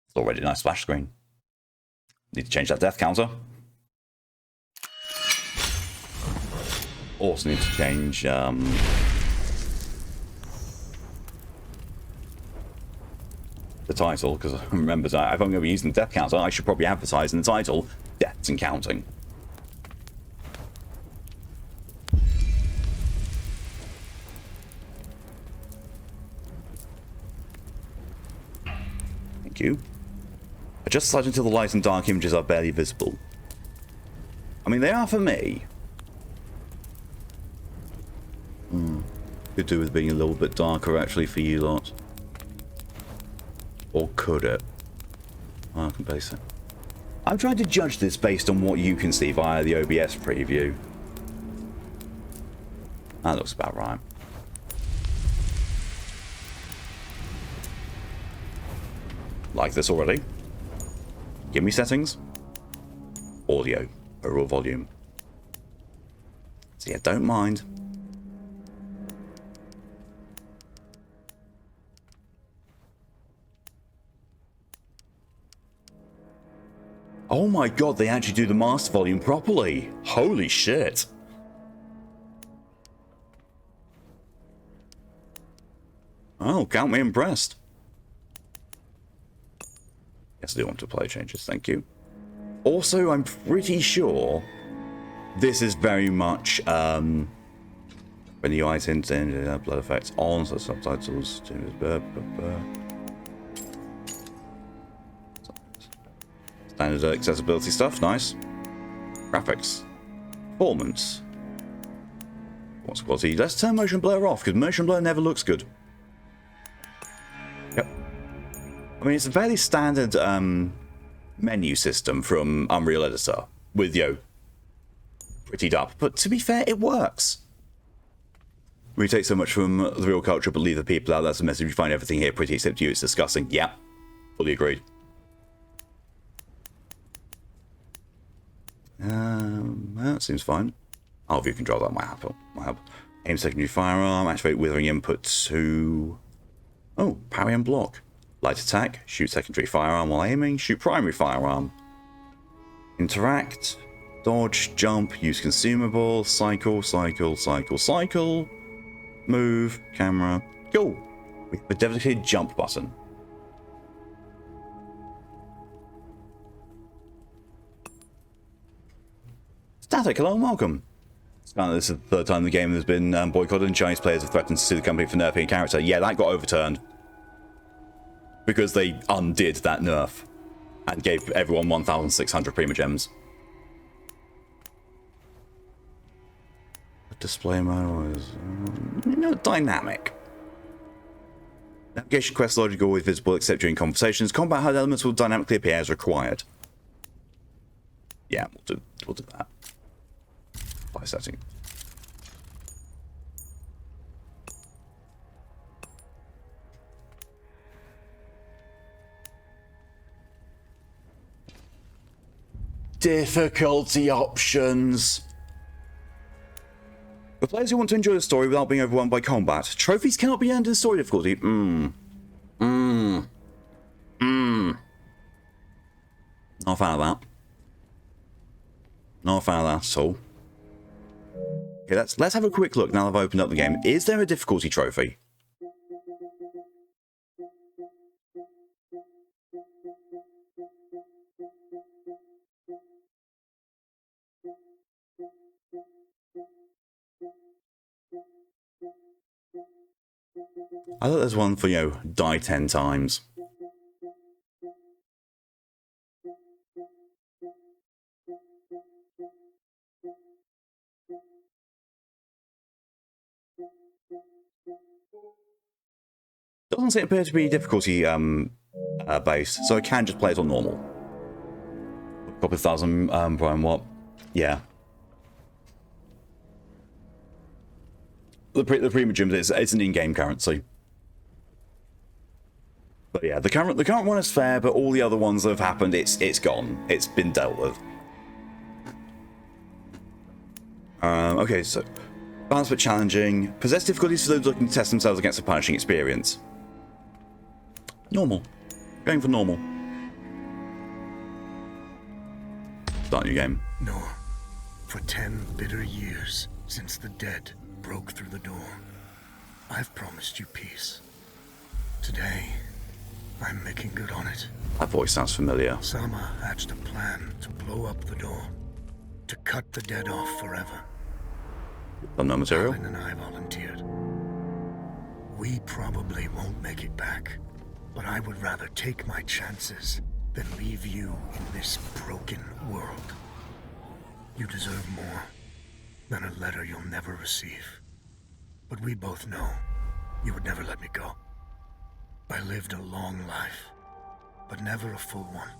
It's already a nice splash screen. Need to change that death counter. Also need to change the title, because remember, if I'm going to be using the death counter, I should probably advertise in the title, deaths and counting. Thank you. Adjust the slide until the light and dark images are barely visible. I mean, they are for me. Could do with being a little bit darker, actually, for you lot. Or could it? Oh, I can base it. I'm trying to judge this based on what you can see via the OBS preview. That looks about right. Like this already. Give me settings. Audio. Overall volume. So yeah, don't mind. Oh my god, they actually do the master volume properly. Holy shit. Oh, count me impressed. Yes, I do want to apply changes, thank you. Also, I'm pretty sure this is very much when the items and blood effects on, so subtitles. Standard accessibility stuff, nice. Graphics. Performance. What's quality? Let's turn motion blur off, because motion blur never looks good. Yep. I mean, it's a fairly standard menu system from Unreal Editor, with, prettied up. But to be fair, it works. We take so much from the real culture, but leave the people out. That's the message. We find everything here pretty, except you. It's disgusting. Yeah, fully agreed. That seems fine. Oh, view control, that might help. Aim secondary firearm, activate withering input to... Oh, parry and block. Light attack, shoot secondary firearm while aiming, shoot primary firearm. Interact, dodge, jump, use consumable, cycle, move, camera, go. We have a dedicated jump button. Static, hello and welcome. This is the third time the game has been boycotted and Chinese players have threatened to sue the company for nerfing a character. Yeah, that got overturned. Because they undid that nerf. And gave everyone 1,600 Prima Gems. Display mode was... dynamic. Navigation quest logic always visible except during conversations. Combat HUD elements will dynamically appear as required. Yeah, we'll do that. By setting. Difficulty options. For players who want to enjoy the story without being overwhelmed by combat, trophies cannot be earned in story difficulty. Not a fan of that. Not a fan of that at all. Okay, let's have a quick look now that I've opened up the game. Is there a difficulty trophy? I thought there's one for, die 10 times. Doesn't appear to be difficulty based, so I can just play it on normal. A couple of thousand Brian Watt. Yeah. The Prima Gems it's an in-game currency. But yeah, the current one is fair, but all the other ones that have happened, it's gone. It's been dealt with. Okay, so balance but challenging. Possess difficulties for those looking to test themselves against a punishing experience. Normal. Going for normal. Start new game. No. For 10 bitter years since the dead broke through the door, I've promised you peace. Today, I'm making good on it. That voice sounds familiar. Sama hatched a plan to blow up the door, to cut the dead off forever. Unknown material. Galen and I volunteered. We probably won't make it back, but I would rather take my chances than leave you in this broken world. You deserve more than a letter you'll never receive. But we both know you would never let me go. I lived a long life, but never a full one.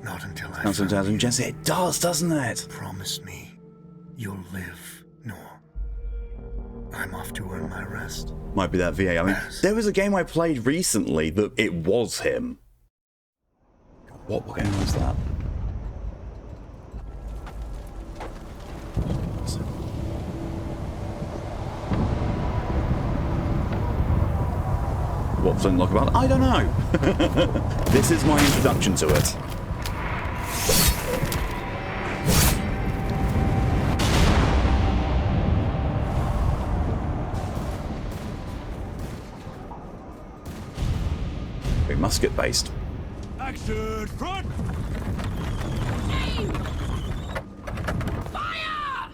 Not until I found you. Jesse, it does, doesn't it? Promise me you'll live, Noor. I'm off to earn my rest. Might be that VA. I mean, there was a game I played recently that it was him. What game was that? What's Flintlock about? I don't know. This is my introduction to it. Very musket based. Action front! Aim! Fire!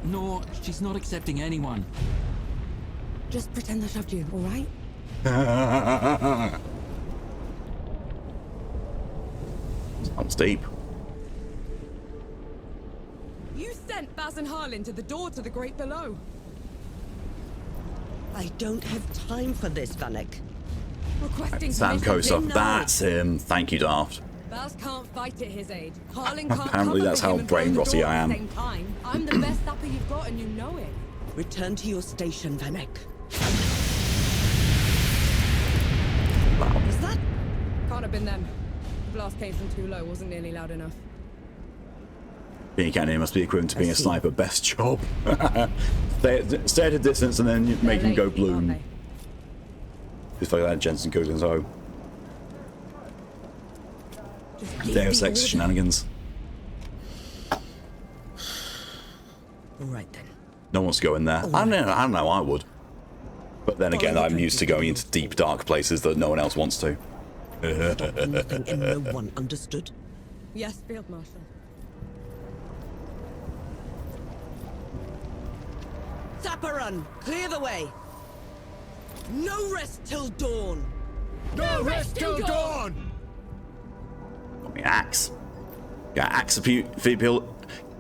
No, she's not accepting anyone. Just pretend I shoved you, all right? Sounds deep. You sent Baz and Harlin to the door to the Great Below. I don't have time for this, Vanek. Requesting Sam permission. Kosov, that's him. Thank you, Daft. Baz can't fight at his age. Harlin can't Apparently cover that's for him how and close brain the rotty door I at am. the same time. I'm the best sapper you've got and you know it. Return to your station, Vanek. Wow. Was that? Can't have been them. The blast came from too low, wasn't nearly loud enough. Being a cannon must be equivalent to being a see. sniper. Best job. Stay at a distance and then you make him They're go late, bloom. aren't they? Just like that Jensen Cousins home. Just give Deus the Ex order. shenanigans. All right then. No one wants to go in there. I don't know, I would. But then again, I'm used to going into deep, dark places that no one else wants to. Anything and no one understood. Yes, Field Marshal. Zapparun, clear the way. No rest till dawn. No rest till dawn! Got me axe. Gonna axe a few people.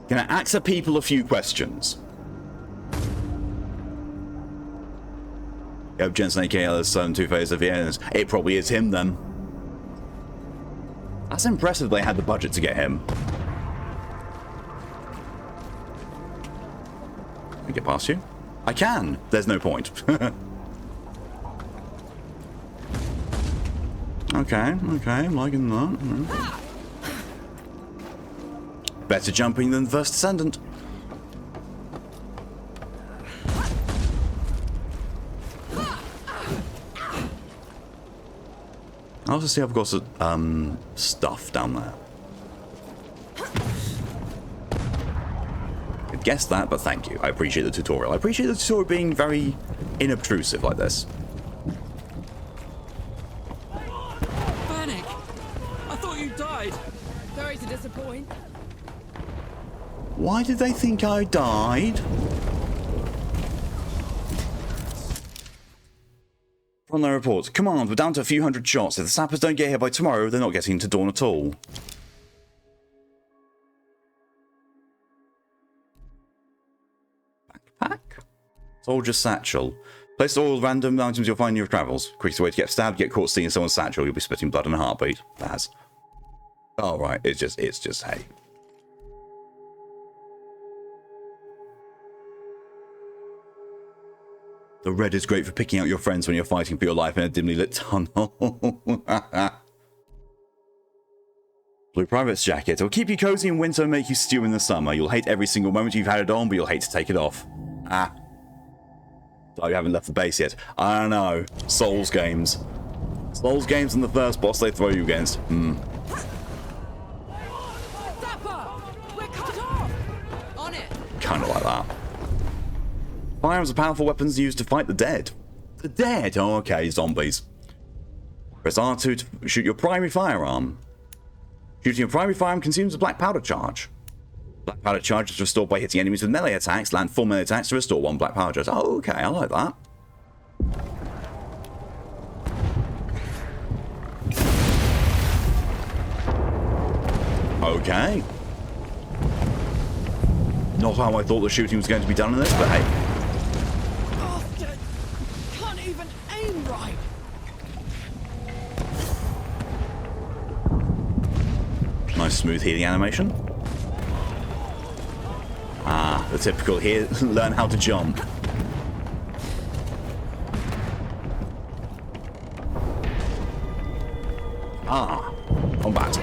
Gonna axe a people a few questions. Yep, Jensen AKL is son Two-Face of Viennas. It probably is him then. That's impressive they had the budget to get him. Can I get past you? I can. There's no point. Okay, I'm liking that. Better jumping than the first descendant. I also see I've got some stuff down there. I'd guess that, but thank you. I appreciate the tutorial. I appreciate the tutorial being very inobtrusive like this. Vanek! I thought you died! Sorry to disappoint. Why did they think I died? From their reports, command, we're down to a few hundred shots. If the sappers don't get here by tomorrow, they're not getting to dawn at all. Backpack? Soldier satchel. Place all random items you'll find in your travels. Quickest way to get stabbed, get caught stealing someone's satchel, you'll be spitting blood in a heartbeat. Baz. Oh right, it's just hey. The red is great for picking out your friends when you're fighting for your life in a dimly lit tunnel. Blue Private's jacket. It'll keep you cozy in winter and make you stew in the summer. You'll hate every single moment you've had it on, but you'll hate to take it off. Ah. Oh, you haven't left the base yet. I don't know. Souls games. Souls games and the first boss they throw you against. Dapper! We're cut off! On it! Kind of like that. Firearms are powerful weapons used to fight the dead. The dead? Oh, okay, zombies. Press R2 to shoot your primary firearm. Shooting your primary firearm consumes a black powder charge. Black powder charge is restored by hitting enemies with melee attacks. Land 4 melee attacks to restore 1 black powder charge. Oh, okay, I like that. Okay. Not how I thought the shooting was going to be done in this, but hey. Bastard! Can't even aim right! Nice smooth healing animation. Ah, the typical here, learn how to jump. Ah, combat.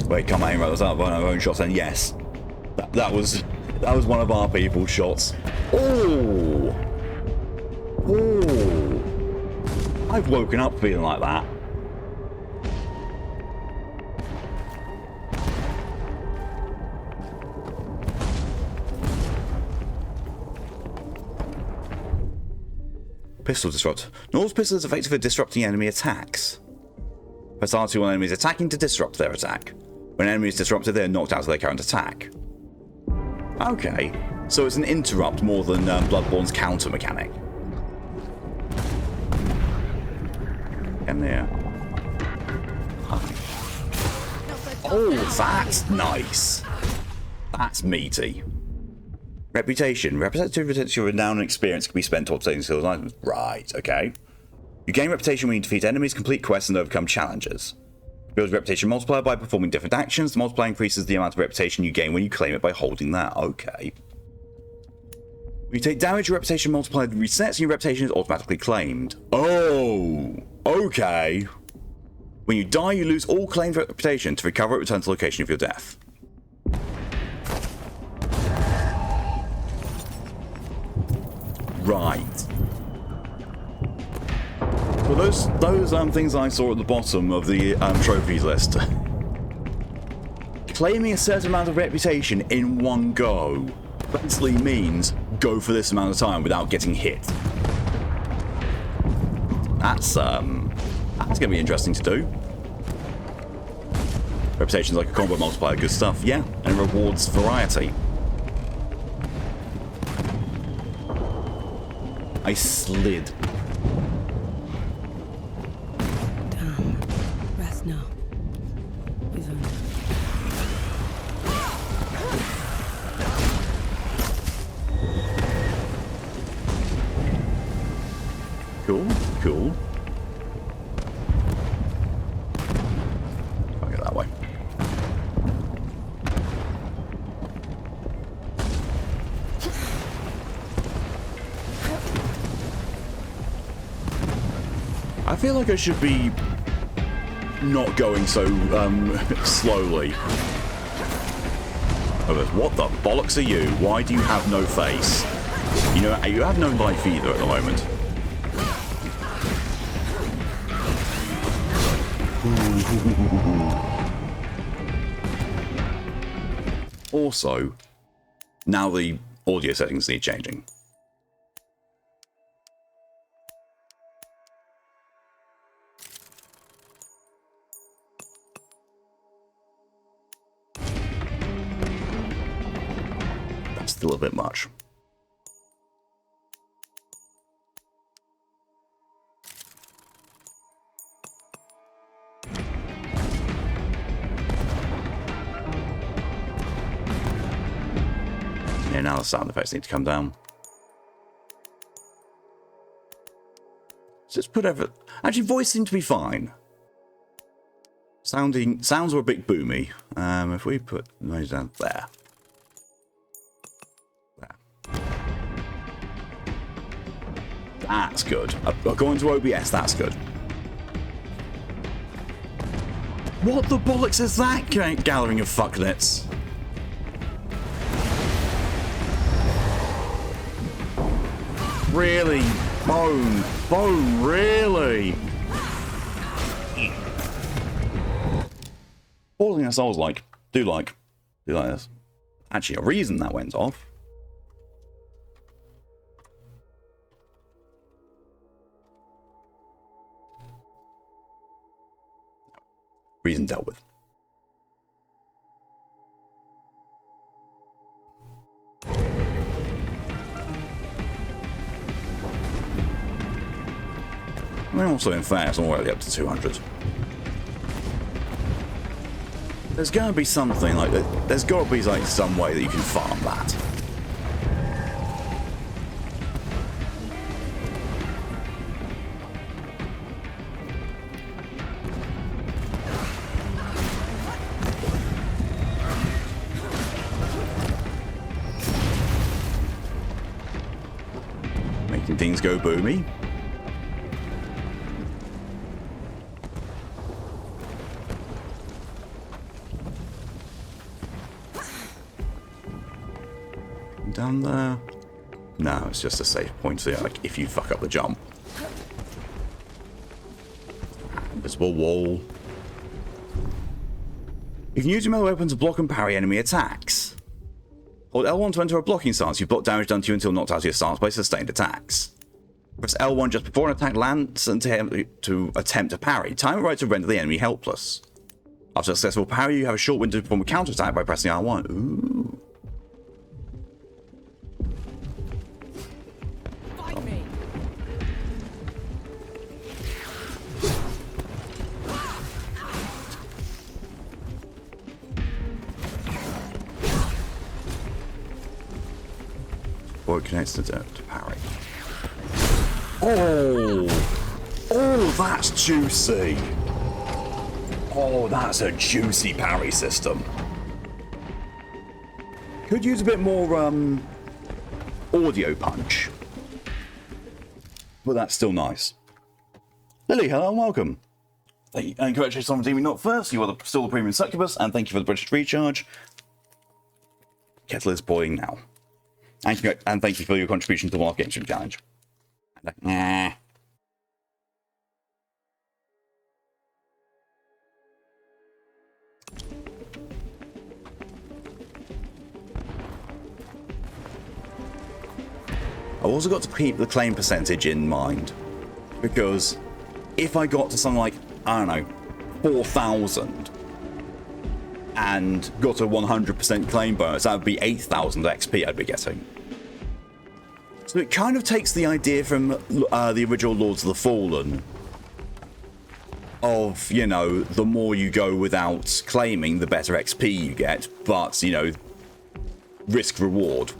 Wait, come on, right, was that one of our own shots? And yes, that was one of our people's shots. Oh, oh! I've woken up feeling like that. Pistol disrupt. Nor's pistol is effective at disrupting enemy attacks. Press R2 on enemies attacking to disrupt their attack. When an enemy is disrupted, they are knocked out of their current attack. Okay, so it's an interrupt more than Bloodborne's counter mechanic. In there. Oh, that's nice. That's meaty. Reputation. Representative of renown and experience can be spent towards obtaining skills and items. Right, okay. You gain reputation when you defeat enemies, complete quests, and overcome challenges. Build reputation multiplier by performing different actions. The multiplier increases the amount of reputation you gain when you claim it by holding that. Okay. When you take damage, your reputation multiplier resets and your reputation is automatically claimed. Oh, okay. When you die, you lose all claimed reputation. To recover it, return to the location of your death. Right. Well, those things I saw at the bottom of the trophies list. Claiming a certain amount of reputation in one go basically means go for this amount of time without getting hit. That's gonna be interesting to do. Reputation's like a combo multiplier, good stuff, yeah, and rewards variety. I slid. Damn. Rest now. We've earned it. Cool, cool. I'll go that way. I feel like I should be not going so slowly. What the bollocks are you? Why do you have no face? You know, you have no life either at the moment. Also, now the audio settings need changing. That's still a bit much. Yeah, now the sound effects need to come down. So let's put everything. Actually, voice seemed to be fine. Sounds were a bit boomy. If we put noise down there. That's good. According to OBS, that's good. What the bollocks is that gathering of fucknits? Really? Bone? Bone, really? Falling our souls do like this. Actually, a reason that went off. Reason dealt with. I mean, also, in fact, it's already up to 200. There's gonna be something like that. There's gotta be like some way that you can farm that. Making things go boomy. Down there? No, it's just a safe point. So, yeah, like if you fuck up the jump. Invisible wall. You can use your melee weapon to block and parry enemy attacks. Hold L1 to enter a blocking stance. You block damage done to you until knocked out of your stance by sustained attacks. Press L1 just before an attack lands and to attempt to parry. Time it right to render the enemy helpless. After a successful parry, you have a short window to perform a counterattack by pressing R1. Ooh. Or it connects to parry. Oh, that's juicy. Oh, that's a juicy parry system. Could use a bit more audio punch, but that's still nice. Lily, hello and welcome. Thank you, and congratulations on redeeming not first. You are still the premium succubus, and thank you for the British recharge. Kettle is boiling now. And thank you for your contribution to the Wild Game Stream Challenge. Nah. I've also got to keep the claim percentage in mind, because if I got to something like, I don't know, 4,000 and got a 100% claim bonus, that would be 8,000 XP I'd be getting. So it kind of takes the idea from the original Lords of the Fallen of, you know, the more you go without claiming, the better XP you get, but, you know, risk reward.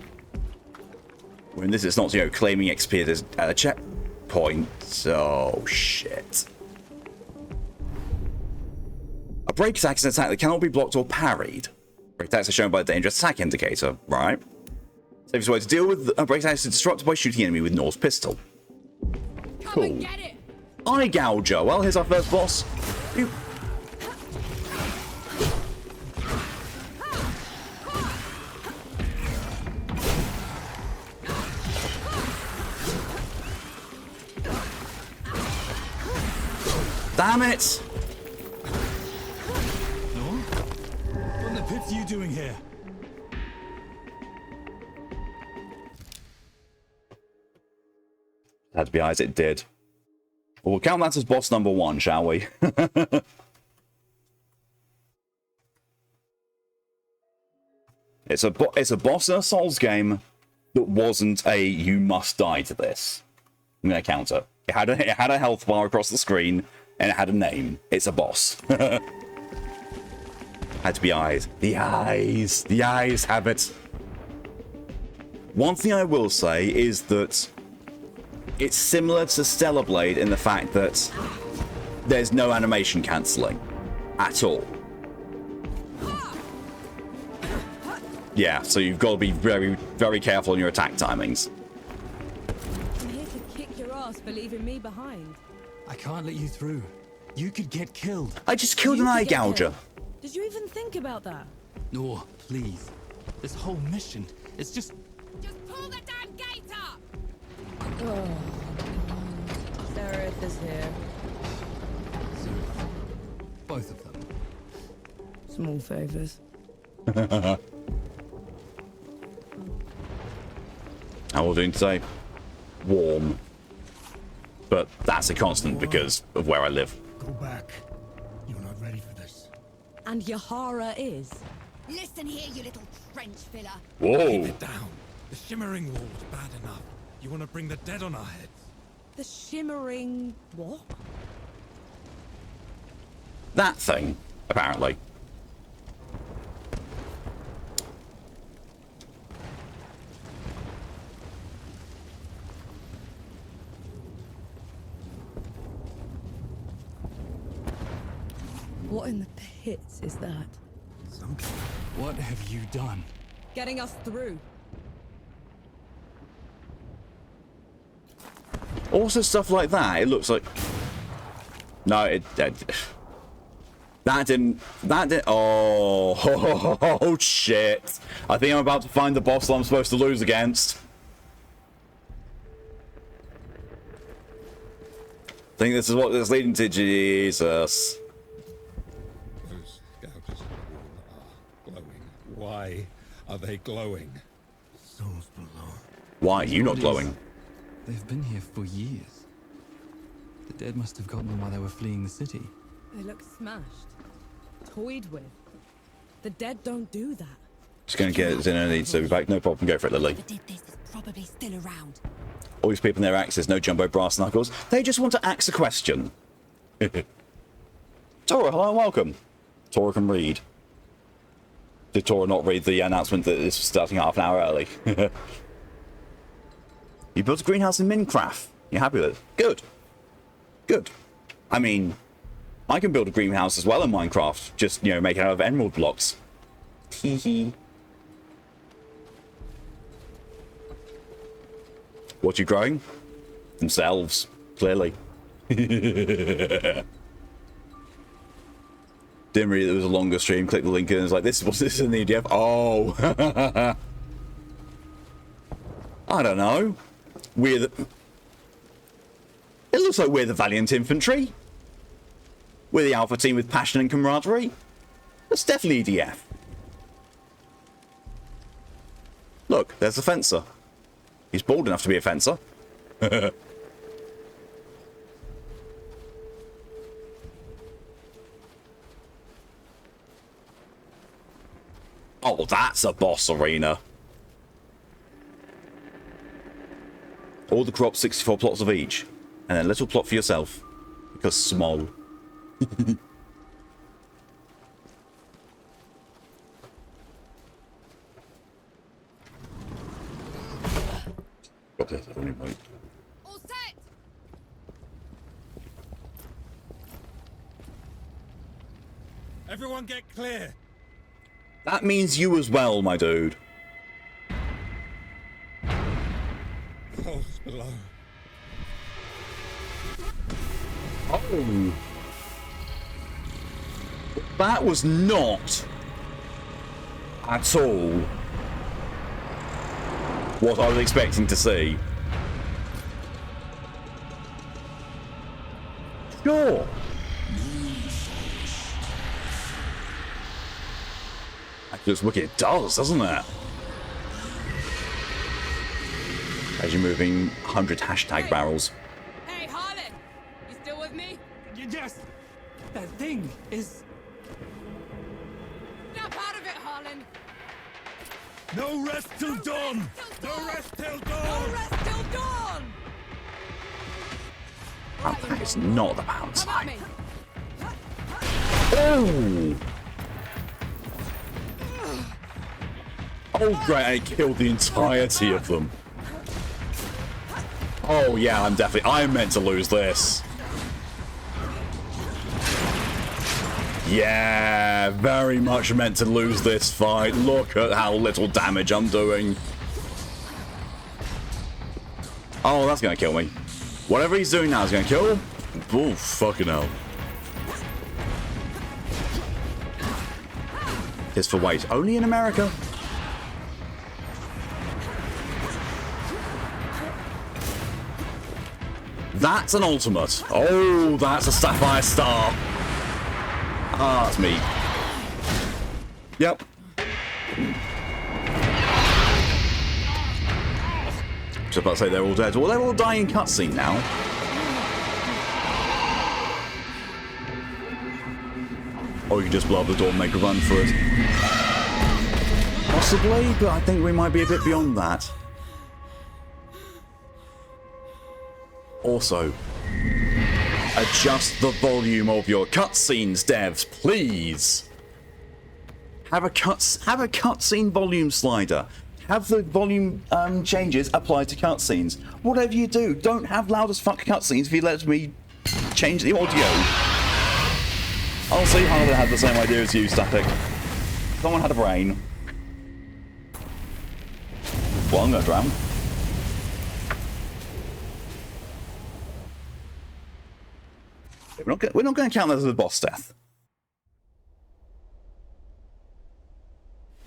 When this is not, you know, claiming XP at a checkpoint. Oh, shit. A break attack is an attack that cannot be blocked or parried. Break attacks are shown by the dangerous attack indicator, right? Safest way to deal with a break attack is to disrupt by shooting enemy with Nor's pistol. Cool. Eye Gouger. Well, here's our first boss. Ew. Damn it! No? What in the pits are you doing here? Had to be eyes, it did. Well, we'll count that as boss number 1, shall we? It's a boss in a Souls game that wasn't a you must die to this. I'm gonna counter. It had a health bar across the screen and it had a name. It's a boss. Had to be eyes. The eyes have it. One thing I will say is that it's similar to Stellar Blade in the fact that there's no animation cancelling at all. Yeah, so you've got to be very, very careful on your attack timings. I'm here to kick your ass us for leaving me behind. I can't let you through. You could get killed. I just killed an You eye could get gouger. killed. Did you even think about that? No, please. This whole mission, it's just... Just pull the damn gate up! Oh, Seraph is here. So, both of them. Small favors. How are we doing today? Warm. But that's a constant because of where I live. Go back. You're not ready for this. And Yahara is. Listen here, you little trench filler. Whoa. Keep it down. The shimmering wall's bad enough. You want to bring the dead on our heads? The shimmering... what? That thing, apparently. What in the pits is that? Something. What have you done? Getting us through. Also stuff like that, it looks like... No, that didn't... Oh, shit. I think I'm about to find the boss that I'm supposed to lose against. I think this is what this is leading to, Jesus. Those gougers on the wall are glowing. Why are they glowing? Souls below. Why are you not glowing? They've been here for years. The dead must have gotten them while they were fleeing the city. They look smashed. Toyed with. The dead don't do that. Just gonna get it in and need to be back. No problem, go for it, Lily. Whoever did this is probably still around. All these people in their axes, no jumbo brass knuckles. They just want to axe a question. Tora, hello and welcome. Tora can read. Did Tora not read the announcement that this was starting half an hour early? You built a greenhouse in Minecraft. You happy with it? Good. Good. I mean, I can build a greenhouse as well in Minecraft. Just, you know, make it out of emerald blocks. Hee. What you growing? Themselves, clearly. Didn't read it was a longer stream. Click the link and it's like, this is in the EDF. Oh. I don't know. It looks like we're the Valiant Infantry. We're the Alpha team with passion and camaraderie. That's definitely EDF. Look, there's a fencer. He's bald enough to be a fencer. Oh, that's a boss arena. All the crops, 64 plots of each. And a little plot for yourself. Because small. Got this, I don't know. All set! Everyone get clear. That means you as well, my dude. Holes below. Oh. That was not at all what I was expecting to see. Sure. Actually, looks wicked. It does, doesn't it? As you're moving 100 hashtag barrels. Hey, Harlan! You still with me? Yes! That thing is... Snap out of it, Harlan! No rest till dawn. No rest till dawn. No rest till dawn! Oh, that is not the bounce Come at line. me! Oh! Oh, great, I killed the entirety of them. Oh, yeah, I'm meant to lose this. Yeah, very much meant to lose this fight. Look at how little damage I'm doing. Oh, that's gonna kill me. Whatever he's doing now is going to kill him. Oh, fucking hell. It's for weight. Only in America. That's an ultimate. Oh, that's a Sapphire Star. Ah, that's me. Yep. Just about to say they're all dead. Well, they're all dying cutscene now. Or you can just blow up the door and make a run for it. Possibly, but I think we might be a bit beyond that. Also, adjust the volume of your cutscenes, devs, please. Have a cutscene volume slider. Have the volume changes applied to cutscenes. Whatever you do, don't have loud as fuck cutscenes if you let me change the audio. I'll see how they had the same idea as you, Static. Someone had a brain. Well, I'm gonna drown. We're not going to count that as a boss death.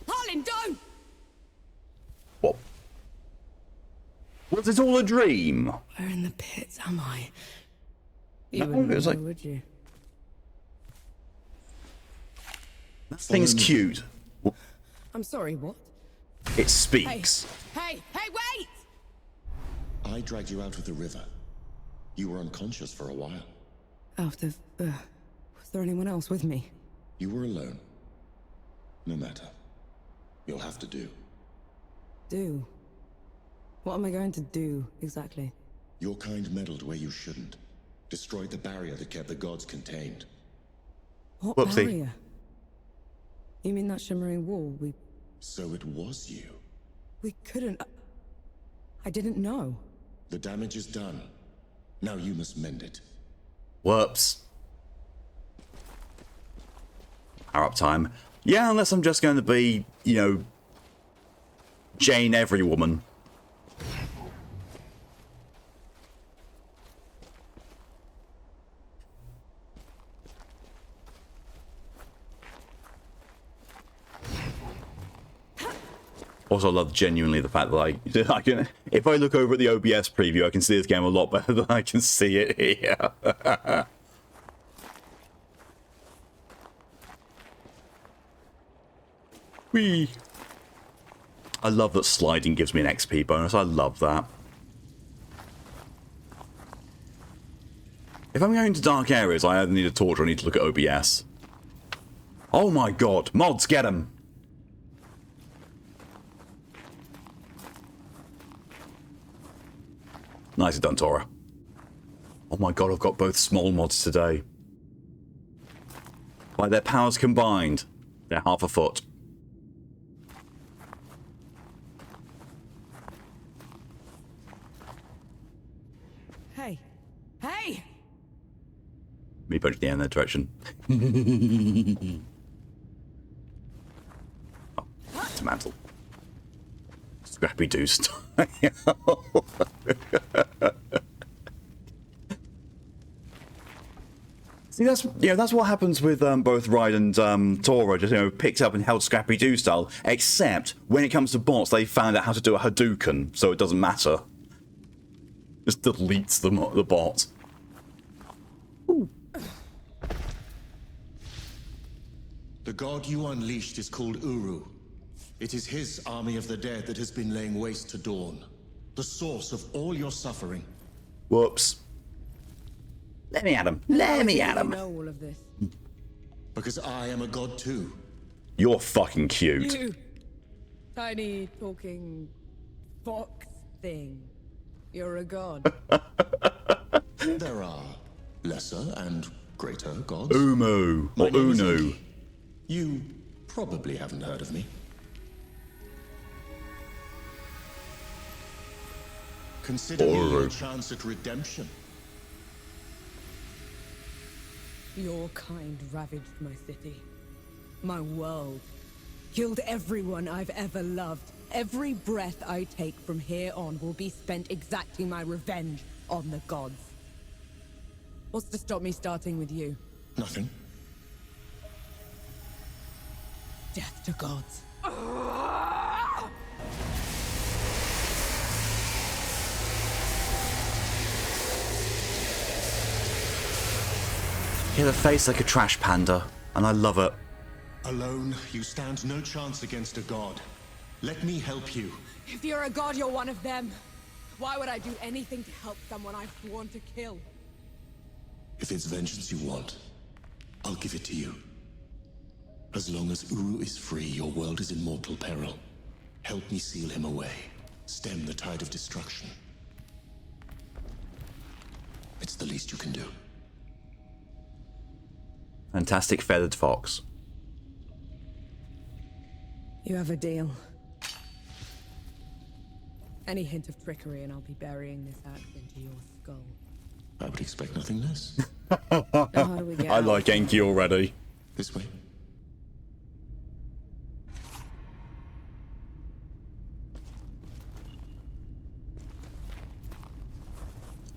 Harlan, don't! What? Was it all a dream? Where in the pits am I? You No, wouldn't it was know, like- would you? That thing's cute. I'm sorry, what? It speaks. Hey, wait! I dragged you out of the river. You were unconscious for a while. After, was there anyone else with me? You were alone. No matter. You'll have to do. Do? What am I going to do, exactly? Your kind meddled where you shouldn't. Destroyed the barrier that kept the gods contained. What Whoopsie. barrier? You mean that shimmering wall? So it was you. We couldn't... I didn't know. The damage is done. Now you must mend it. Whoops. Power up time. Yeah, unless I'm just going to be, you know, Jane every woman. Also, I love genuinely the fact that I can, if I look over at the OBS preview, I can see this game a lot better than I can see it here. Whee! I love that sliding gives me an XP bonus. I love that. If I'm going to dark areas, I either need a torch or I need to look at OBS. Oh my god. Mods, get him! Nicely done, Tora. Oh my god, I've got both small mods today. By their powers combined, they're half a foot. Hey! Hey! Me punching the air in that direction. Oh, it's a mantle. Scrappy Doo style. See, that's what happens with both Ride and Tora. Just picked up and held Scrappy Doo style. Except when it comes to bots, they found out how to do a Hadouken, so it doesn't matter. Just deletes the bot. Ooh. The god you unleashed is called Uru. It is his army of the dead that has been laying waste to Dawn. The source of all your suffering. Whoops. Let me at him. Let me at I him. know all of this. Because I am a god too. You're fucking cute. You! Tiny, talking... fox thing. You're a god. There are lesser and greater gods. Umu. My Or name is Unu. Inky. You probably haven't heard of me. Consider me your chance at redemption. Your kind ravaged my city. My world. Killed everyone I've ever loved. Every breath I take from here on will be spent exacting my revenge on the gods. What's to stop me starting with you? Nothing. Death to gods. He had a face like a trash panda, and I love it. Alone, you stand no chance against a god. Let me help you. If you're a god, you're one of them. Why would I do anything to help someone I've sworn to kill? If it's vengeance you want, I'll give it to you. As long as Uru is free, your world is in mortal peril. Help me seal him away. Stem the tide of destruction. It's the least you can do. Fantastic feathered fox. You have a deal. Any hint of trickery and I'll be burying this axe into your skull. I would expect nothing less. Now how do we get I out? like Enki already. This way.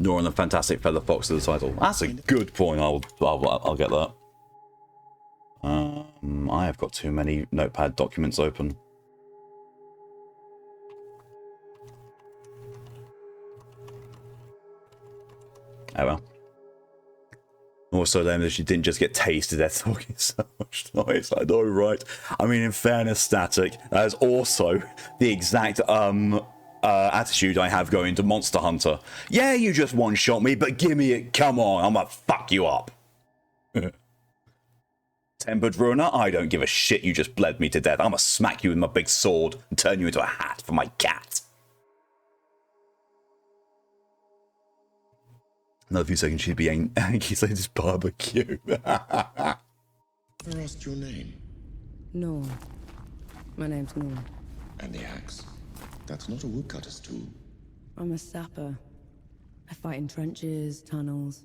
Nor on the fantastic feather fox of the title. That's a good point. I'll get that. I have got too many notepad documents open. Oh well. Also, then that she didn't just get tased to death talking so much noise. I know, right? I mean, in fairness, Static, that is also the exact attitude I have going to Monster Hunter. Yeah, you just one-shot me, but give me it. Come on, I'm gonna fuck you up. Tempered Ruiner, I don't give a shit. You just bled me to death. I'm gonna smack you with my big sword and turn you into a hat for my cat. Another few seconds, she'd be Anki's latest barbecue. I asked your name. No. My name's Noor. And the axe. That's not a woodcutter's tool. I'm a sapper. I fight in trenches, tunnels.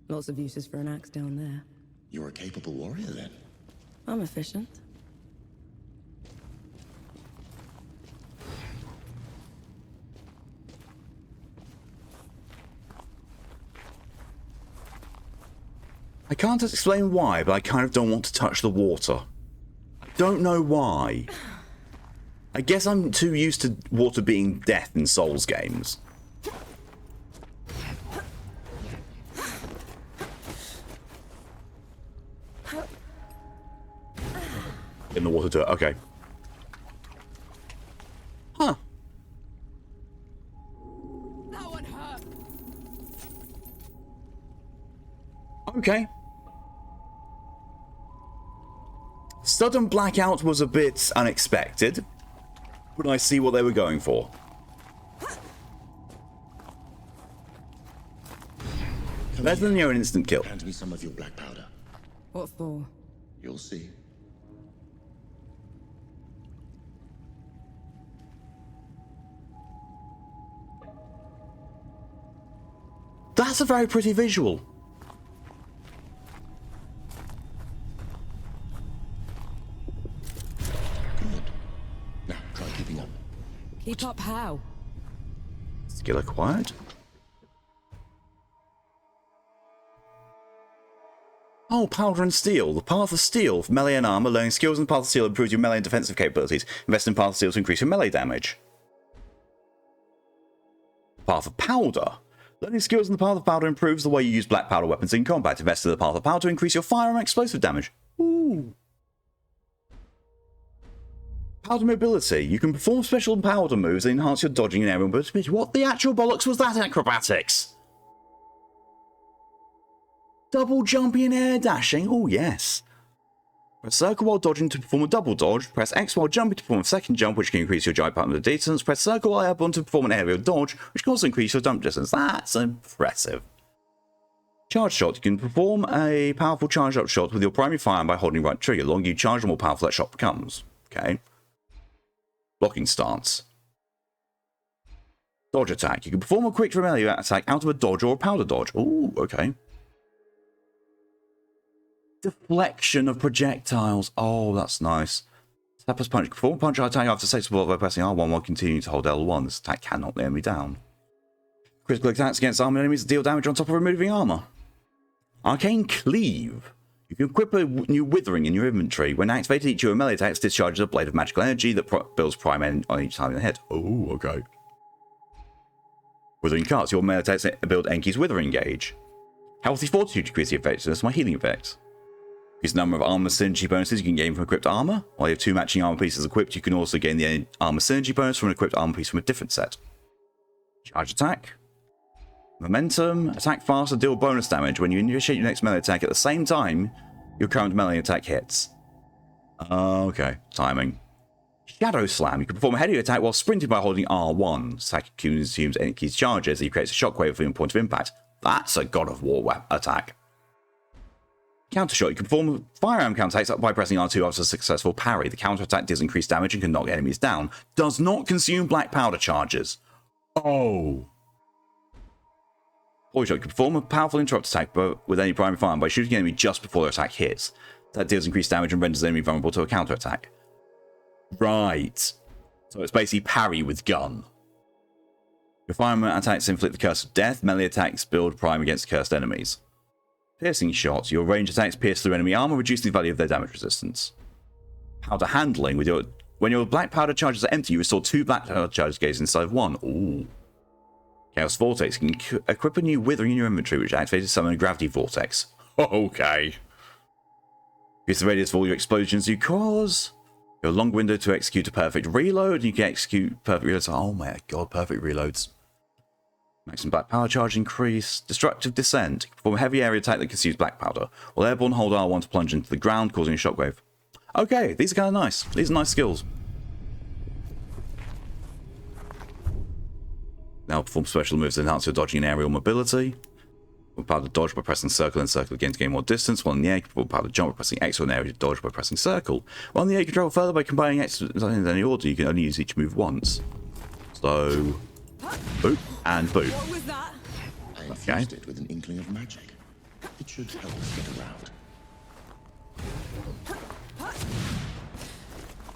Lots of uses for an axe down there. You're a capable warrior, then. I'm efficient. I can't explain why, but I kind of don't want to touch the water. I don't know why. I guess I'm too used to water being death in Souls games. In the water to it, okay. Huh. That one hurt. Okay. Sudden blackout was a bit unexpected, but I see what they were going for. Better than your instant kill. Hand me some of your black powder. What for? You'll see. That's a very pretty visual. Good. Now, try keeping up. Keep up how? Skill acquired. Oh, powder and steel. The path of steel for melee and armor. Learning skills in the path of steel improves your melee and defensive capabilities. Invest in path of steel to increase your melee damage. Path of powder. Learning skills in the path of powder improves the way you use black powder weapons in combat. Invest in the path of powder to increase your firearm explosive damage. Ooh. Powder mobility. You can perform special powder moves that enhance your dodging and aerial mobility. What the actual bollocks was that acrobatics? Double jumping and air dashing. Oh, yes. Press circle while dodging to perform a double dodge. Press X while jumping to perform a second jump, which can increase your jump pattern distance. Press circle while airborne to perform an aerial dodge, which can also increase your jump distance. That's impressive. Charge shot. You can perform a powerful charge up shot with your primary firearm by holding right trigger. The longer you charge, the more powerful that shot becomes. Okay. Blocking stance. Dodge attack. You can perform a quick melee attack out of a dodge or a powder dodge. Ooh, okay. Deflection of projectiles. Oh, that's nice. Sapper's punch. Perform a punch attack after 6 support by pressing R1 while continuing to hold L1. This attack cannot nail me down. Critical attacks against armored enemies deal damage on top of removing armor. Arcane Cleave. You can equip a new Withering in your inventory. When activated, each of your melee attacks discharges a blade of magical energy that builds prime on each time in the head. Oh, okay. Withering cards. Your melee attacks build Enki's Withering gauge. Healthy Fortitude decreases the effectiveness of my healing effects. Increase the number of armor synergy bonuses you can gain from equipped armor. While you have 2 matching armor pieces equipped, you can also gain the armor synergy bonus from an equipped armor piece from a different set. Charge attack. Momentum. Attack faster, deal bonus damage when you initiate your next melee attack at the same time your current melee attack hits. Okay, timing. Shadow Slam. You can perform a heavy attack while sprinting by holding R1. This attack consumes Enki's charges and he creates a shockwave from your point of impact. That's a God of War attack. Countershot. You can perform firearm counterattacks by pressing R2 after a successful parry. The counterattack deals increased damage and can knock enemies down. Does not consume black powder charges. Oh. Void Shot. You can perform a powerful interrupt attack with any primary firearm by shooting an enemy just before their attack hits. That deals increased damage and renders the enemy vulnerable to a counterattack. Right. So it's basically parry with gun. Your firearm attacks inflict the curse of death. Melee attacks build prime against cursed enemies. Piercing shots. Your range attacks pierce through enemy armor, reducing the value of their damage resistance. Powder handling. When your black powder charges are empty, you restore 2 black powder charges gauges instead of 1. Ooh. Chaos Vortex. You can equip a new Withering in your inventory, which activates summon a Gravity Vortex. Okay. Increase the radius of all your explosions you cause. Your long window to execute a perfect reload. You can execute perfect reloads. Oh my god, perfect reloads. Maximum black powder charge increase. Destructive Descent. Perform a heavy area attack that consumes black powder. While airborne, hold R1 to plunge into the ground, causing a shockwave. Okay, these are kind of nice. These are nice skills. Now perform special moves that enhance your dodging and aerial mobility. Perform powder dodge by pressing circle and circle again to gain more distance. While in the air, you can perform powder jump by pressing X or an area dodge by pressing circle. While in the air, you can travel further by combining X in any order. You can only use each move once. So, boop and boop. What was that? I infused it with an inkling of magic. It should help us get around.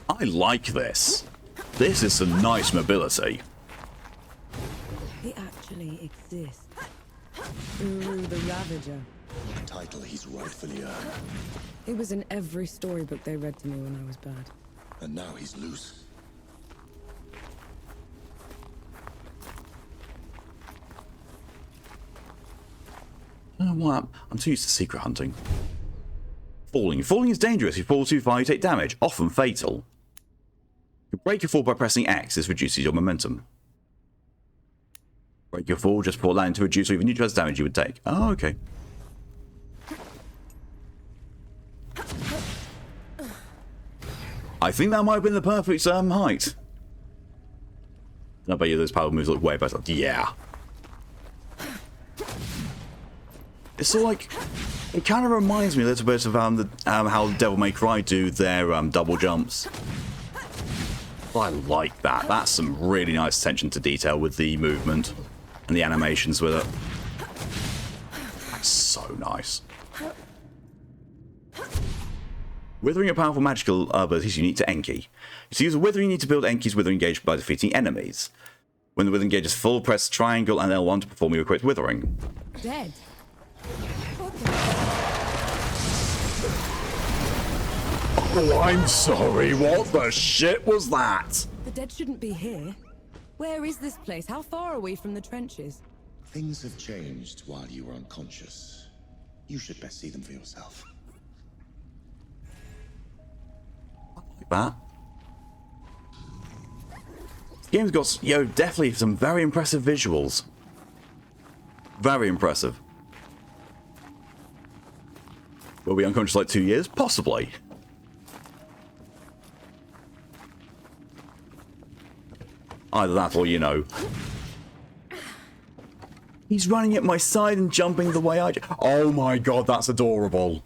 I like this. This is some nice mobility. He actually exists. Uru the Ravager. A title he's rightfully earned. He was in every storybook they read to me when I was bad. And now he's loose. I don't know why I'm too used to secret hunting. Falling. Falling is dangerous. If you fall too far, you take damage, often fatal. You break your fall by pressing X. This reduces your momentum. Break your fall just before landing to reduce or even neutralize the damage you would take. Oh, okay. I think that might have been the perfect height. I bet you those power moves look way better. Yeah. It's sort of like, it kind of reminds me a little bit of how Devil May Cry do their double jumps. I like that. That's some really nice attention to detail with the movement and the animations with it. That's so nice. Withering a powerful magical ability is unique to Enki. To use a Withering, you need to build Enki's Withering gauge by defeating enemies. When the Withering gauge is full, press triangle and L1 to perform your equipped Withering. Dead. Oh, I'm sorry. What the shit was that? The dead shouldn't be here. Where is this place? How far are we from the trenches? Things have changed while you were unconscious. You should best see them for yourself. Like that. This game's got, definitely some very impressive visuals. Very impressive. Were we unconscious like 2 years? Possibly. Either that or, he's running at my side and jumping the way I do. Oh my god, that's adorable.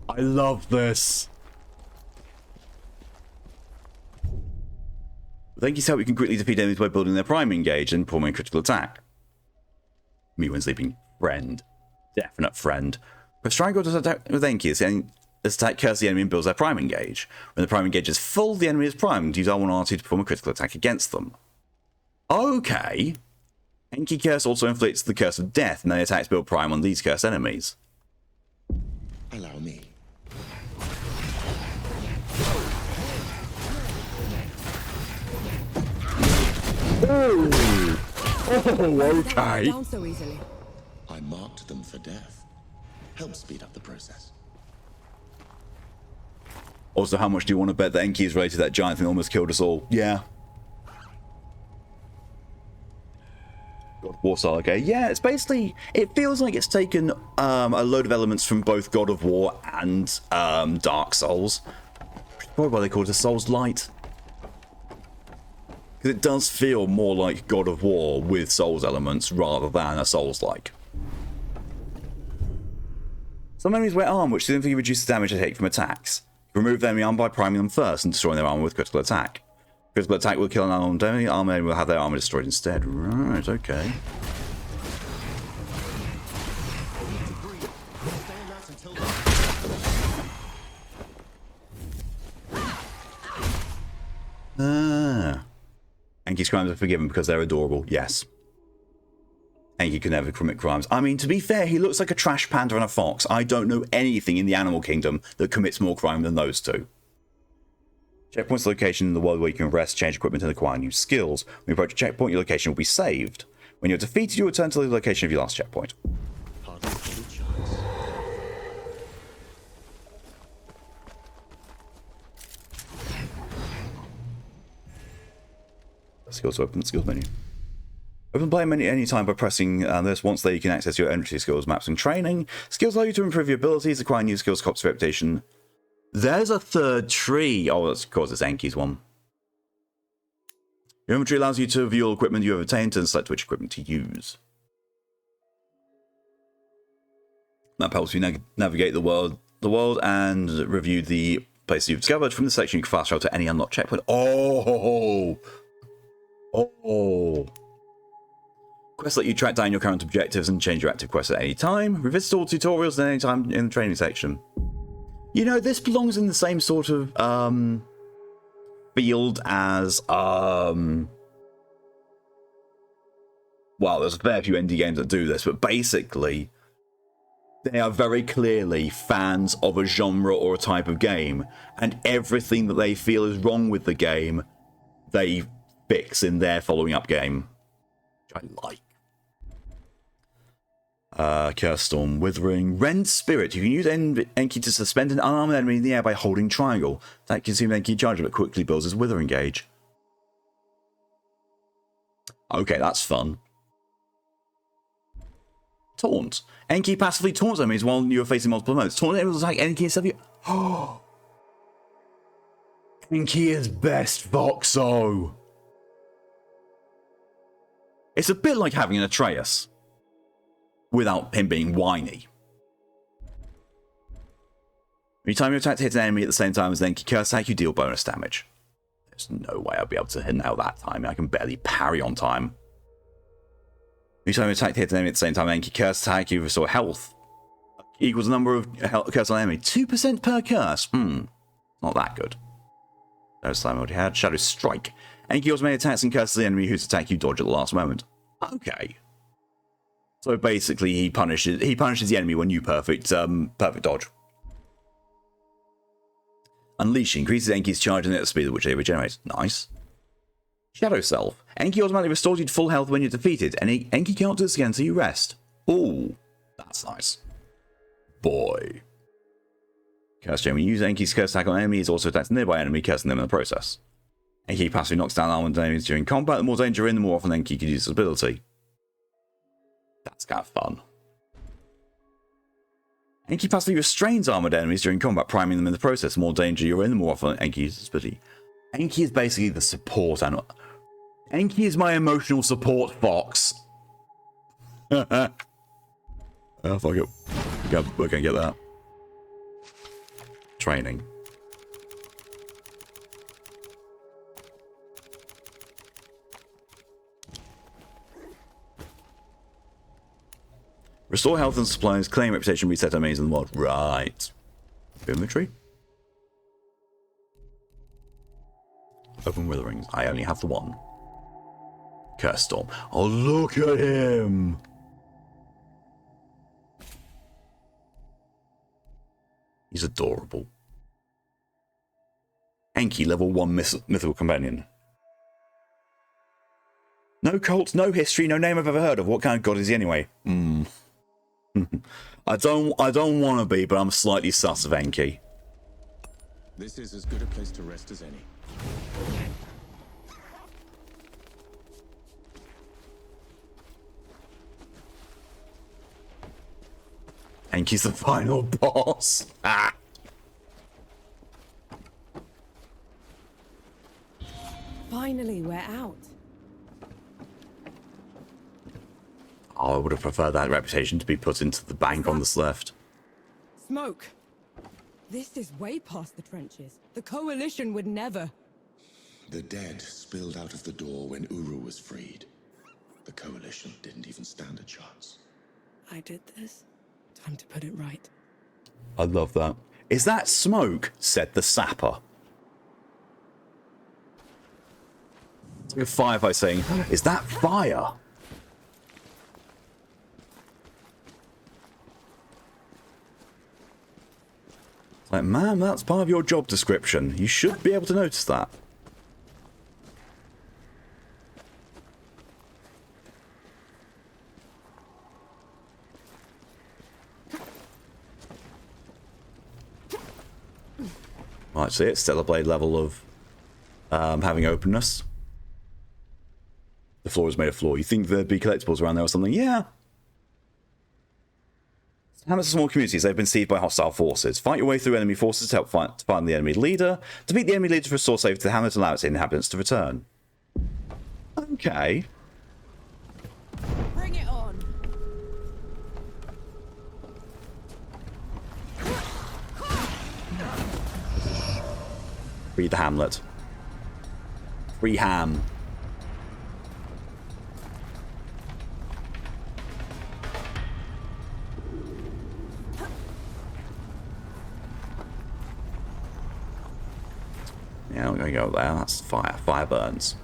I love this. With Enki's help, you can quickly defeat enemies by building their priming gauge and performing a critical attack. Me when sleeping. Friend. Definite friend. Press triangle to attack with Enki. This this attack curses the enemy and builds their priming gauge. When the priming gauge is full, the enemy is primed. Use R1 R2 to perform a critical attack against them. Okay. Enki Curse also inflicts the Curse of Death, and then attacks build prime on these cursed enemies. Allow me. Oh, okay. Down so easily. I marked them for death. Help speed up the process. Also, how much do you want to bet that Enki is related to that giant thing that almost killed us all? Yeah. God of War style, okay. Yeah, it's basically, it feels like it's taken a load of elements from both God of War and Dark Souls. Probably why they call it a Souls Light. Because it does feel more like God of War with Souls elements rather than a Souls-like. Some enemies wear armor, which significantly reduces damage they take from attacks. Remove their enemy armor by priming them first and destroying their armor with critical attack. Critical attack will kill an unarmed enemy, armor enemy will have their armor destroyed instead. Right, okay. Enki's crimes are forgiven because they're adorable, yes. Enki can never commit crimes. I mean, to be fair, he looks like a trash panda and a fox. I don't know anything in the animal kingdom that commits more crime than those two. Checkpoint's location in the world where you can rest, change equipment, and acquire new skills. When you approach a checkpoint, your location will be saved. When you're defeated, you return to the location of your last checkpoint. Hardly any chance. Skills open the skills menu. Open play menu anytime by pressing this. Once there, you can access your entry skills, maps, and training. Skills allow you to improve your abilities, acquire new skills, cops reputation. There's a third tree. Oh, that's of course it's Enki's one. Your inventory allows you to view all equipment you have obtained and select which equipment to use. That helps you navigate the world and review the places you've discovered. From this section, you can fast travel to any unlocked checkpoint. Oh. Quests let you track down your current objectives and change your active quests at any time. Revisit all tutorials at any time in the training section. You know, this belongs in the same sort of field as well, there's a fair few indie games that do this, but basically they are very clearly fans of a genre or a type of game, and everything that they feel is wrong with the game, they fix in their following up game, which I like. Curse Storm, Withering, Rend Spirit. You can use Enki to suspend an unarmed enemy in the air by holding triangle. That consumes Enki charge, but quickly builds his Withering gauge. Okay, that's fun. Taunt. Enki passively taunts enemies while you are facing multiple modes. Taunt enemies will attack Enki instead of you. Oh! Enki is best, Voxo! It's a bit like having an Atreus, without him being whiny. Anytime you attack to hit an enemy at the same time as Enki Curse attack, you deal bonus damage. There's no way I'll be able to nail that time. I can barely parry on time. Anytime you attack to hit an enemy at the same time as Enki Curse attack, you restore health. Equals the number of curse on enemy. 2% per curse. Not that good. Shadow Slam already had. Shadow Strike. Enki also made attacks and curses the enemy whose attack you dodge at the last moment. Okay. So basically, he punishes the enemy when you perfect dodge. Unleash increases Enki's charge and the speed at which they regenerate. Nice. Shadow Self. Enki automatically restores you to full health when you're defeated, and Enki can't do this again until you rest. Ooh, that's nice. Boy. Curse Chain. When you use Enki's curse attack on enemies, also attacks a nearby enemy, cursing them in the process. Enki passively knocks down armored enemies during combat. The more danger you're in, the more often Enki can use this ability. That's kind of fun. Enki passively restrains armored enemies during combat, priming them in the process. The more danger you're in, the more often Enki uses this ability. Enki is basically the support animal. Enki is my emotional support fox. Oh, fuck it. We're gonna get that. Training. Restore health and supplies, claim reputation, reset enemies in the world. Right. Inventory. Open witherings. I only have the one. Curse storm. Oh, look at him! He's adorable. Enki, level 1 mythical companion. No cult, no history, no name I've ever heard of. What kind of god is he anyway? I don't want to be, but I'm slightly sus of Enki. This is as good a place to rest as any. Enki's the final boss. Ah. Finally, we're out. I would have preferred that reputation to be put into the bank on this left. Smoke! This is way past the trenches. The Coalition would never... The dead spilled out of the door when Uru was freed. The Coalition didn't even stand a chance. I did this. Time to put it right. I love that. Is that smoke? Said the sapper. It's like a firefighter saying, is that fire? It's like, man, that's part of your job description. You should be able to notice that. Right, see it? Stellar Blade level of having openness. The floor is made of floor. You think there'd be collectibles around there or something? Yeah. Hammers are small communities. They've been seized by hostile forces. Fight your way through enemy forces to help find the enemy leader. Defeat the enemy leader to restore safety to the hamlet and allow its inhabitants to return. Okay. Bring it on! Free the hamlet. Free ham. Yeah, I'm gonna go there. That's fire. Fire burns.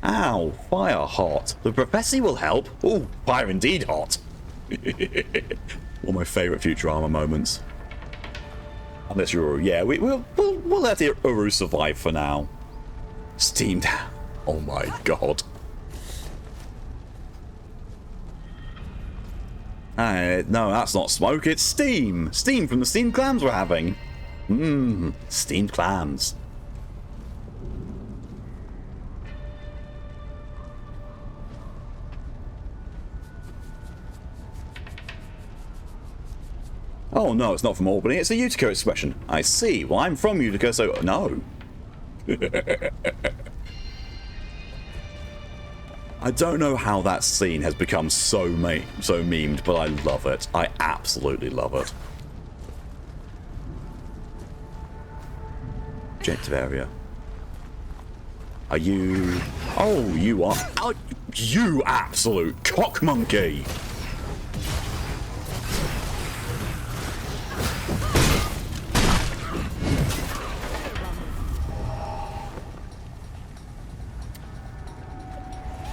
Ow! Fire hot. The prophecy will help. Oh, fire indeed hot. One of my favourite Futurama moments. Unless you're Uru. Yeah, we'll let Uru survive for now. Steamed. Oh my god. No, that's not smoke. It's steam. Steam from the steamed clams we're having. Mmm, steamed clams. Oh no, it's not from Albany, it's a Utica expression. I see. Well, I'm from Utica, so no. I don't know how that scene has become so memed, but I love it. I absolutely love it. Objective area. Are you... Oh, you are... Oh, you absolute cock monkey!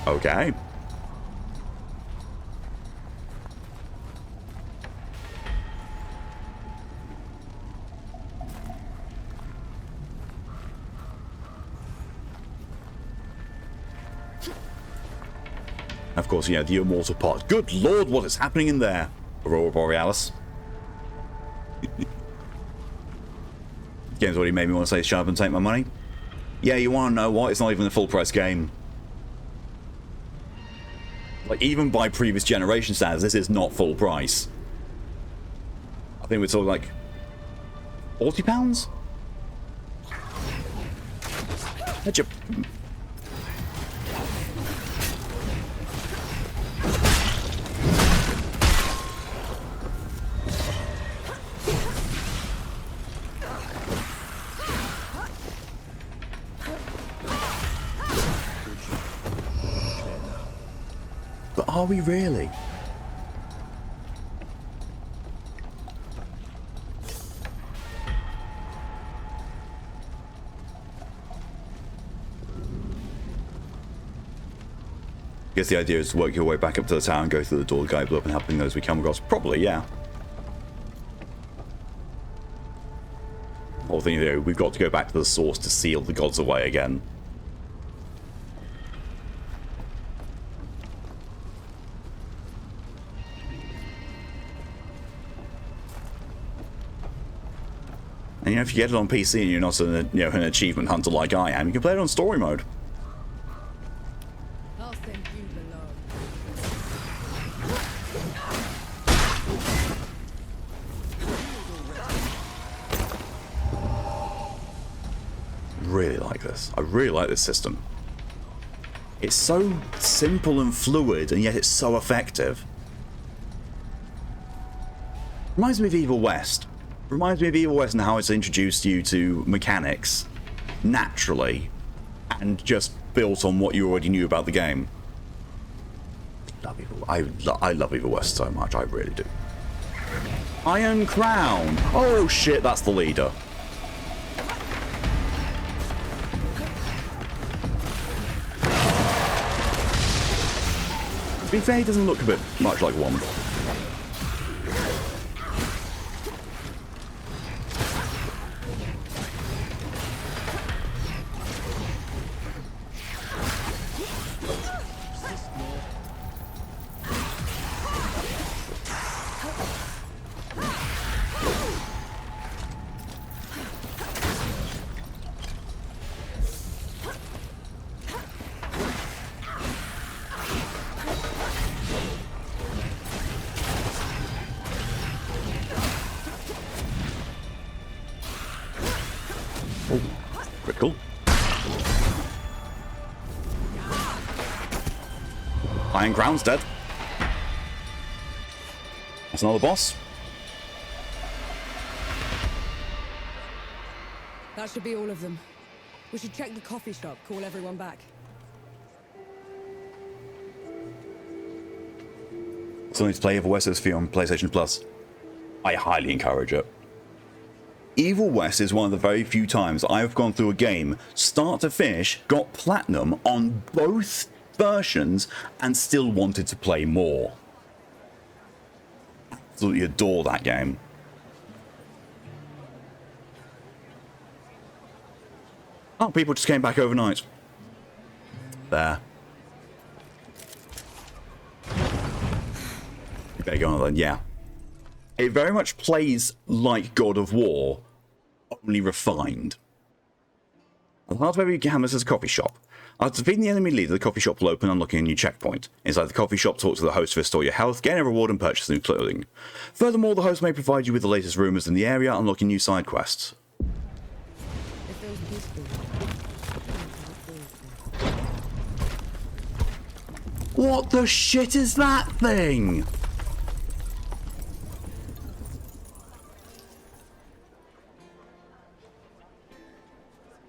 Okay. Of course, you know, the immortal pot. Good lord, what is happening in there? Aurora Borealis. Game's already made me want to say shut up and take my money. Yeah, you want to know what? It's not even a full price game. Like, even by previous generation standards, this is not full price. I think we're talking like £40? How'd you... But are we really? Guess the idea is to work your way back up to the tower and go through the door the guy blew up and helping those we come across. Probably, yeah. Whole thing, you know, we've got to go back to the source to seal the gods away again. And you know, if you get it on PC and you're not an achievement hunter like I am, you can play it on story mode. I'll send you below. Really like this. I really like this system. It's so simple and fluid, and yet it's so effective. Reminds me of Evil West. Reminds me of Evil West and how it's introduced you to mechanics naturally and just built on what you already knew about the game. I love Evil West so much, I really do. Iron Crown! Oh shit, that's the leader. To be fair, he doesn't look a bit much like one. Critical. Iron Crown's dead. That's another boss. That should be all of them. We should check the coffee shop, call everyone back. Something to play Evil West is for you on PlayStation Plus. I highly encourage it. Evil West is one of the very few times I've gone through a game, start to finish, got platinum on both versions, and still wanted to play more. Absolutely adore that game. Oh, people just came back overnight. There. You better go on then, yeah. It very much plays like God of War, only refined. At the heart of every canvas is a coffee shop. After defeating the enemy leader, the coffee shop will open, unlocking a new checkpoint. Inside the coffee shop, talk to the host to restore your health, gain a reward, and purchase new clothing. Furthermore, the host may provide you with the latest rumours in the area, unlocking new side quests. It feels peaceful. What the shit is that thing?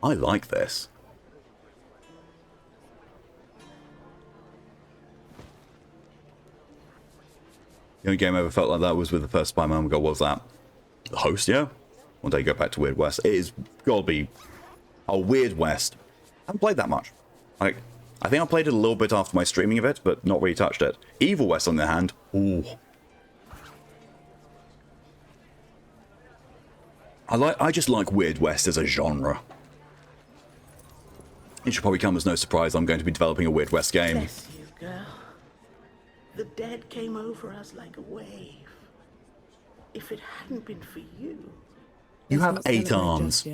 I like this. The only game I ever felt like that was with the first Spider-Man. What was that? The host, yeah? One day go back to Weird West. It is gotta be a Weird West. I haven't played that much. Like, I think I played it a little bit after my streaming of it, but not really touched it. Evil West, on the other hand, ooh. I just like Weird West as a genre. It should probably come as no surprise I'm going to be developing a Weird West game. Bless you, girl. The dead came over us like a wave. If it hadn't been for you... You have 8 arms.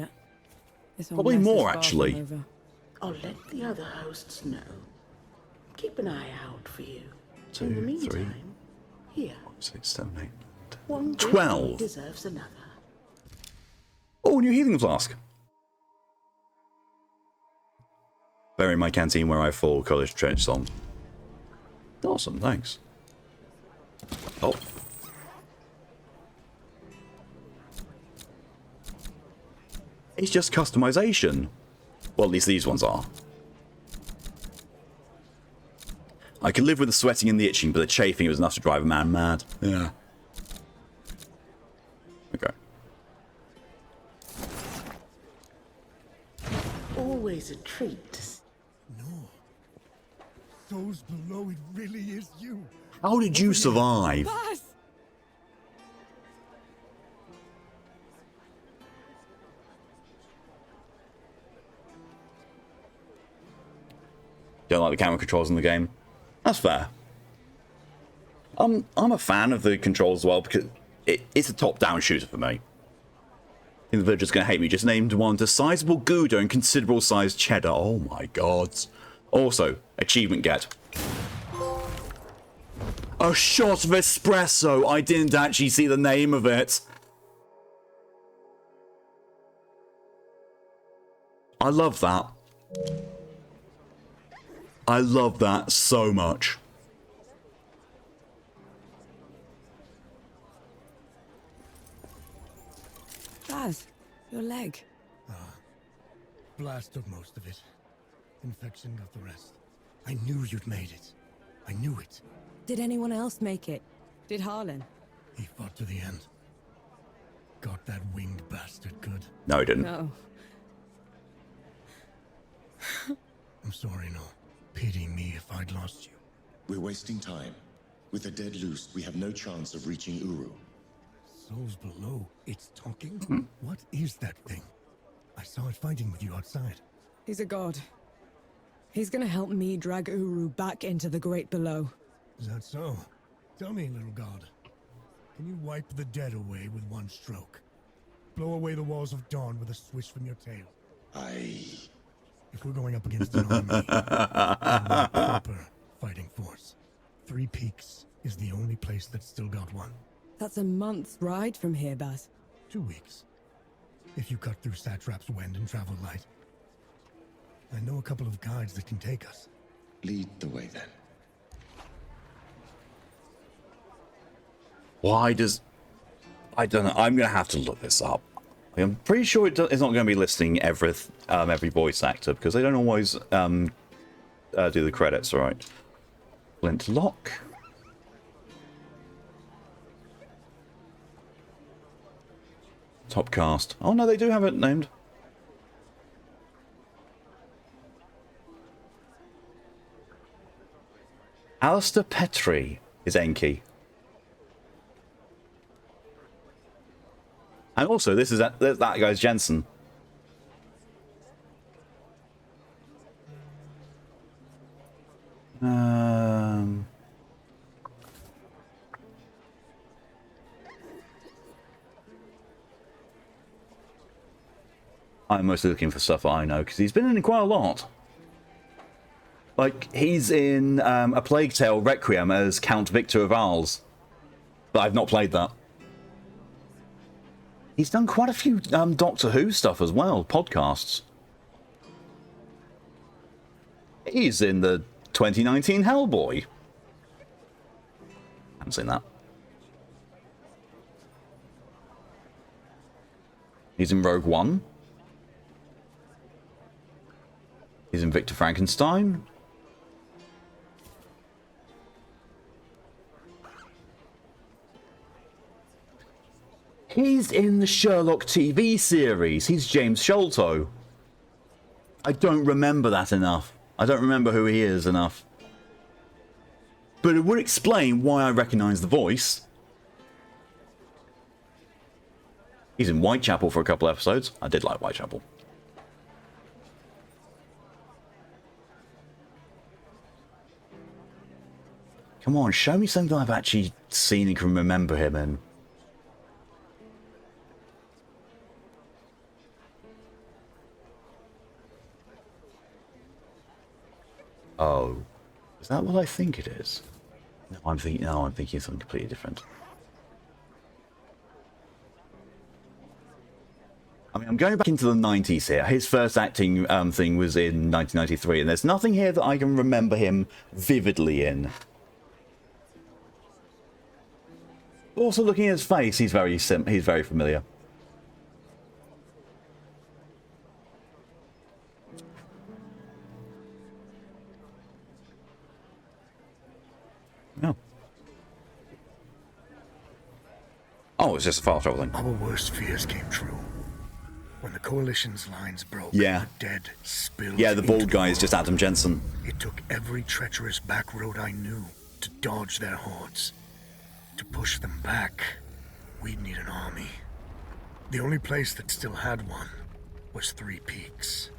Probably more, actually. I'll let the other hosts know. Keep an eye out for you. 2, In the 3, meantime, here. 6, 7, 8, 10. One 12. Deserves another. Oh, new healing flask. Bury my canteen where I fall, college trench song. Awesome, thanks. Oh. It's just customization. Well, at least these ones are. I could live with the sweating and the itching, but the chafing was enough to drive a man mad. Yeah. Okay. Always a treat. No. Souls below, it really is you. How did you survive? Baz! Don't like the camera controls in the game. That's fair. I'm a fan of the controls as well because it's a top-down shooter for me. I think the villagers going to hate me. Just named one to sizable Gouda and considerable sized cheddar. Oh my god. Also, achievement get. A shot of espresso. I didn't actually see the name of it. I love that. I love that so much. Baz, your leg. Blast of most of it. Infection got the rest. I knew you'd made it. I knew it. Did anyone else make it? Did Harlan? He fought to the end. Got that winged bastard good. No, he didn't. No. I'm sorry, no. Pity me if I'd lost you. We're wasting time. With the dead loose, we have no chance of reaching Uru. Souls below, it's talking? What is that thing? I saw it fighting with you outside. He's a god. He's gonna help me drag Uru back into the Great Below. Is that so? Tell me, little god. Can you wipe the dead away with one stroke? Blow away the walls of dawn with a swish from your tail? If we're going up against an army, a proper fighting force, Three Peaks is the only place that's still got one. That's a month's ride from here, Baz. 2 weeks. If you cut through Satrap's Wind and travel light. I know a couple of guides that can take us. Lead the way then. Why does... I don't know. I'm going to have to look this up. I'm pretty sure it's not going to be listing every voice actor because they don't always do the credits, right? Flintlock. Top cast. Oh no, they do have it named. Alistair Petrie is Enki. And also, this is that guy's Jensen. I'm mostly looking for stuff I know because he's been in quite a lot. Like he's in A Plague Tale Requiem as Count Victor of Arles, but I've not played that. He's done quite a few Doctor Who stuff as well, podcasts. He's in the 2019 Hellboy. Haven't seen that. He's in Rogue One. He's in Victor Frankenstein. He's in the Sherlock TV series. He's James Sholto. I don't remember that enough. I don't remember who he is enough. But it would explain why I recognise the voice. He's in Whitechapel for a couple episodes. I did like Whitechapel. Come on, show me something I've actually seen and can remember him in. Oh, is that what I think it is? No, I'm thinking something completely different. I mean, I'm going back into the 90s here. His first acting thing was in 1993, and there's nothing here that I can remember him vividly in. Also, looking at his face, he's very familiar. No. Oh, it's just a fast travel thing. Our worst fears came true. When the Coalition's lines broke, Yeah. the dead spilled. Yeah, the into bald guy is just world. Adam Jensen. It took every treacherous back road I knew to dodge their hordes. To push them back, we'd need an army. The only place that still had one was Three Peaks.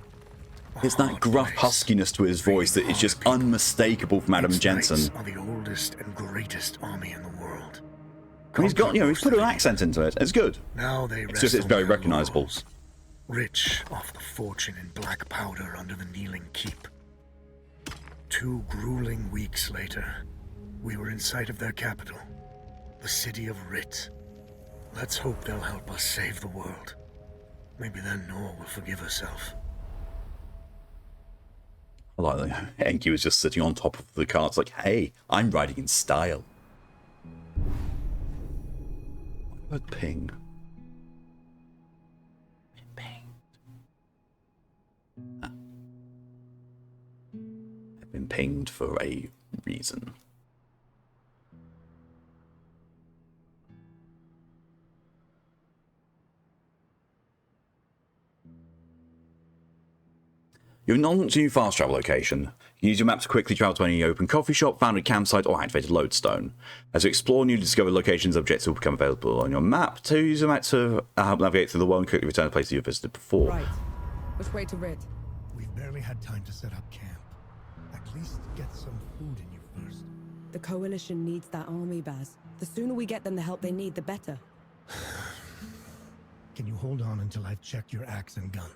It's that gruff huskiness to his voice that is just unmistakable from Adam Jensen. Are the oldest and greatest army in the world. And he's got, he's put an accent into it. It's good. Now they It's just, it's very recognizable. Rich off the fortune in black powder under the Kneeling Keep. 2 grueling weeks later, we were in sight of their capital, the city of Rit. Let's hope they'll help us save the world. Maybe then Nor will forgive herself. I like that Enki was just sitting on top of the car. It's like, hey, I'm riding in style. What about ping? I've been pinged for a reason. You're not to fast travel location. You can use your map to quickly travel to any open coffee shop, found a campsite, or activated lodestone. As you explore newly discovered locations, objects will become available on your map. To use your map to help navigate through the world and quickly return to places you've visited before. Right. Which way to Rid? We've barely had time to set up camp. At least get some food in you first. The Coalition needs that army, Baz. The sooner we get them the help they need, the better. Can you hold on until I've checked your axe and gun?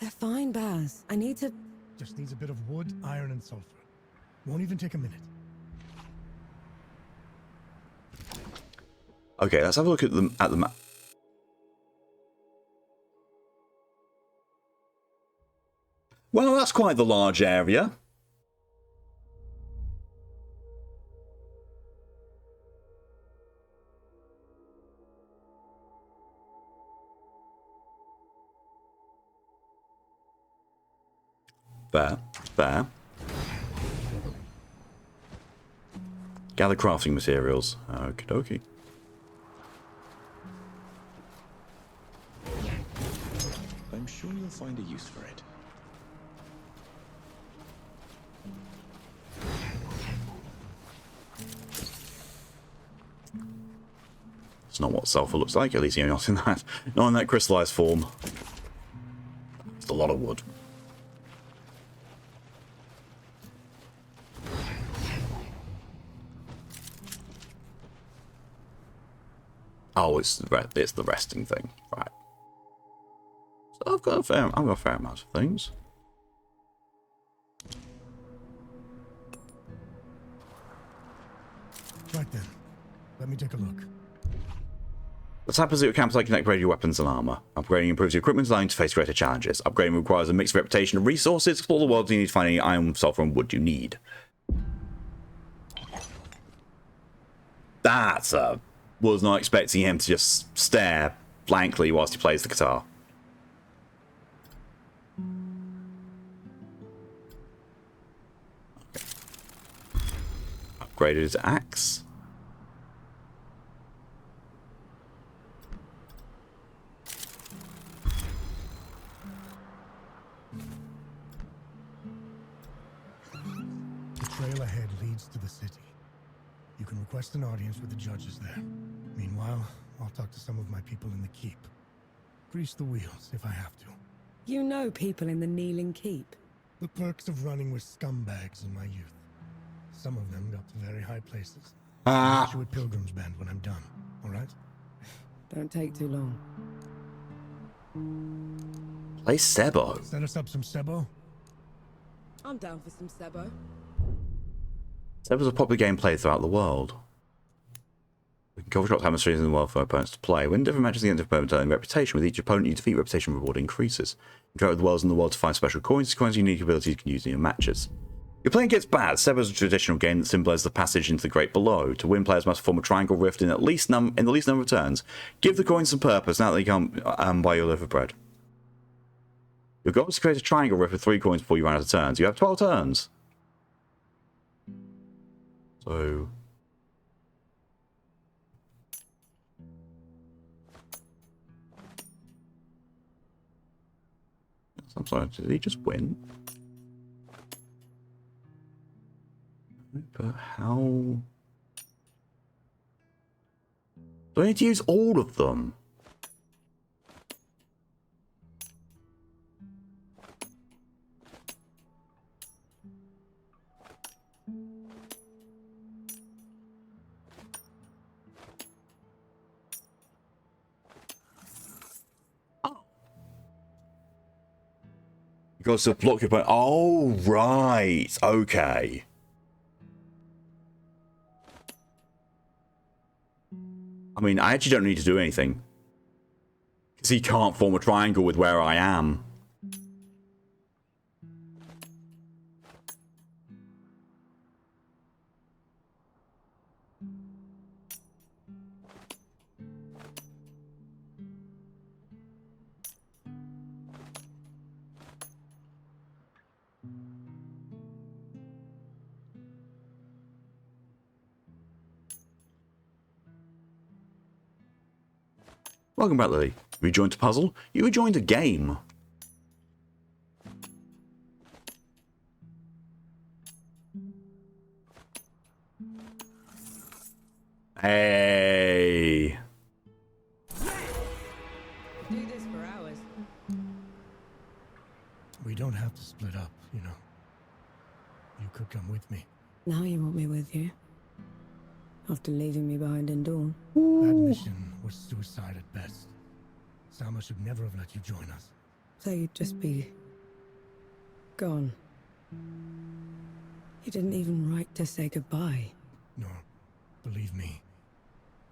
They're fine, Baz. I need to... Just needs a bit of wood, iron, and sulfur. Won't even take a minute. Okay, let's have a look at the map. Well, that's quite the large area. Fair. Gather crafting materials. Okie dokie. I'm sure you'll find a use for it. It's not what sulfur looks like, at least not in that crystallized form. It's a lot of wood. Oh, it's the resting thing, right? So I've got a fair amount of things. Right then, let me take a look. What's happens at your campsite can upgrade your weapons and armor. Upgrading improves your equipment design to face greater challenges. Upgrading requires a mix of reputation and resources. Explore the world, you need to find any iron, sulfur, and wood you need. Was not expecting him to just stare blankly whilst he plays the guitar. Okay. Upgraded his axe. The trail ahead leads to the city. You can request an audience with the judges there. Meanwhile, I'll talk to some of my people in the keep. Grease the wheels if I have to. You know people in the Kneeling Keep. The perks of running with scumbags in my youth. Some of them got to very high places. I'll meet you at Pilgrim's Bend when I'm done, alright? Don't take too long. Play Sebo. Set us up some Sebo? I'm down for some Sebo. Sebo's a popular game played throughout the world. We can cover shots atmospheres in the world for opponents to play. Win different matches against opponents earning reputation. With each opponent you defeat, reputation reward increases. Interact with the worlds in the world to find special coins. These coins unique abilities you can use in your matches. You're playing against Baz. Sebo is a traditional game that symbolizes the passage into the Great Below. To win, players must form a triangle rift in the least number of turns. Give the coins some purpose now that you can't buy your loaf of bread. Your goal is to create a triangle rift with 3 coins before you run out of turns. You have 12 turns. So... I'm sorry, did he just win? But how... Do I need to use all of them? You got to block your opponent. Oh, right. Okay. I mean, I actually don't need to do anything. Because he can't form a triangle with where I am. Welcome back, Lily. You rejoined a puzzle? You rejoined a game. Hey. Do this for hours. We don't have to split up, you know. You could come with me. Now you want me with you? After leaving me behind in Dawn? That mission was suicide at best. Sama should never have let you join us. So you'd just be... gone. You didn't even write to say goodbye. No, believe me.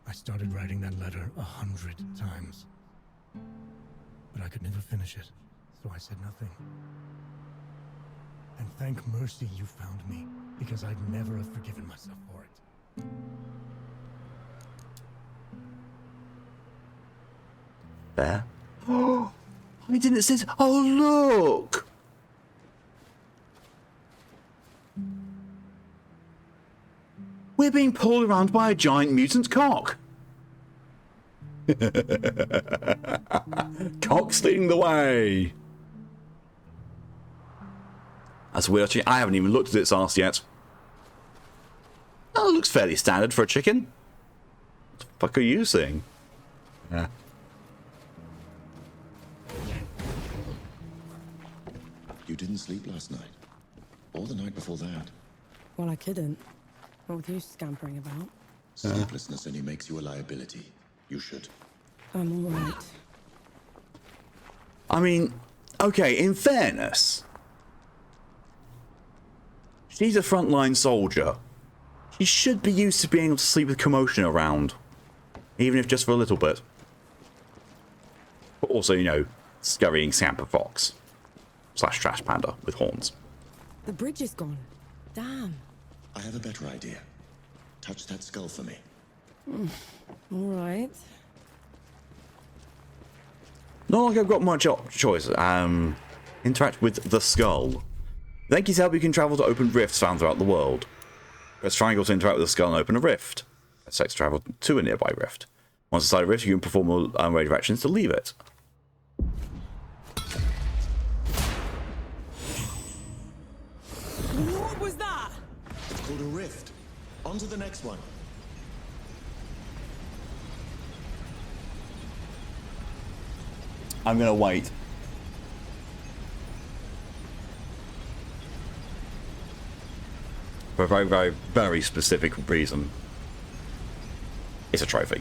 I started writing that letter 100 times. But I could never finish it, so I said nothing. And thank mercy you found me, because I'd never have forgiven myself for it. There. Oh, I didn't say. Oh, look! We're being pulled around by a giant mutant cock. Cock's leading the way. That's weird. Actually, I haven't even looked at its arse yet. Oh, it looks fairly standard for a chicken. What the fuck are you seeing? Yeah. You didn't sleep last night? Or the night before that? Well, I couldn't. What with you scampering about? Sleeplessness only makes you a liability. You should. I'm alright. I mean, okay, in fairness, she's a frontline soldier. She should be used to being able to sleep with commotion around. Even if just for a little bit. But also, you know, scurrying scamper fox. / trash panda with horns. The bridge is gone. Damn. I have a better idea. Touch that skull for me. Alright. Not like I've got much choice. Interact with the skull. Thank you to help you can travel to open rifts found throughout the world. Press triangle to interact with the skull and open a rift. Press X to travel to a nearby rift. Once inside a rift, you can perform a range of actions to leave it. What was that? It's called a rift. On to the next one. I'm gonna wait. For a very, very, very specific reason. It's a trophy.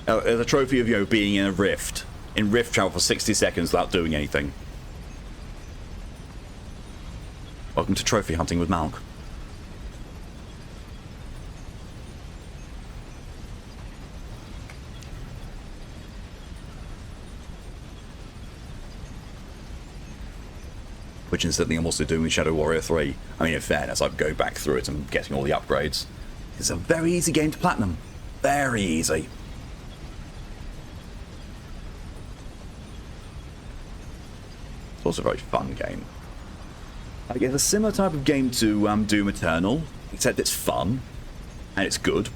It's a trophy of, you know, being in a rift. In rift travel for 60 seconds without doing anything. Welcome to trophy hunting with Malk. Which incidentally I'm also doing with Shadow Warrior 3. I mean, in fairness, I'm going back through it and getting all the upgrades. It's a very easy game to platinum. Very easy. It's also a very fun game. Like, it's a similar type of game to Doom Eternal, except it's fun, and it's good.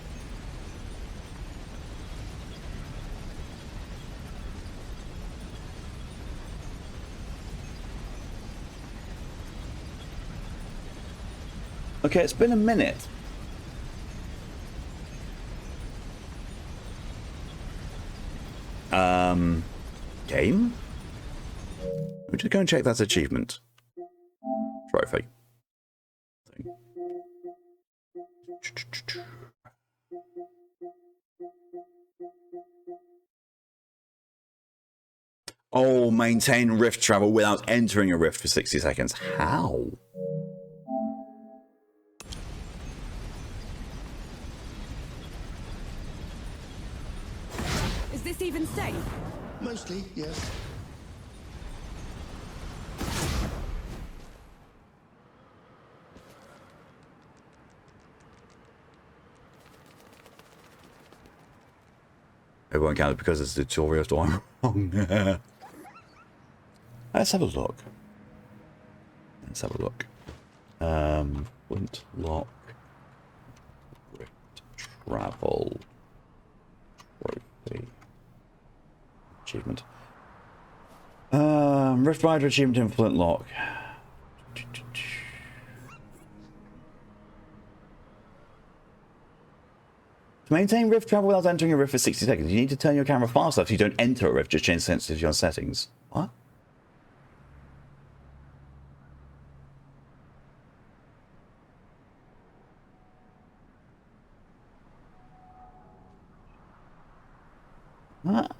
Okay, it's been a minute. Game? We'll just go and check that achievement. Trophy. Oh, maintain rift travel without entering a rift for 60 seconds. How? Is this even safe? Mostly, yes. Everyone counted because it's a tutorial, so I'm wrong. Let's have a look. Let's have a look. Flintlock. Rift travel. Trophy. Achievement. Rift Rider achievement in Flintlock. To maintain rift travel without entering a rift for 60 seconds, you need to turn your camera fast enough so you don't enter a rift, just change sensitivity on settings. What? What?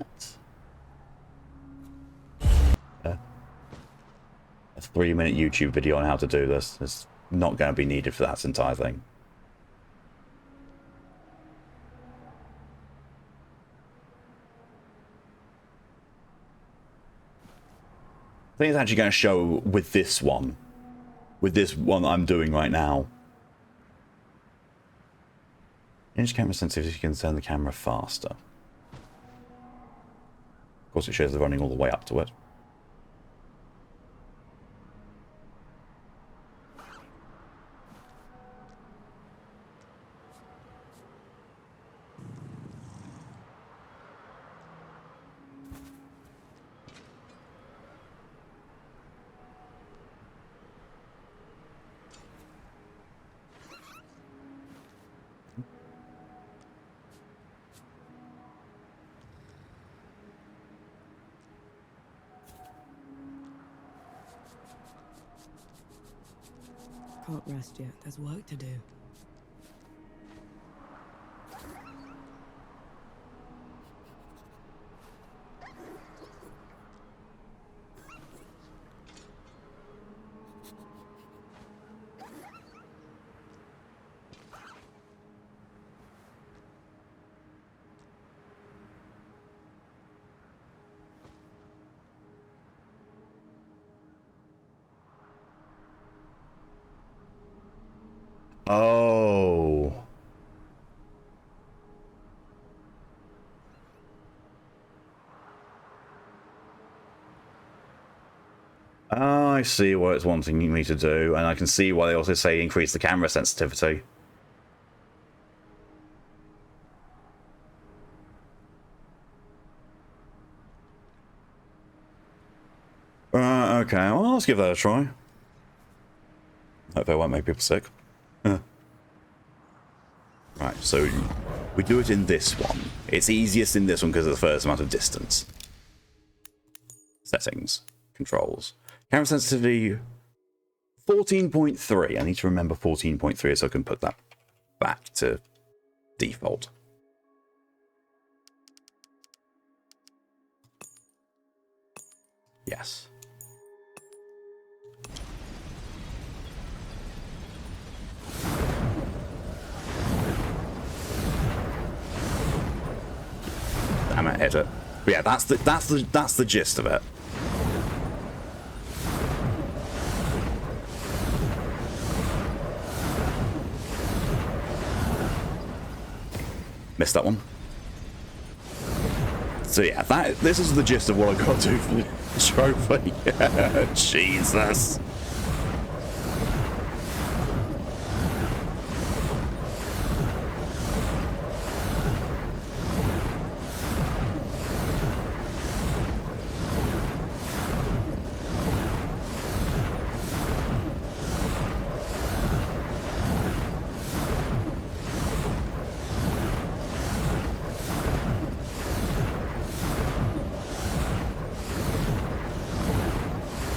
A 3-minute YouTube video on how to do this is not going to be needed for that entire thing. I think it's actually going to show with this one. With this one that I'm doing right now. Change camera sensitivity, you can turn the camera faster. Of course it shows the running all the way up to it. Can't rest yet. There's work to do. Oh. Oh, I see what it's wanting me to do, and I can see why they also say increase the camera sensitivity. Okay, well, let's give that a try. Hope they won't make people sick. Right, so we do it in this one. It's easiest in this one because of the first amount of distance. Settings. Controls. Camera sensitivity 14.3. I need to remember 14.3 so I can put that back to default. Yes. Damn it, hit it. But yeah, that's the gist of it. Missed that one. So yeah, this is the gist of what I got to do for the trophy. Jesus.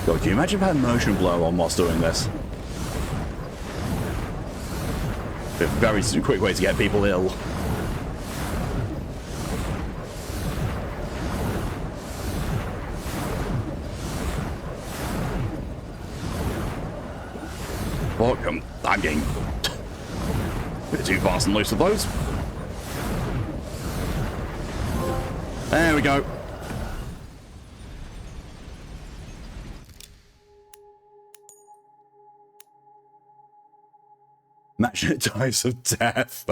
God, can you imagine if I had motion blur on whilst doing this? A very quick way to get people ill. Fuck, I'm getting a bit too fast and loose with those. There we go. Matching dice of death.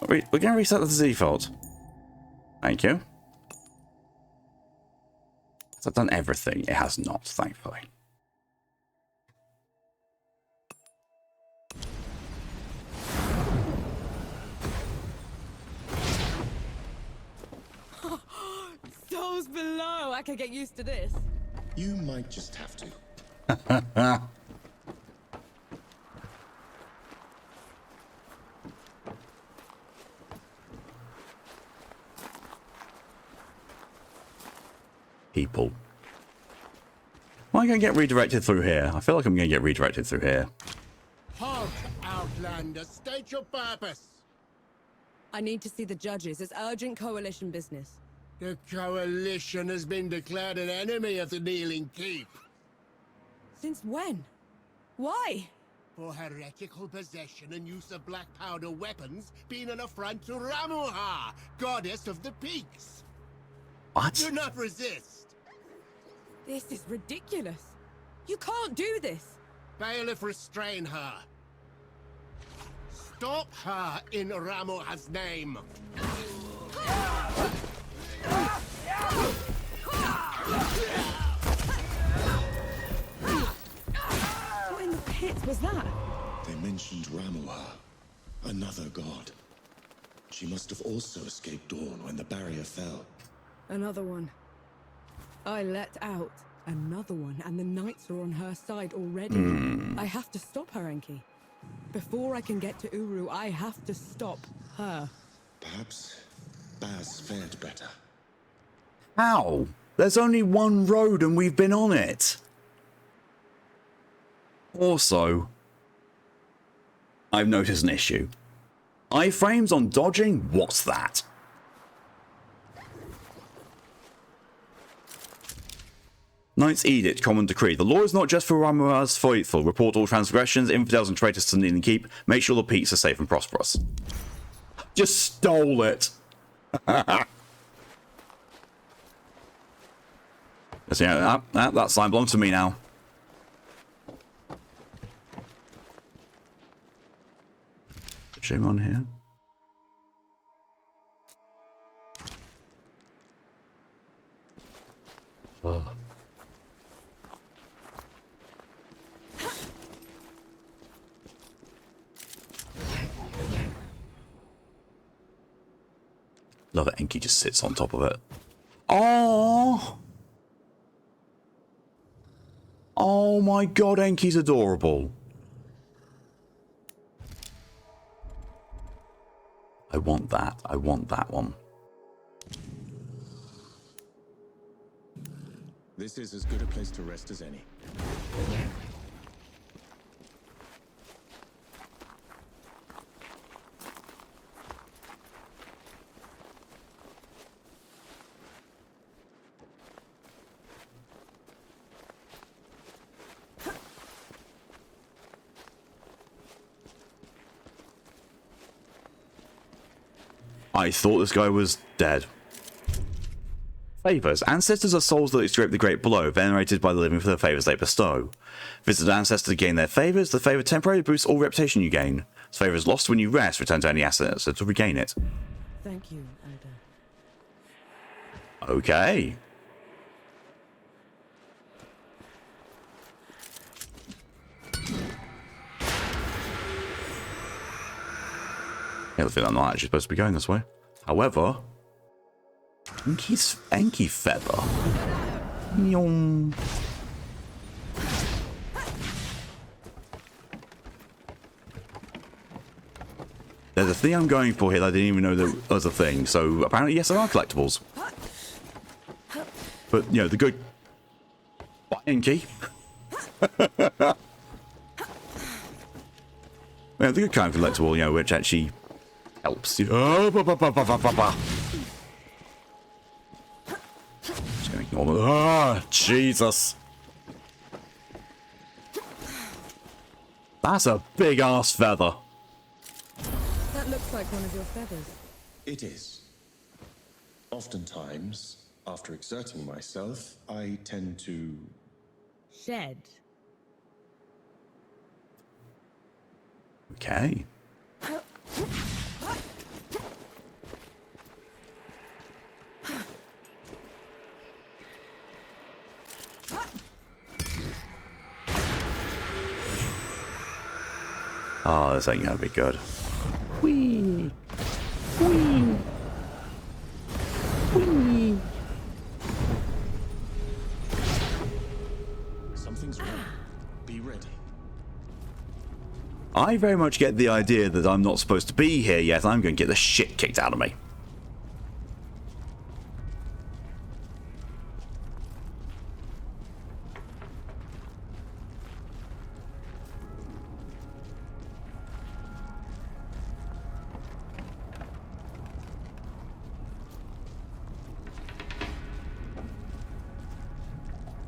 We're going to reset the default. Thank you. Has that done everything? It has not, thankfully. Souls below. I could get used to this. You might just have to. People. Am I going to get redirected through here? I feel like I'm going to get redirected through here. Halt, Outlander. State your purpose. I need to see the judges. It's urgent coalition business. The coalition has been declared an enemy of the Kneeling Keep. Since when? Why? For heretical possession and use of black powder weapons being an affront to Ramuha, goddess of the peaks. What? Do not resist. This is ridiculous. You can't do this. Bailiff, restrain her. Stop her in Ramuha's name. What in the pit was that? They mentioned Ramuha, another god. She must have also escaped Dawn when the barrier fell. Another one. I let out another one, and the knights are on her side already. I have to stop her, Enki. Before I can get to Uru, I have to stop her. Perhaps Baz fared better. How? There's only one road and we've been on it. Also, I've noticed an issue. Iframes on dodging? What's that? Knight's Edict, Common Decree. The law is not just for Ramuha's faithful. Report all transgressions, infidels and traitors to Kneeling Keep. Make sure the peaks are safe and prosperous. Just stole it. Yeah, that sign belongs to me now. Shame on here. Oh. Love it, Enki just sits on top of it. Oh! Oh my god, Enki's adorable. I want that. I want that one. This is as good a place to rest as any. I thought this guy was dead. Favors. Ancestors are souls that escape the great below, venerated by the living for the favors they bestow. Visit an ancestor to gain their favors. The favor temporarily boosts all reputation you gain. This favor is lost when you rest. Return to any ancestor to regain it. Thank you, Elder. Okay. I feel I'm not actually supposed to be going this way. However, Enki feather. Yum. There's a thing I'm going for here that I didn't even know there was a thing. So apparently, yes, there are collectibles. But, you know, the good... buying key. Yeah, the good kind of collectible, you know, which actually helps you. Oh, just gonna ignore them. Oh, Jesus. That's a big ass feather. That looks like one of your feathers. It is. Oftentimes, after exerting myself, I tend to... Shed. Okay. Oh, this ain't gonna be good. Whee! Whee! Whee! Something's wrong. Be ready. I very much get the idea that I'm not supposed to be here yet. I'm going to get the shit kicked out of me.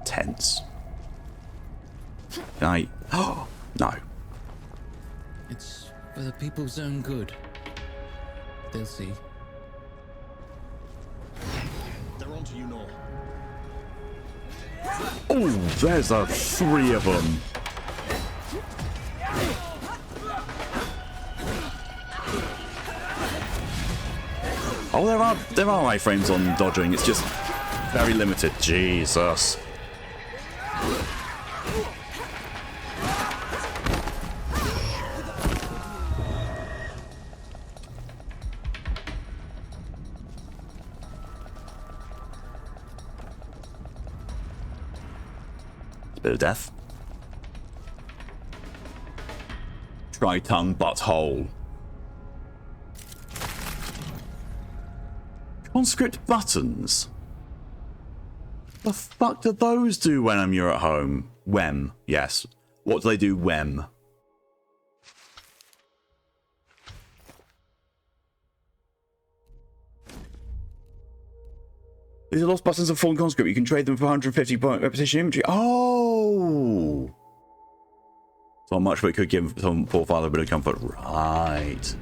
Tense. Can I... Oh, no. It's for the people's own good. They'll see. They're onto you, Nor. Oh, there's a 3 of them. Oh, there are iframes on dodging. It's just very limited. Jesus. Bit of death. Tri-tongue butthole. Conscript buttons. The fuck do those do when you're at home? When? Yes. What do they do when? These are lost buttons of fallen conscript. You can trade them for 150 repetition imagery. Oh! So much we could give some poor father a bit of comfort. Right.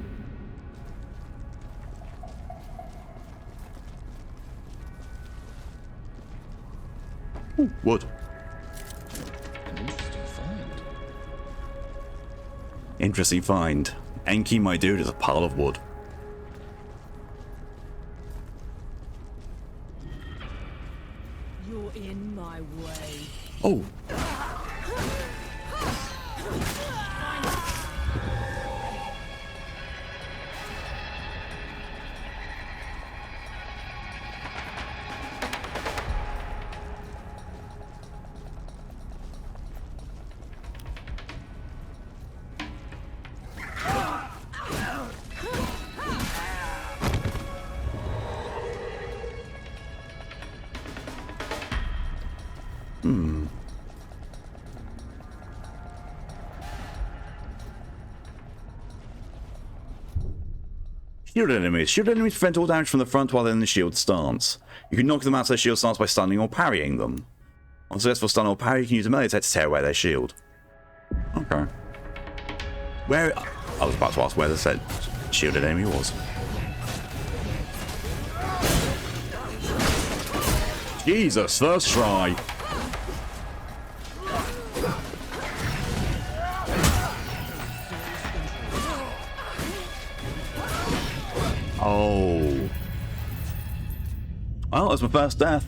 Ooh, wood. An interesting find. Interesting find. Enki, my dude, is a pile of wood. You're in my way. Oh. Shield enemies. Shield enemies prevent all damage from the front while they're in the shield stance. You can knock them out of their shield stance by stunning or parrying them. On successful stun or parry, you can use a melee attack to tear away their shield. Okay. Where... I was about to ask where the said shielded enemy was. Jesus, first try. Oh. Well, that's my first death.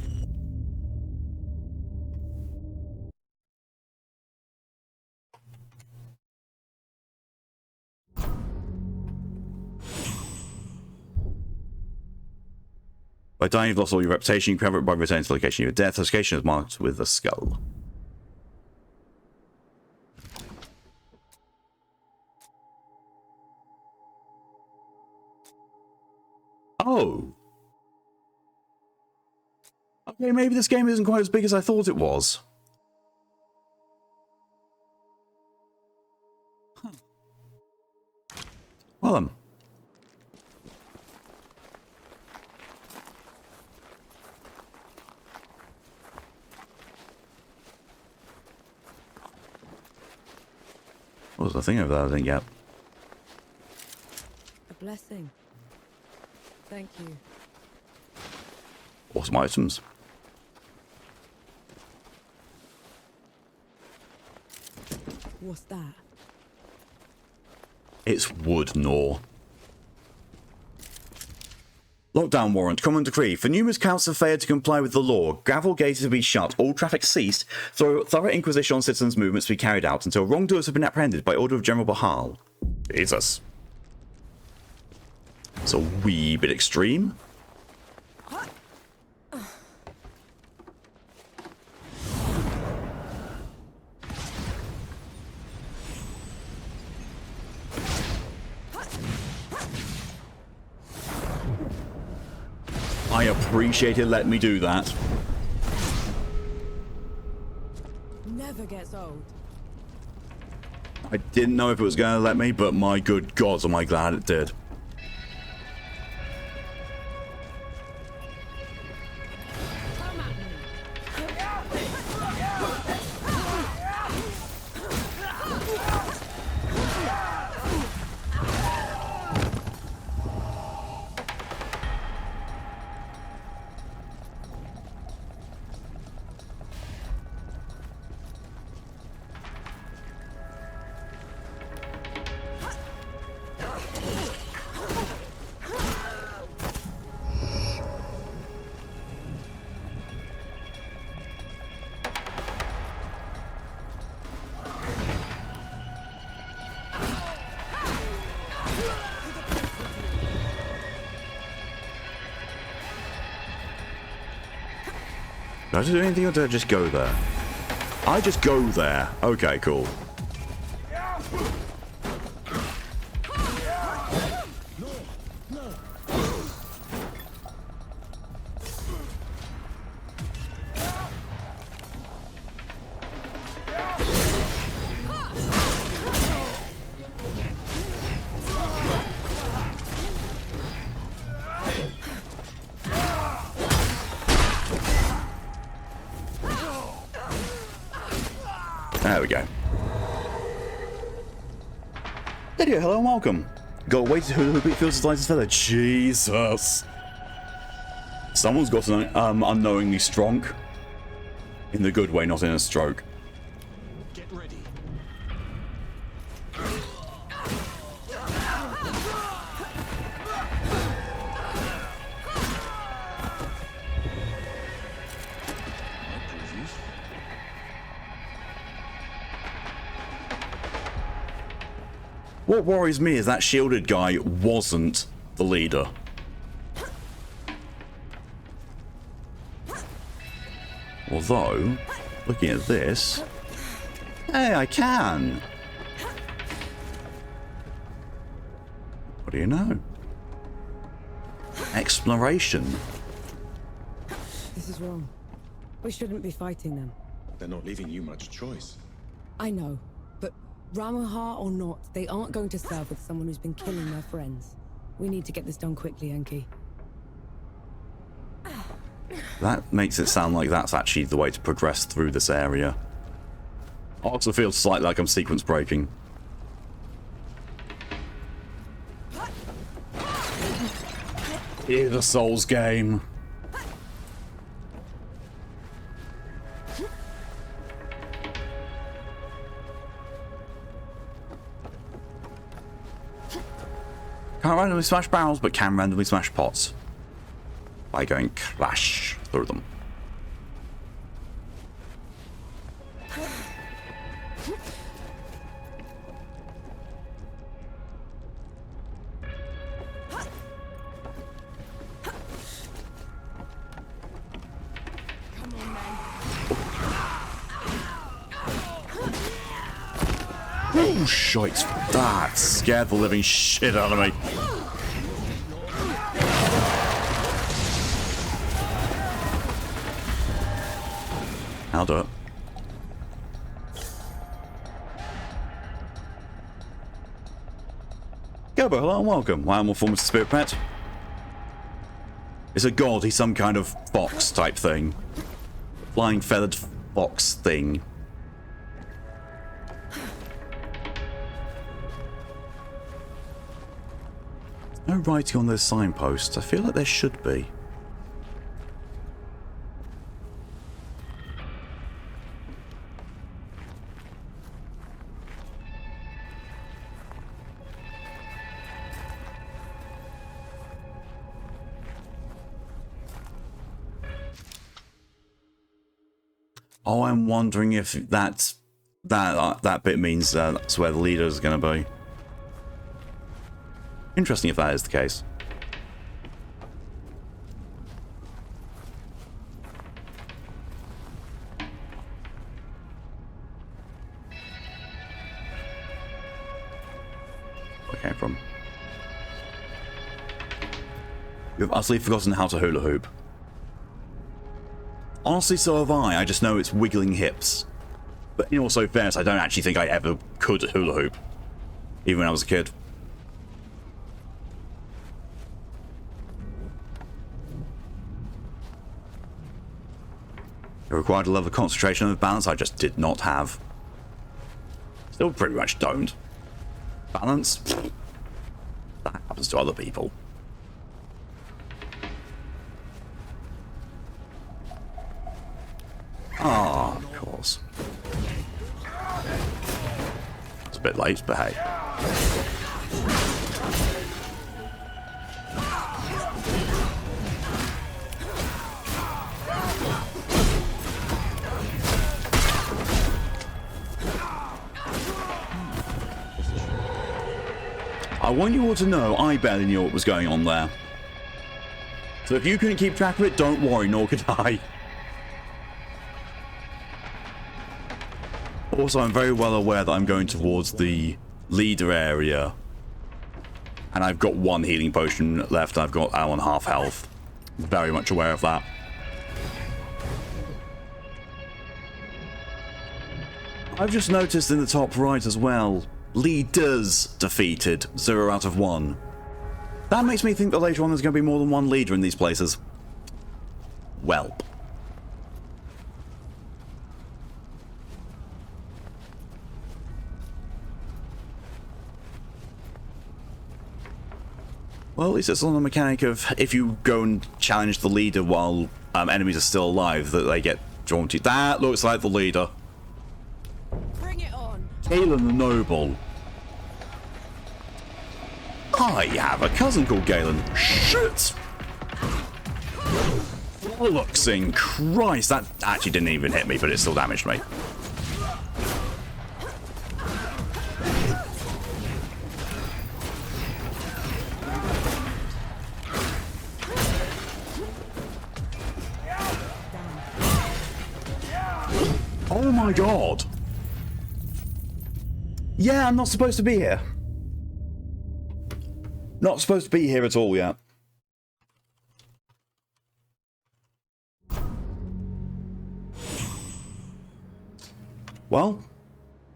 By dying, you've lost all your reputation. You can recover it by returning to the location of your death. The location is marked with a skull. Oh. Okay, maybe this game isn't quite as big as I thought it was. Huh. Well then. What was the thing over there I didn't get? A blessing. Thank you. Awesome items. What's that? It's wood, Nor. Lockdown warrant. Common decree. For numerous counts have failed to comply with the law, Gravel Gate is to be shut, all traffic ceased, thorough inquisition on citizens' movements to be carried out until wrongdoers have been apprehended by order of General Bahal. Jesus. It's a wee bit extreme. I appreciate it letting me do that. Never gets old. I didn't know if it was going to let me, but my good God, am I glad it did. Did I do anything or did I just go there? I just go there. Okay, cool. There we go. Lydia, hello and welcome. Got a way to who it feels as light as feather. Jesus. Someone's got an unknowingly strong. In the good way, not in a stroke. Get ready. What worries me is that shielded guy wasn't the leader. Although, looking at this... Hey, I can! What do you know? Exploration. This is wrong. We shouldn't be fighting them. They're not leaving you much choice. I know, but Ramuha or not, they aren't going to serve with someone who's been killing their friends. We need to get this done quickly, Enki. That makes it sound like that's actually the way to progress through this area. I also feel slightly like I'm sequence breaking. It's a Souls game. Can't randomly smash barrels, but can randomly smash pots. By going clash through them. Oh, shite. That scared the living shit out of me. I'll do it. Gobo, hello and welcome. My animal form is a spirit pet. It's a god. He's some kind of fox type thing. Flying feathered fox thing. No writing on those signposts. I feel like there should be. Oh, I'm wondering if that bit means that's where the leader is going to be. Interesting if that is the case. Where I came from. You've utterly forgotten how to hula hoop. Honestly, so have I. I just know it's wiggling hips. But in all so fairness, I don't actually think I ever could hula hoop. Even when I was a kid. It required a level of concentration and balance I just did not have. Still pretty much don't. Balance? That happens to other people. Ah, of course. It's a bit late, but hey. I want you all to know I barely knew what was going on there. So if you couldn't keep track of it, don't worry, nor could I. Also, I'm very well aware that I'm going towards the leader area. And I've got one healing potion left. I've got hour and a half health. Very much aware of that. I've just noticed in the top right as well, leaders defeated, 0 out of 1. That makes me think that later on there's going to be more than one leader in these places. Welp. Well, at least it's on the mechanic of if you go and challenge the leader while enemies are still alive, that they get drawn to you. That looks like the leader. Bring it on. Galen the Noble. I have a cousin called Galen. Shit! Bollocks in Christ, that actually didn't even hit me, but it still damaged me. Oh my god! Yeah, I'm not supposed to be here. Not supposed to be here at all yet. Well,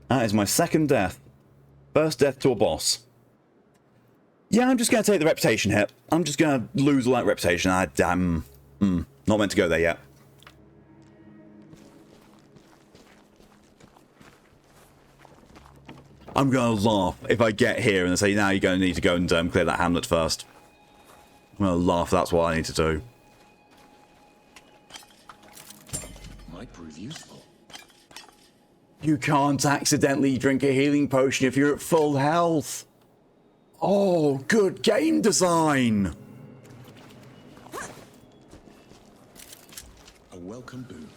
that is my second death. First death to a boss. Yeah, I'm just going to take the reputation hit. I'm just going to lose all that reputation. Not meant to go there yet. I'm going to laugh if I get here and they say, now you're going to need to go and clear that hamlet first. I'm going to laugh, that's what I need to do. Might prove useful. You can't accidentally drink a healing potion if you're at full health. Oh, good game design. A welcome boon.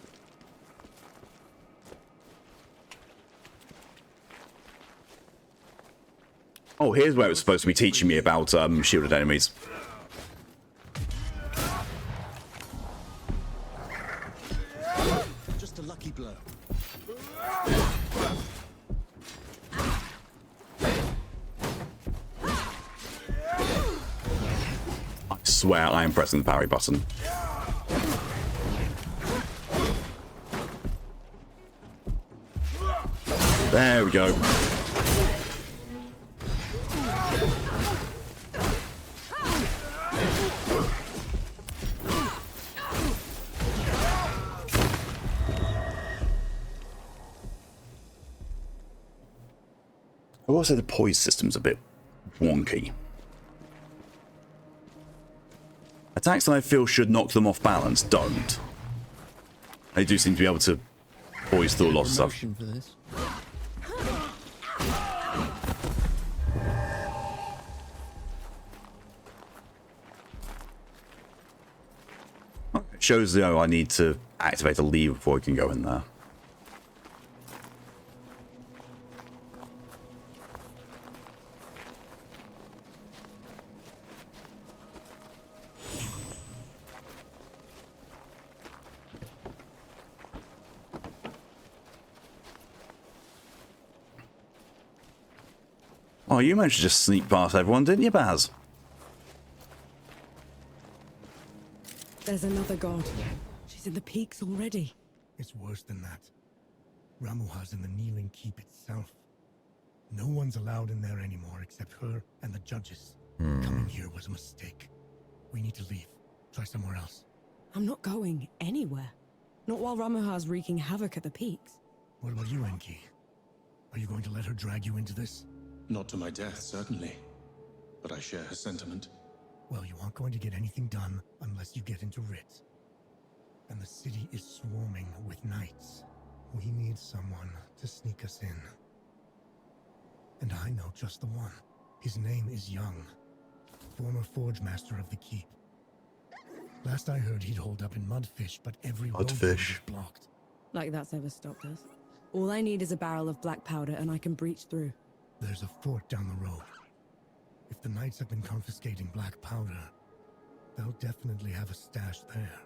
Oh, here's where it's supposed to be teaching me about shielded enemies. Just a lucky blow. swear I am pressing the parry button. There we go. I will say the poise system's a bit wonky. Attacks that I feel should knock them off balance don't. They do seem to be able to poise through a lot of stuff. For this. It shows, you know, I need to activate a lever before I can go in there. Oh, you managed to just sneak past everyone, didn't you, Baz? There's another god. She's in the peaks already. It's worse than that. Ramuha's in the Kneeling Keep itself. No one's allowed in there anymore except her and the judges. Coming here was a mistake. We need to leave. Try somewhere else. I'm not going anywhere. Not while Ramuha's wreaking havoc at the peaks. What about you, Enki? Are you going to let her drag you into this? Not to my death, certainly. But I share her sentiment. Well, you aren't going to get anything done unless you get into Rit. And the city is swarming with knights. We need someone to sneak us in. And I know just the one. His name is Young, former forge master of the keep. Last I heard, he'd hold up in Mudfish, but every road was blocked. Like that's ever stopped us. All I need is a barrel of black powder and I can breach through. There's a fort down the road. If the knights have been confiscating black powder, they'll definitely have a stash there.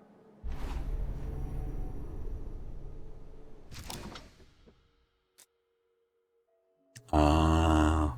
Ah.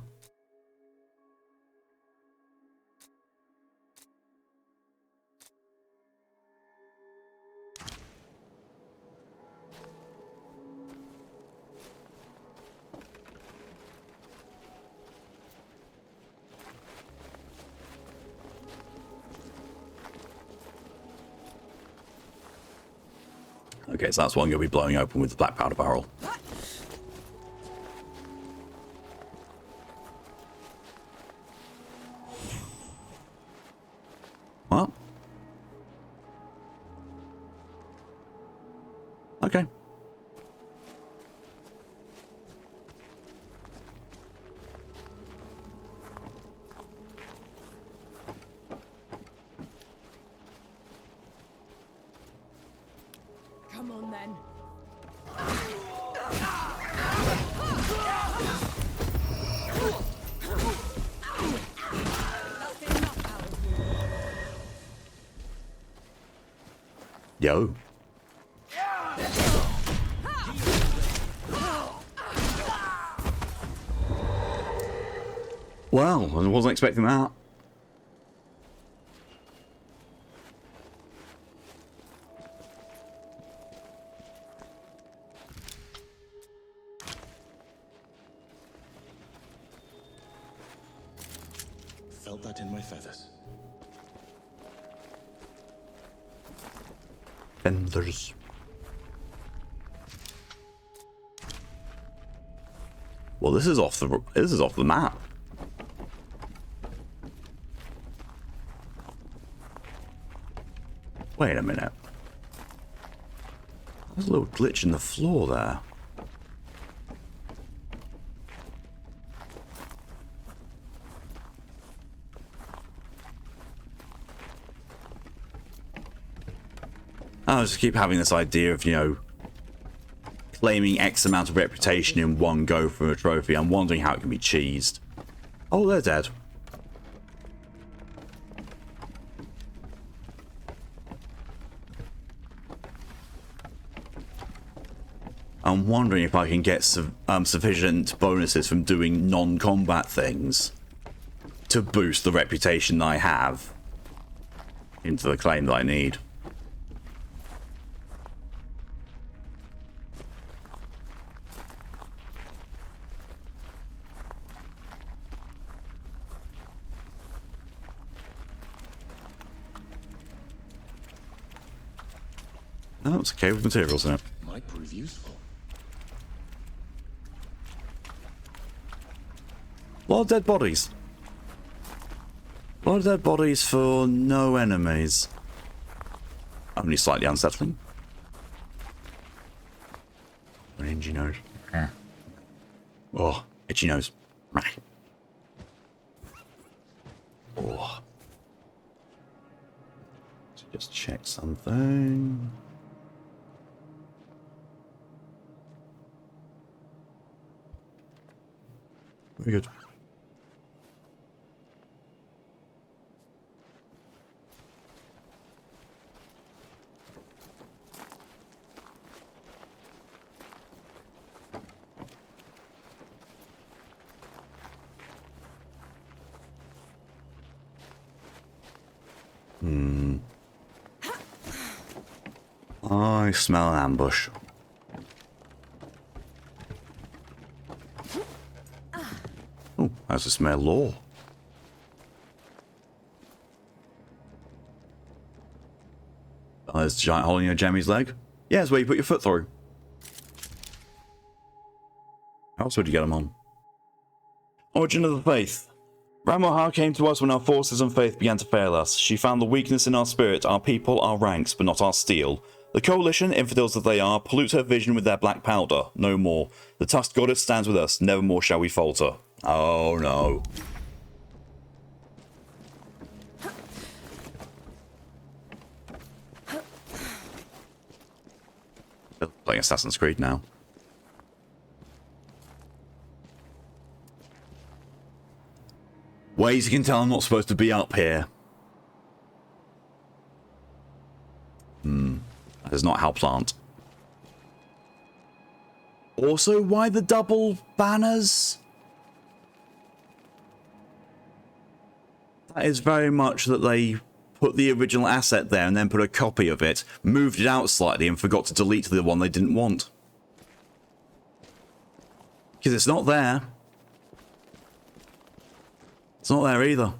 Okay, so that's one you'll be blowing open with the black powder barrel. What? Okay. Come on then. Yo. Well, I wasn't expecting that. Felt that in my feathers. Fenders. Well, this is off the map. Wait a minute. There's a little glitch in the floor there. I just keep having this idea of, you know, claiming X amount of reputation in one go for a trophy. I'm wondering how it can be cheesed. Oh, they're dead. I'm wondering if I can get sufficient bonuses from doing non-combat things to boost the reputation I have into the claim that I need. Oh, it's okay with materials in it. Might prove useful. A lot of dead bodies. A lot of dead bodies for no enemies. Only slightly unsettling. An itchy nose. Oh, itchy nose. Oh. So just check something. Very good. I smell an ambush. Oh, how's the smell law? Oh, there's a giant hole in your Jemmy's leg? Yeah, it's where you put your foot through. How else would you get them on? Origin of the Faith. Ramoha came to us when our forces and faith began to fail us. She found the weakness in our spirit, our people, our ranks, but not our steel. The Coalition, infidels that they are, pollute her vision with their black powder. No more. The tusked goddess stands with us. Nevermore shall we falter. Oh no. Playing Assassin's Creed now. Ways you can tell I'm not supposed to be up here. That is not how plant. Also, why the double banners? That is very much that they put the original asset there and then put a copy of it, moved it out slightly and forgot to delete the one they didn't want. Because it's not there. It's not there either.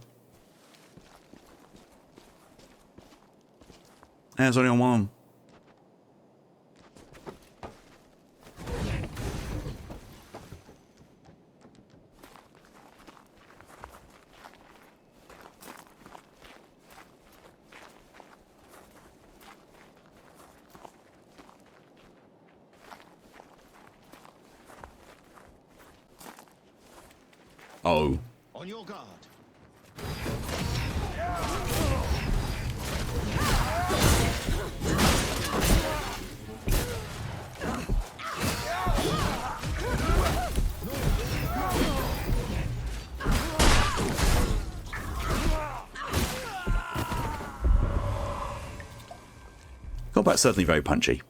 Yeah, it's only on one. Oh. On your guard. Combat's certainly very punchy.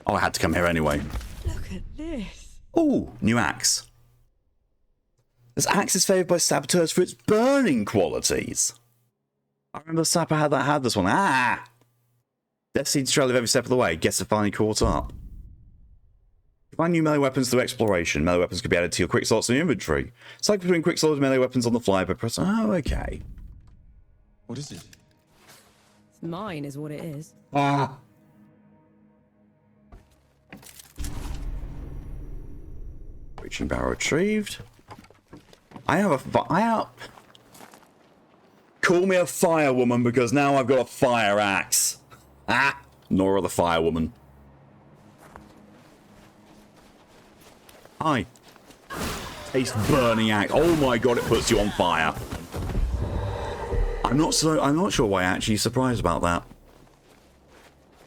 Oh, I had to come here anyway. Look at this. Oh, new axe. This axe is favoured by saboteurs for its burning qualities. I remember the sapper had this one. Ah! Death seems to trail every step of the way. Guess it finally caught up. Find new melee weapons through exploration. Melee weapons can be added to your quick slots in your inventory. Cycle between quick slots and melee weapons on the fly by pressing. Oh, okay. What is it? It's mine, is what it is. Ah. Reaching barrel retrieved. I have Call me a fire woman because now I've got a fire axe. Ah, Nora the fire woman. Hi. Taste burning axe. Oh my god, it puts you on fire. I'm not sure why I'm actually surprised about that.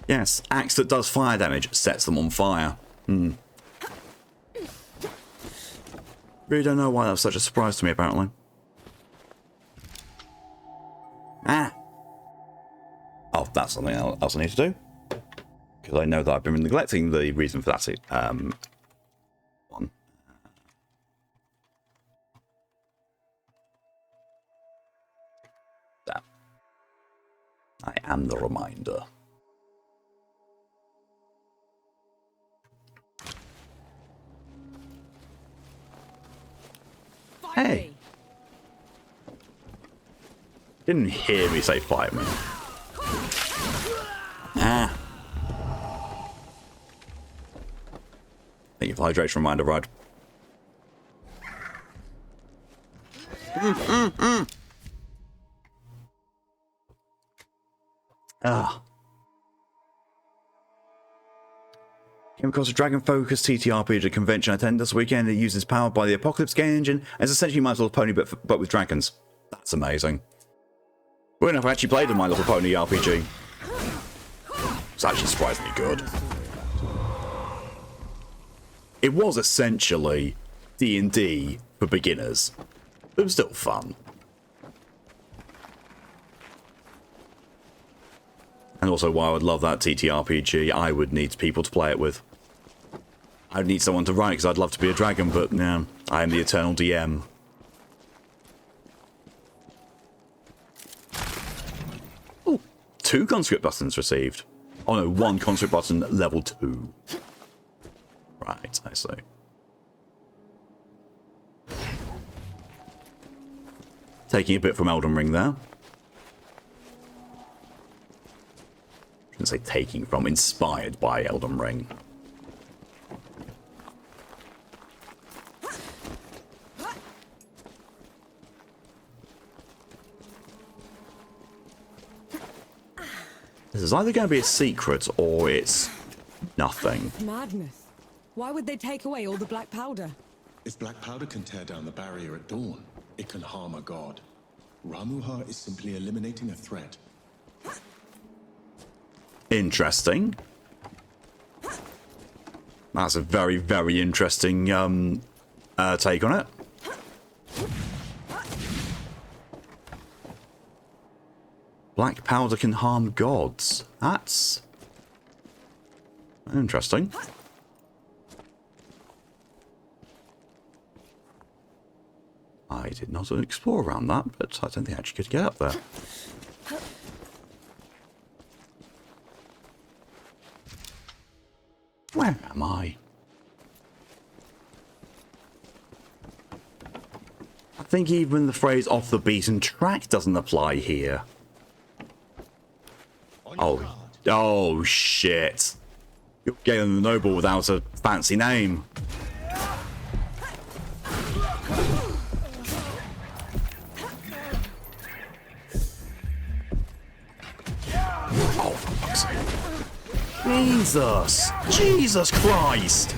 Yes, axe that does fire damage sets them on fire. Really don't know why that was such a surprise to me, apparently. Ah! Oh, that's something else I need to do. Because I know that I've been neglecting the reason for that one. I am the reminder. Hey! Didn't hear me say fight me. Ah. Thank you for hydration reminder, Rod. Ah. Came across a dragon-focused TTRPG convention I attended this weekend. It uses powered by the Apocalypse game engine and is essentially My Little Pony but with dragons. That's amazing. Well enough, I actually played a My Little Pony RPG. It's actually surprisingly good. It was essentially D&D for beginners. It was still fun. And also, why I would love that TTRPG, I would need people to play it with. I'd need someone to write, because I'd love to be a dragon, but yeah, I am the eternal DM. Ooh, 2 conscript buttons received. Oh no, 1 conscript button, level 2. Right, I see. Taking a bit from Elden Ring there. I shouldn't say taking from, inspired by Elden Ring. This is either going to be a secret or it's nothing. Madness. Why would they take away all the black powder? If black powder can tear down the barrier at dawn, it can harm a god. Ramuha is simply eliminating a threat. Interesting. That's a very, very interesting take on it. Black powder can harm gods. That's interesting. I did not explore around that, but I don't think I actually could get up there. Where am I? I think even the phrase off the beaten track doesn't apply here. Oh shit. You're Galen the Noble without a fancy name. Oh, for fuck's sake. Jesus! Jesus Christ!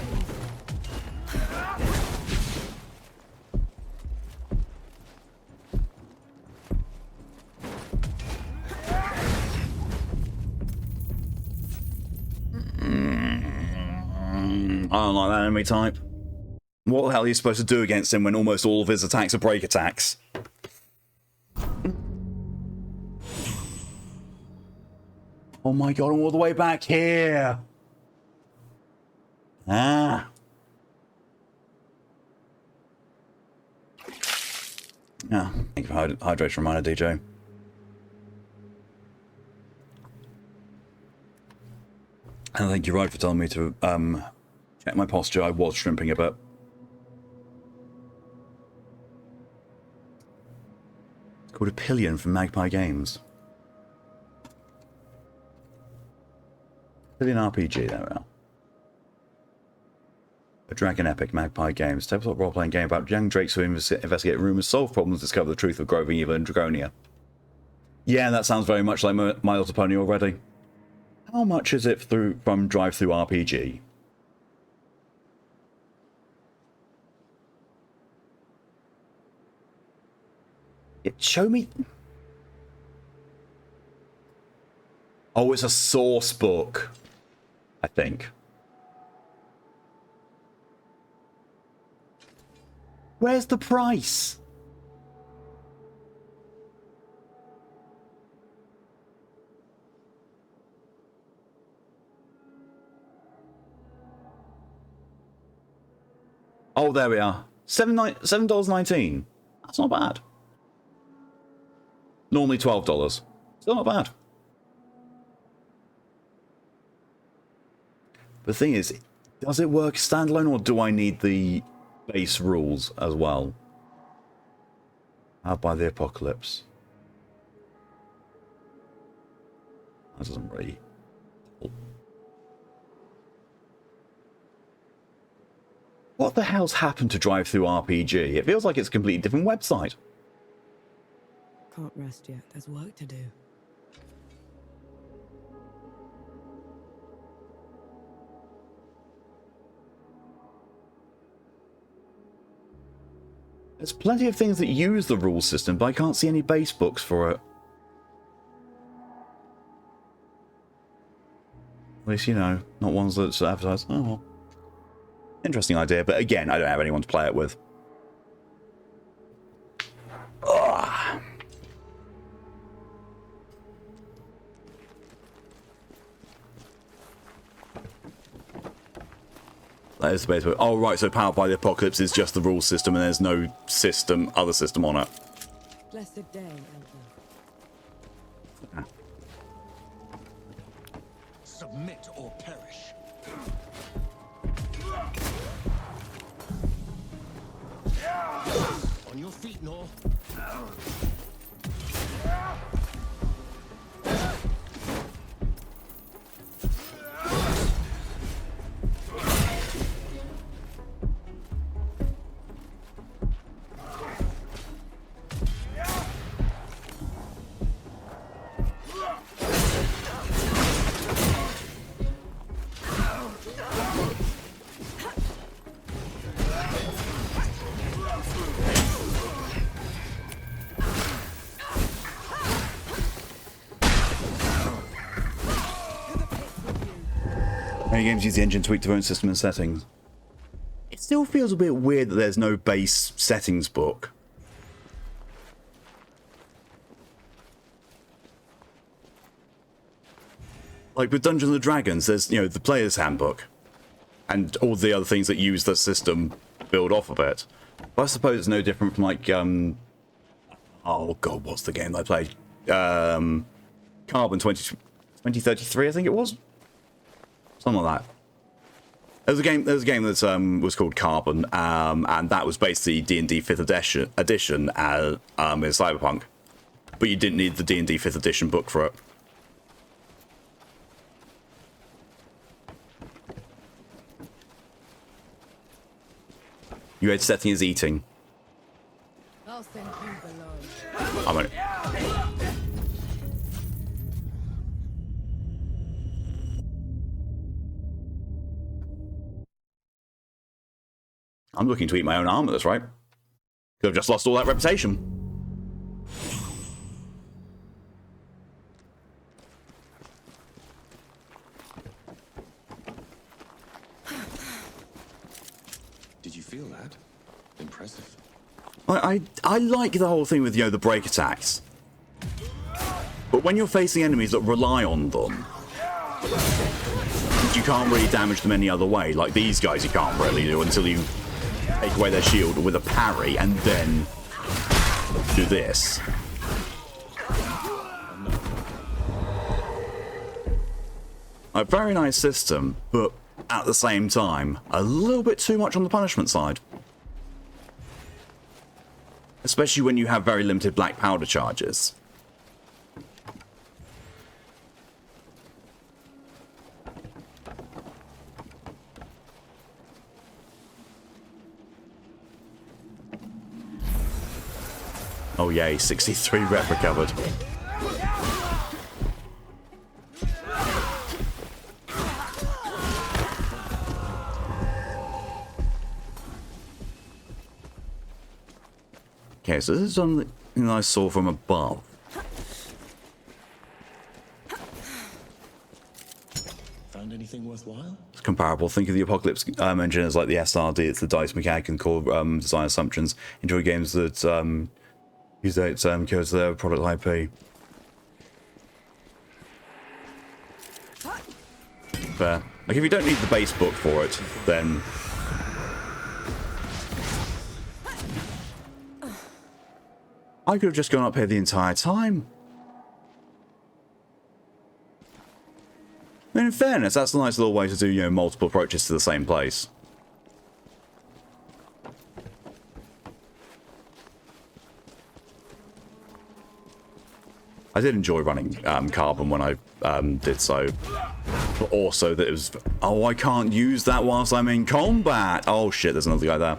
I don't like that enemy type. What the hell are you supposed to do against him when almost all of his attacks are break attacks? Oh my god, I'm all the way back here! Ah. Yeah, thank you for hydration reminder, DJ. And thank you, Rod, for telling me to check my posture. I was shrimping a bit. It's called a pillion from Magpie Games. Pillion RPG, there we are. A Dragon Epic, Magpie Games. Tabletop role-playing game about young drakes who investigate rumors, solve problems, discover the truth of growing evil in Dragonia. Yeah, that sounds very much like My Little Pony already. How much is it from Drive-Thru RPG? Show me. Oh, it's a source book, I think. Where's the price? Oh, there we are. $7.19. That's not bad. Normally $12. Still not bad. the thing is, does it work standalone, or do I need the base rules as well? Out by the Apocalypse. That doesn't really... What the hell's happened to Drive Through RPG? It feels like it's a completely different website. Can't rest yet. There's work to do. There's plenty of things that use the rule system, but I can't see any base books for it. At least, you know, not ones that's advertised. Oh, well. Interesting idea, but again, I don't have anyone to play it with. Ugh. That is the base book. Oh, right, so Powered by the Apocalypse is just the rule system and there's no system, other system on it. Blessed day, Elder. Submit or perish. On your feet, Nor. Many games use the engine to tweak their own system and settings. It still feels a bit weird that there's no base settings book. Like with Dungeons and Dragons, there's, you know, the player's handbook and all the other things that use the system build off of it. But I suppose it's no different from like oh god, what's the game I played? Carbon 2033, I think it was. Something like that. There was a game that was called Carbon, and that was basically D&D 5th edition in Cyberpunk. But you didn't need the D&D 5th edition book for it. Your edge setting is eating. I'll send you below. I'm gonna... I'm looking to eat my own arm at this, right? Could have just lost all that reputation. Did you feel that? Impressive. I like the whole thing with, you know, the break attacks. But when you're facing enemies that rely on them, you can't really damage them any other way. Like these guys you can't really do until you take away their shield with a parry and then do this. A very nice system, but at the same time, a little bit too much on the punishment side. Especially when you have very limited black powder charges. Oh yay, 63 rep recovered. Okay, so this is something I saw from above. Found anything worthwhile? It's comparable. Think of the Apocalypse engine as like the SRD. It's the dice mechanic and core design assumptions. Enjoy games that use that codes their product IP. Fair. Like if you don't need the base book for it, then I could have just gone up here the entire time. I mean, in fairness, that's a nice little way to do, you know, multiple approaches to the same place. I did enjoy running Carbon when I did so. But also that it was... Oh, I can't use that whilst I'm in combat! Oh shit, there's another guy there.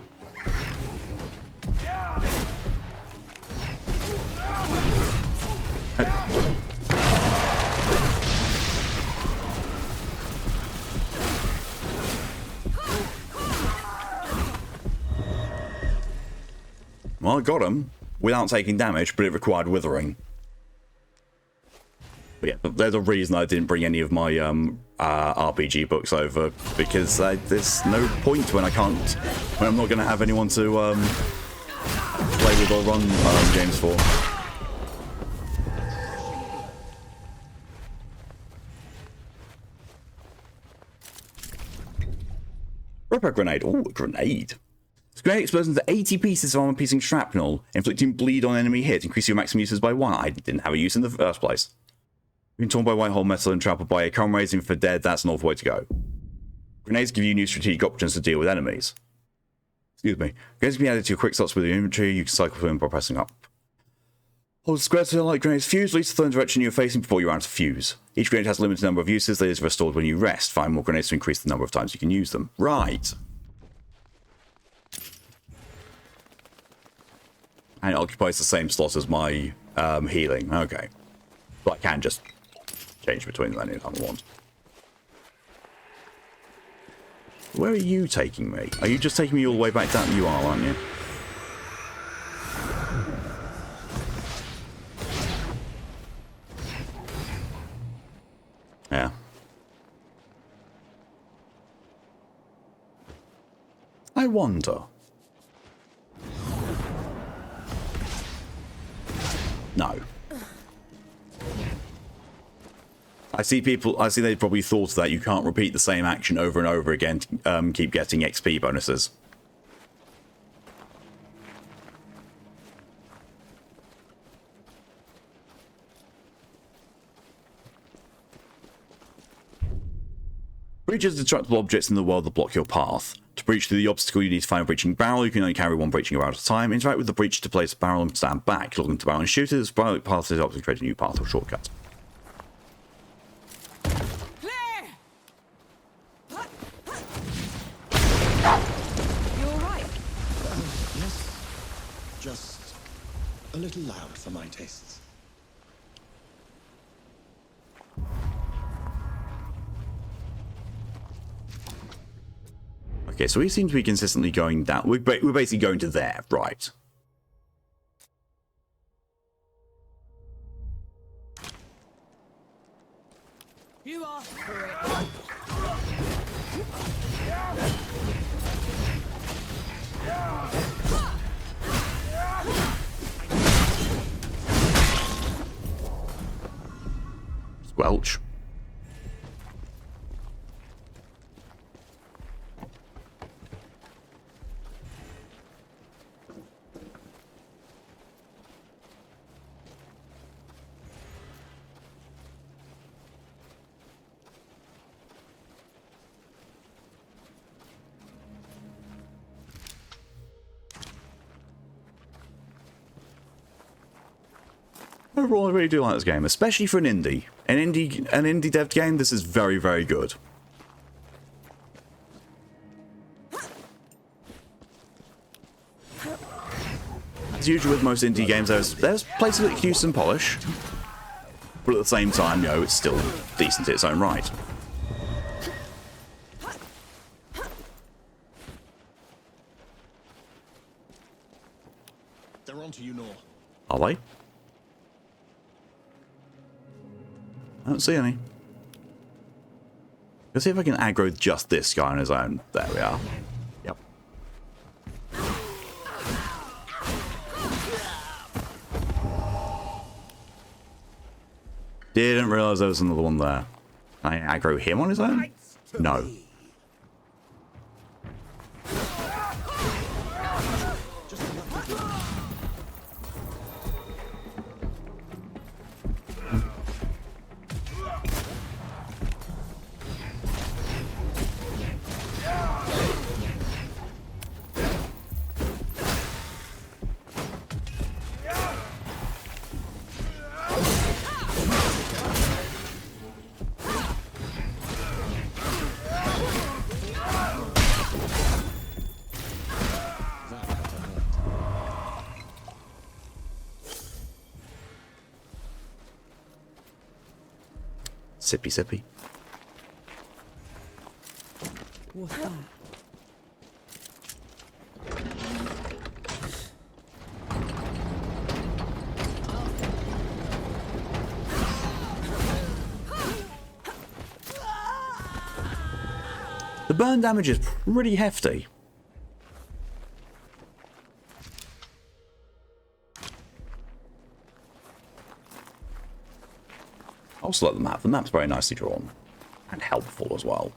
Well, I got him without taking damage, but it required withering. But yeah, there's a reason I didn't bring any of my RPG books over, because there's no point when I'm not going to have anyone to play with or run games for. Ripper grenade. Oh, a grenade. Grenade explodes into 80 pieces of armor-piercing shrapnel, inflicting bleed on enemy hit, increase your maximum uses by 1. I didn't have a use in the first place. Being torn by white-hole metal and trampled by a comrades for dead, that's an awful way to go. Grenades give you new strategic options to deal with enemies. Excuse me. Grenades can be added to your quick slots with your inventory. You can cycle through them by pressing up. Hold square to light grenades fuse, leads to the direction you're facing before you run out of fuse. Each grenade has a limited number of uses that is restored when you rest. Find more grenades to increase the number of times you can use them. Right. And it occupies the same slot as my healing. Okay. But I can just change between them anytime I want. Where are you taking me? Are you just taking me all the way back down? You are, aren't you? Yeah. I wonder. No. I see they probably thought that you can't repeat the same action over and over again to keep getting XP bonuses. Breaches destructible objects in the world that block your path. To breach through the obstacle, you need to find a breaching barrel. You can only carry one breaching barrel at a time. Interact with the breach to place a barrel and stand back. Log into the barrel and shoot it. This path is up to create a new path or shortcut. Clear! You alright? Yes. Just a little loud for my tastes. Okay, so we seem to be consistently going down. We're basically going to there, right? You asked for it. Squelch. Overall, I really do like this game, especially for an indie. An indie dev game, this is very, very good. As usual with most indie games, there's places that can use some polish, but at the same time, you know, it's still decent in its own right. They're on to you, Nor. Are they? I don't see any. Let's see if I can aggro just this guy on his own. There we are. Yep. Didn't realise there was another one there. Can I aggro him on his own? No. Sippy sippy. What's that? The burn damage is pretty hefty. I also like the map. The map's very nicely drawn and helpful as well.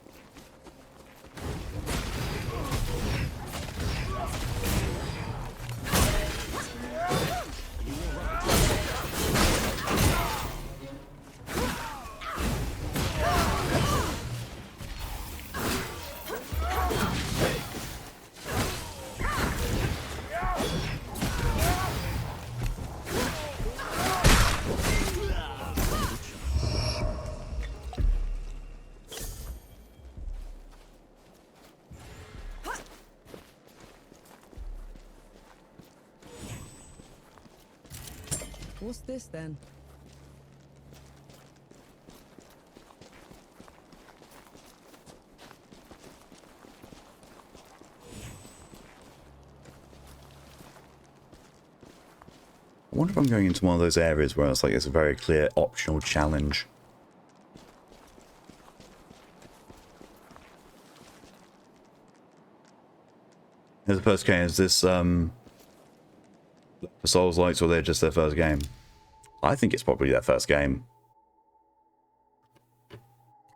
What's this then? I wonder if I'm going into one of those areas where it's like it's a very clear optional challenge. Here's the first game. Is this for Souls Lights, or they're just their first game? I think it's probably their first game.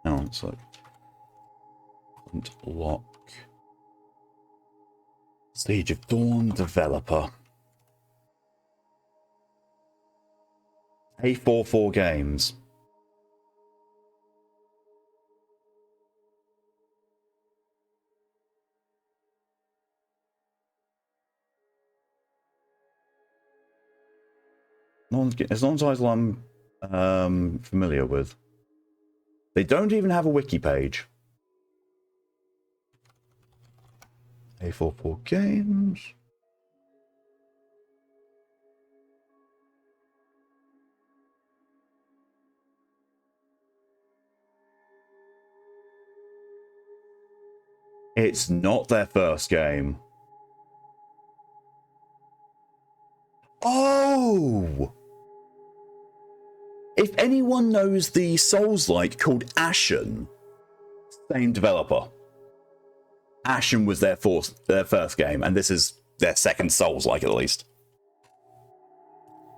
Hang on, so Flintlock. Siege of Dawn developer. A44 Games. It's not a title I'm familiar with. They don't even have a wiki page. A44 Games. It's not their first game. Oh! If anyone knows the Souls-like called Ashen, same developer. Ashen was their first game, and this is their second Souls-like at least.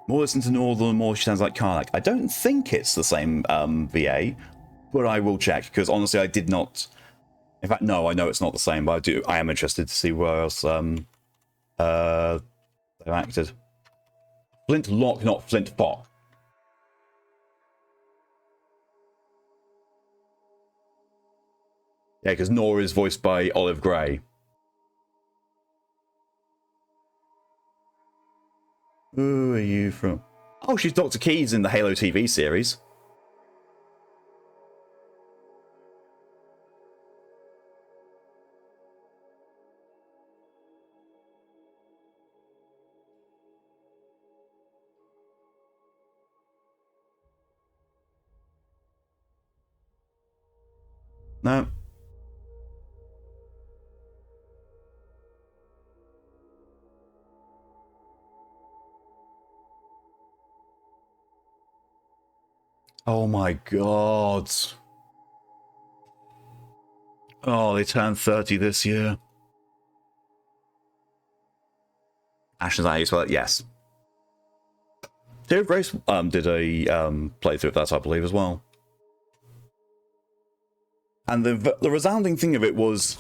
More listen to Northern, the more she sounds like Karnak. I don't think it's the same VA, but I will check, because honestly I did not... In fact, no, I know it's not the same, but I am interested to see where else they've acted. Flintlock, not Flintlock. Yeah, because Nora is voiced by Olive Gray. Who are you from? Oh, she's Dr. Keyes in the Halo TV series. No. Oh my god. Oh, they turned 30 this year. Ashen's Eye Gouger, yes. Theory of Grace did a playthrough of that, I believe, as well. And the resounding thing of it was,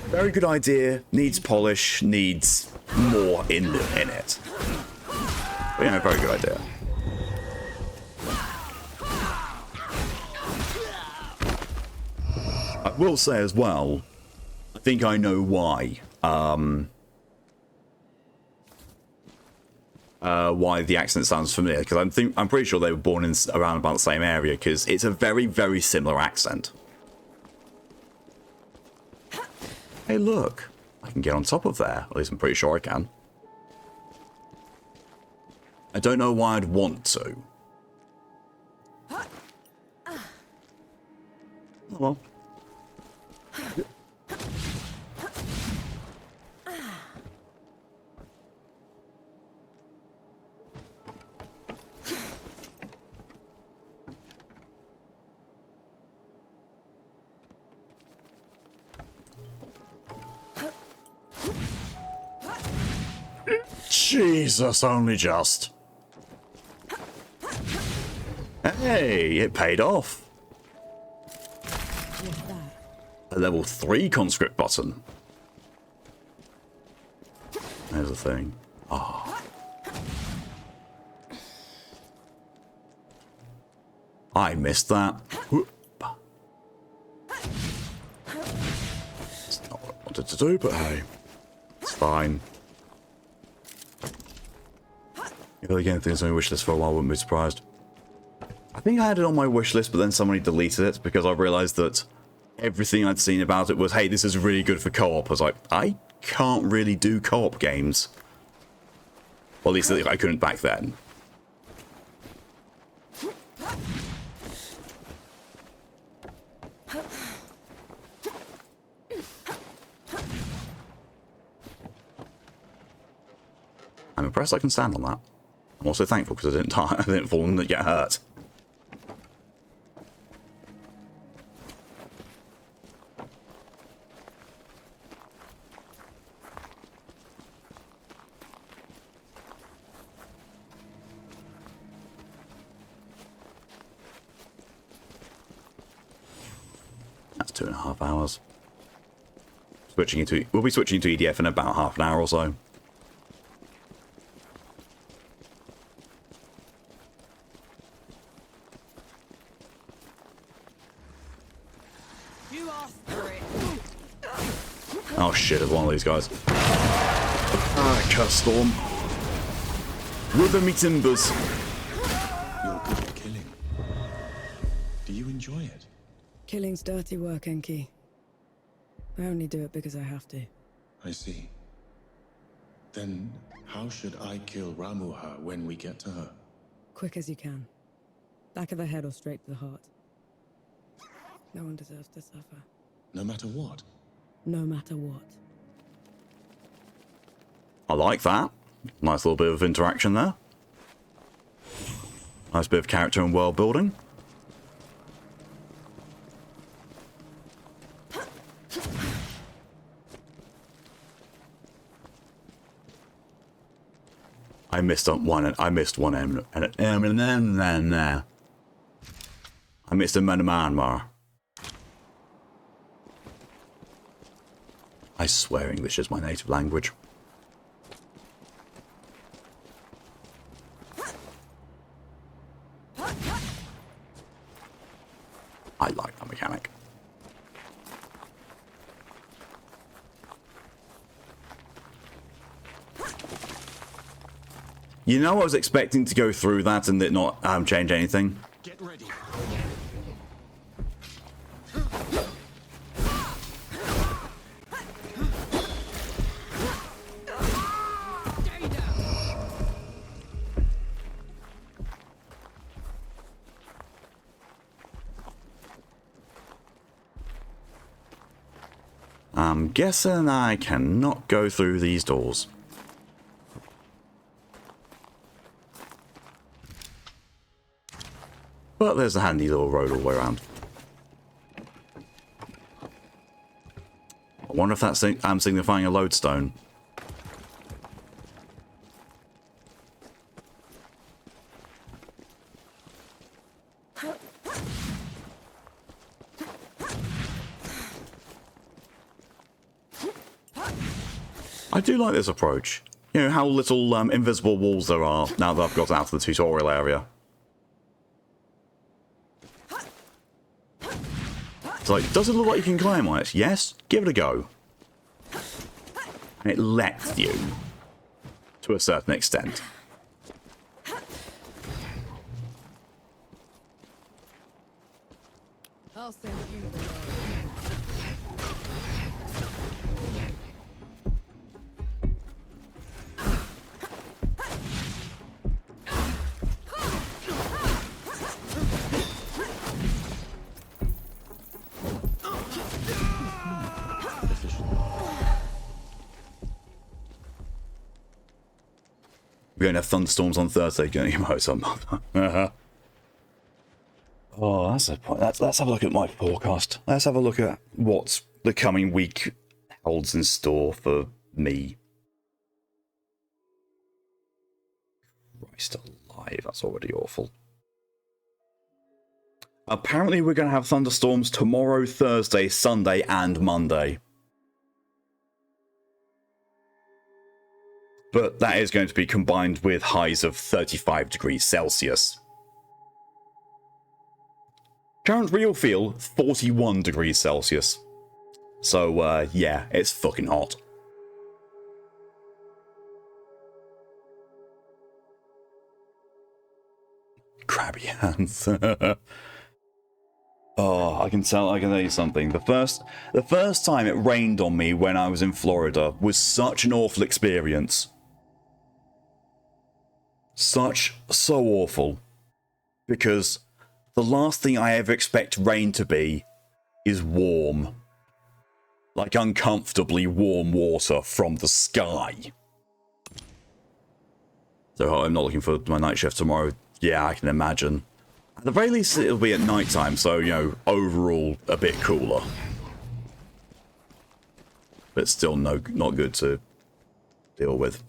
very good idea, needs polish, needs more in it. But yeah, very good idea. I will say as well, I think I know why. Why the accent sounds familiar, because I'm pretty sure they were born in around about the same area, because it's a very, very similar accent. Hey, look, I can get on top of there. At least I'm pretty sure I can. I don't know why I'd want to. Oh well. Jesus, only just. Hey, it paid off. What's that? A level 3 conscript button. There's the thing. Ah. I missed that. Whoop. It's not what I wanted to do, but hey, it's fine. If I get anything on my wish list for a while, I wouldn't be surprised. I think I had it on my wish list, but then somebody deleted it because I realised that everything I'd seen about it was, hey, this is really good for co-op. I was like, I can't really do co-op games. Well, at least I couldn't back then. I'm impressed I can stand on that. I'm also thankful because I didn't die, I didn't fall and get hurt. That's 2.5 hours. We'll be switching into EDF in about half an hour or so. Oh shit, it's one of these guys. Ah, curse storm. Rubber me timbers. You're good at killing. Do you enjoy it? Killing's dirty work, Enki. I only do it because I have to. I see. Then how should I kill Ramuha when we get to her? Quick as you can. Back of the head or straight to the heart. No one deserves to suffer. No matter what? No matter what. I like that. Nice little bit of interaction there. Nice bit of character and world building. I missed one. I missed one M. I missed a Myanmar. I swear English is my native language. I like that mechanic. You know, I was expecting to go through that and it not change anything. Get ready. I'm guessing I cannot go through these doors. But there's a handy little road all the way around. I wonder if that's signifying a lodestone. I do like this approach. You know, how little invisible walls there are now that I've got out of the tutorial area. It's like, does it look like you can climb on it? Yes? Give it a go. And it lets you, to a certain extent. I'll send you the We're going to have thunderstorms on Thursday. Going to get some. Oh, that's a point. Let's have a look at my forecast. Let's have a look at what the coming week holds in store for me. Christ alive, that's already awful. Apparently we're going to have thunderstorms tomorrow, Thursday, Sunday, and Monday. But that is going to be combined with highs of 35 degrees Celsius. Current real feel, 41 degrees Celsius. So, yeah, it's fucking hot. Crabby hands. Oh, I can tell you something. The first time it rained on me when I was in Florida was such an awful experience. So awful. Because the last thing I ever expect rain to be is warm. Like uncomfortably warm water from the sky. So I'm not looking for my night shift tomorrow. Yeah, I can imagine. At the very least, it'll be at night time, so, you know, overall a bit cooler. But still not good to deal with.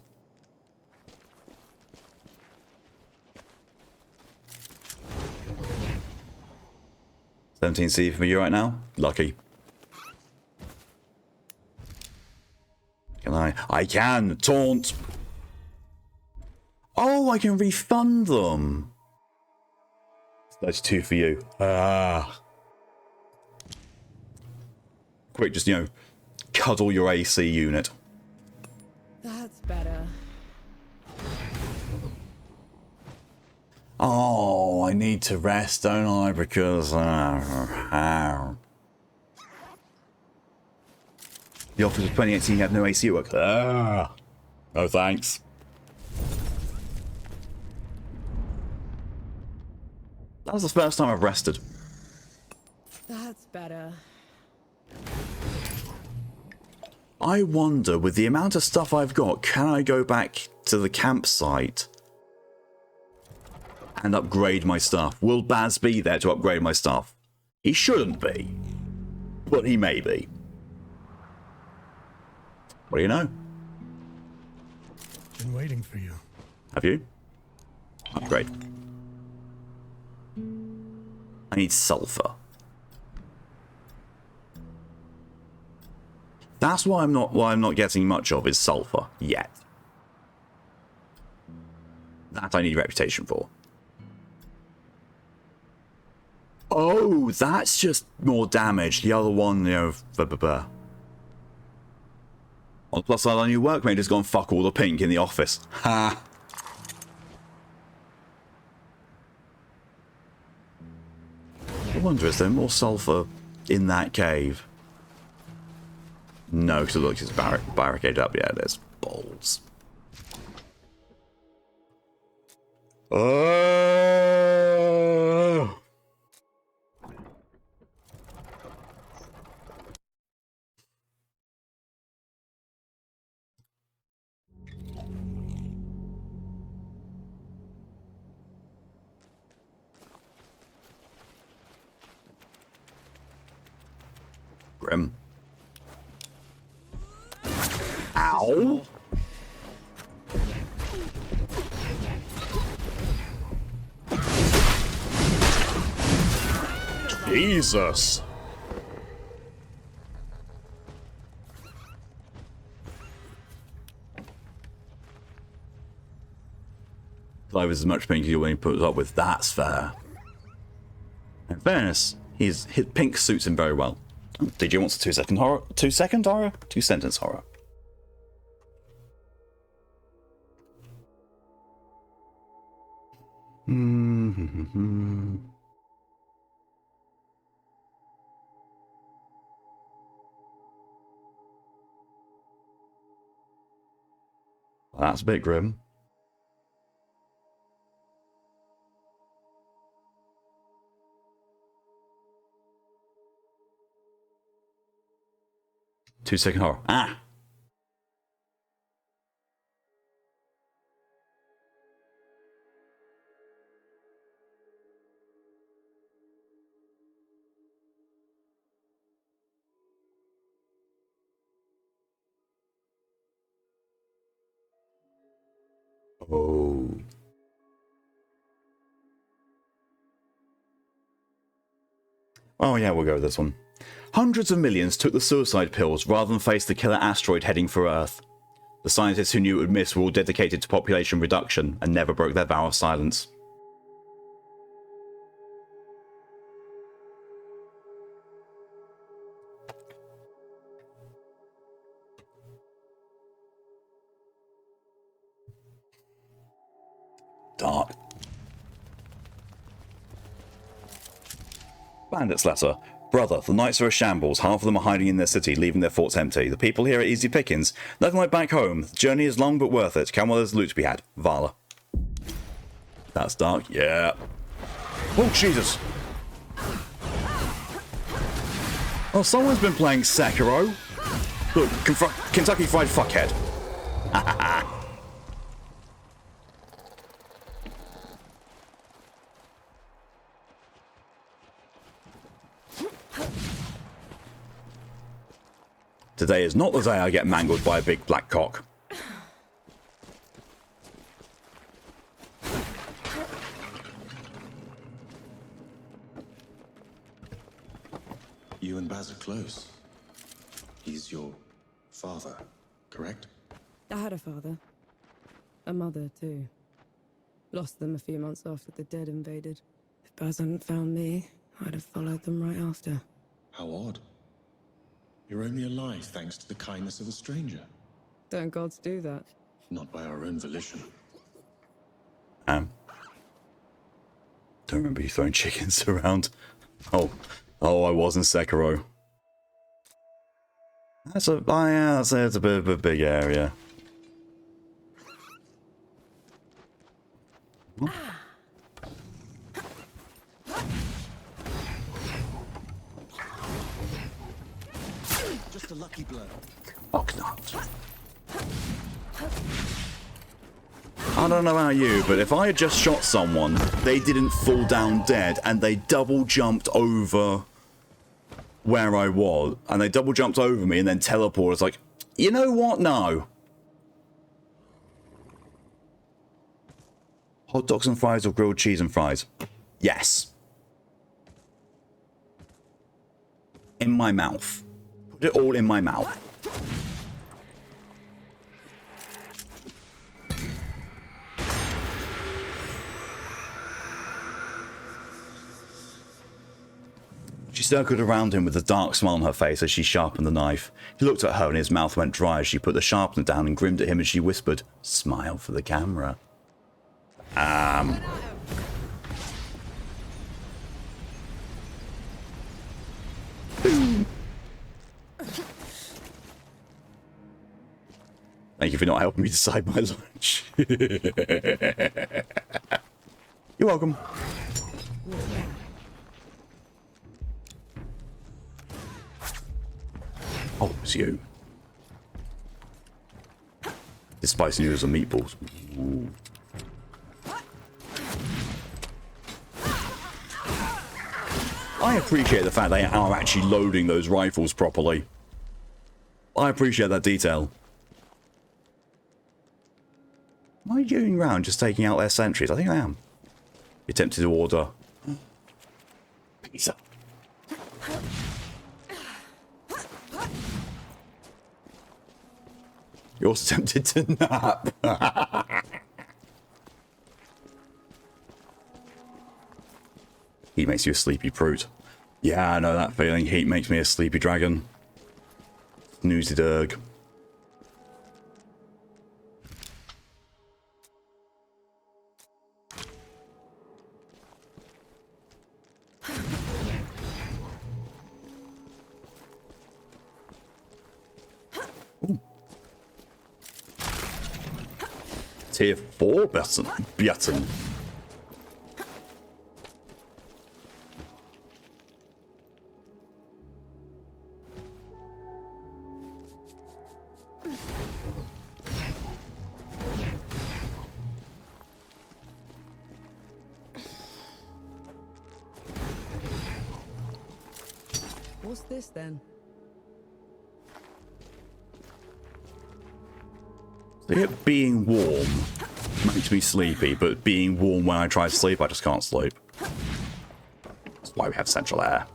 $17C for you right now? Lucky. Can I? I can! Taunt! Oh, I can refund them! 32 for you. Quick, just, you know, cuddle your AC unit. That's better. Oh, I need to rest, don't I? Because... the office of 2018 had no AC at work. No thanks. That was the first time I've rested. That's better. I wonder, with the amount of stuff I've got, can I go back to the campsite and upgrade my stuff? Will Baz be there to upgrade my stuff? He shouldn't be, but he may be. What do you know? Been waiting for you. Have you? Upgrade. I need sulfur. That's why I'm not getting much of is sulfur yet. That I need reputation for. Oh, that's just more damage. The other one, you know, On the plus side, our new workmate has gone fuck all the pink in the office. Ha! I wonder, is there more sulfur in that cave? No, because it looks it's barricaded up. Yeah, there's balls. Oh! Grim. Ow! Jesus! Life is as much pink as you when he puts up with. That's fair. In fairness, his pink suits him very well. DJ wants a 2-second horror. 2-second horror? 2-sentence horror. That's a bit grim. Two-second horror. Ah! Oh. Oh yeah, we'll go with this one. Hundreds of millions took the suicide pills rather than face the killer asteroid heading for Earth. The scientists who knew it would miss were all dedicated to population reduction and never broke their vow of silence. Dark. Bandit's letter. Brother, the knights are a shambles. Half of them are hiding in their city, leaving their forts empty. The people here are easy pickings. Nothing like back home. The journey is long but worth it. Come while there's loot to be had. Vala. That's dark. Yeah. Oh, Jesus. Oh, someone's been playing Sekiro. Look, Kentucky Fried Fuckhead. Ha ha ha. Today is not the day I get mangled by a big black cock. You and Baz are close. He's your father, correct? I had a father. A mother, too. Lost them a few months after the dead invaded. If Baz hadn't found me, I'd have followed them right after. How odd. You're only alive thanks to the kindness of a stranger. Don't gods do that? Not by our own volition. Don't remember you throwing chickens around. Oh, I was in Sekiro. That's a it's a bit of a big area. Just a lucky blow. Oh, not. I don't know about you, but if I had just shot someone, they didn't fall down dead, and they double jumped over where I was, and they double jumped over me and then teleported, it's like, you know what? No. Hot dogs and fries or grilled cheese and fries? Yes. In my mouth. Put it all in my mouth. She circled around him with a dark smile on her face as she sharpened the knife. He looked at her and his mouth went dry as she put the sharpener down and grinned at him as she whispered, "Smile for the camera." Thank you for not helping me decide my lunch. You're welcome. Oh, it's you. The spicy noodles and meatballs. Ooh. I appreciate the fact they are actually loading those rifles properly. I appreciate that detail. Am I going around just taking out their sentries? I think I am. You attempted to order pizza. You also tempted to nap. Heat makes you a sleepy brute. Yeah, I know that feeling. Heat makes me a sleepy dragon. Snoozy derg. Tier 4 button. What's this then? So it being warm makes me sleepy, but being warm when I try to sleep, I just can't sleep. That's why we have central air.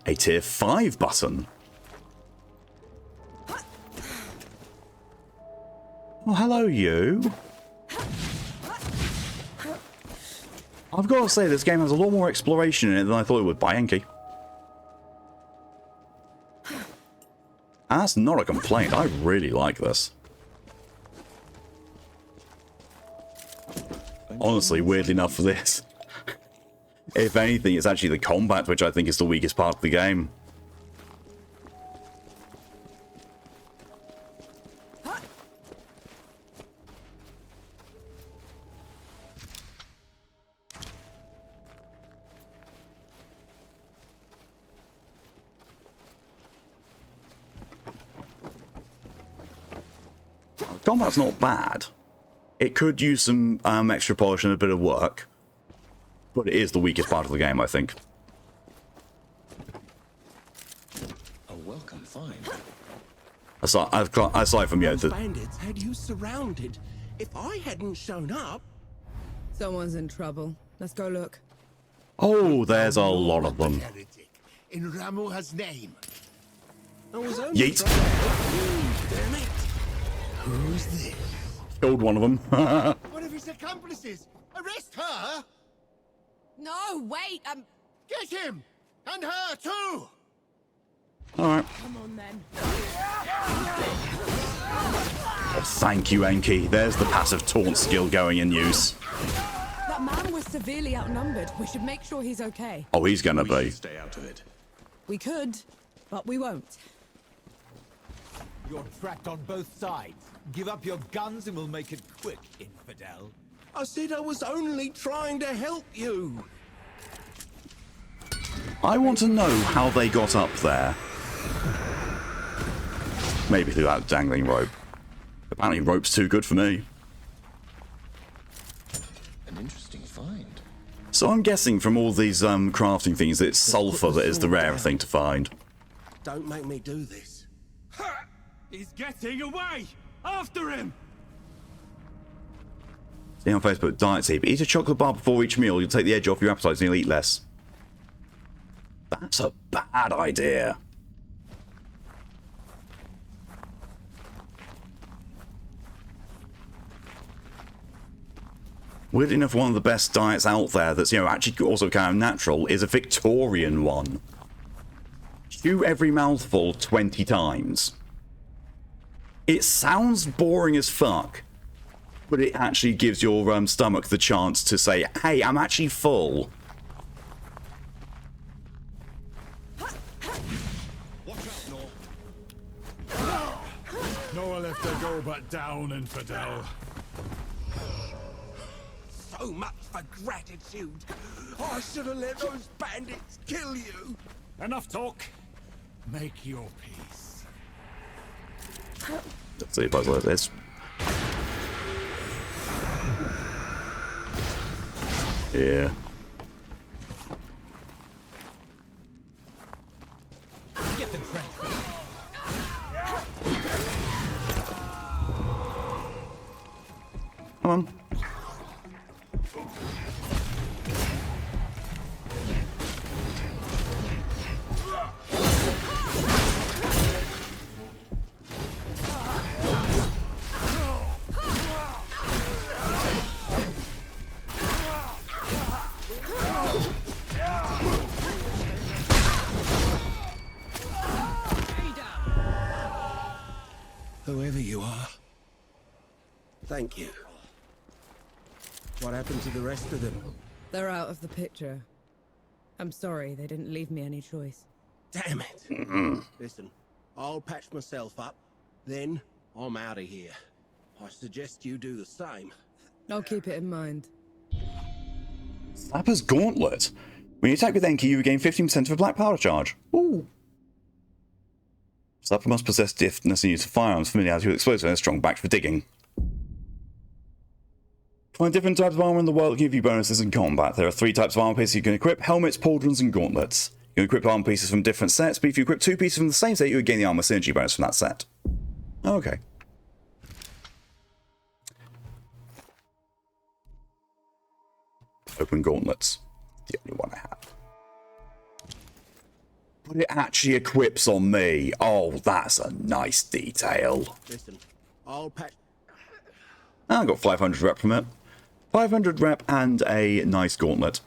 A tier 5 button. Oh, hello, you. I've got to say, this game has a lot more exploration in it than I thought it would by Enki. That's not a complaint. I really like this. Honestly, weirdly enough for this. If anything, it's actually the combat which I think is the weakest part of the game. Combat's not bad. It could use some extra polish and a bit of work, but it is the weakest part of the game, I think. A welcome find. Aside from Those bandits had you surrounded. If I hadn't shown up... Someone's in trouble. Let's go look. Oh, there's a lot of them. Heretic, in Ramuha's name. I was only Yeet. trying to help you, damn it. Who's this? Killed one of them. One of his accomplices. Arrest her. No, wait, Get him! And her too! Alright. come on then. Oh, thank you, Enki. There's the passive taunt skill going in use. That man was severely outnumbered. We should make sure he's okay. Oh, he's gonna be. Stay out of it. We could, but we won't. You're trapped on both sides. Give up your guns and we'll make it quick, infidel. I said I was only trying to help you. I want to know how they got up there. Maybe through that dangling rope. Apparently rope's too good for me. An interesting find. So I'm guessing from all these crafting things, it's sulfur that is the rare thing to find. Don't make me do this. He's getting away! After him! See on Facebook, diet tip. Eat a chocolate bar before each meal. You'll take the edge off your appetite and you'll eat less. That's a bad idea. Weirdly enough, one of the best diets out there that's, you know, actually also kind of natural is a Victorian one. Chew every mouthful 20 times. It sounds boring as fuck, but it actually gives your stomach the chance to say, hey, I'm actually full. Watch out, Nor. Nowhere left to go but down, infidel. So much for gratitude. I should have let those bandits kill you. Enough talk. Make your peace. Let's see if I like this. Yeah. Get the trench. Come on. Whoever you are, thank you. What happened to the rest of them? They're out of the picture. I'm sorry, they didn't leave me any choice. Damn it. Listen, I'll patch myself up, then I'm out of here. I suggest you do the same. I'll keep it in mind. Snapper's Gauntlet. When you attack with Enki, you regain 15% of a black powder charge. Ooh. Snapper must possess deftness and use of firearms, familiarity with explosives, and a strong back for digging. Find different types of armor in the world that give you bonuses in combat. There are 3 types of armor pieces you can equip: helmets, pauldrons, and gauntlets. You can equip armor pieces from different sets, but if you equip 2 pieces from the same set, you would gain the armor synergy bonus from that set. Okay. Open gauntlets. The only one I have. But it actually equips on me. Oh, that's a nice detail. Listen, I'll pack. I got 500 rep from it. 500 rep and a nice gauntlet.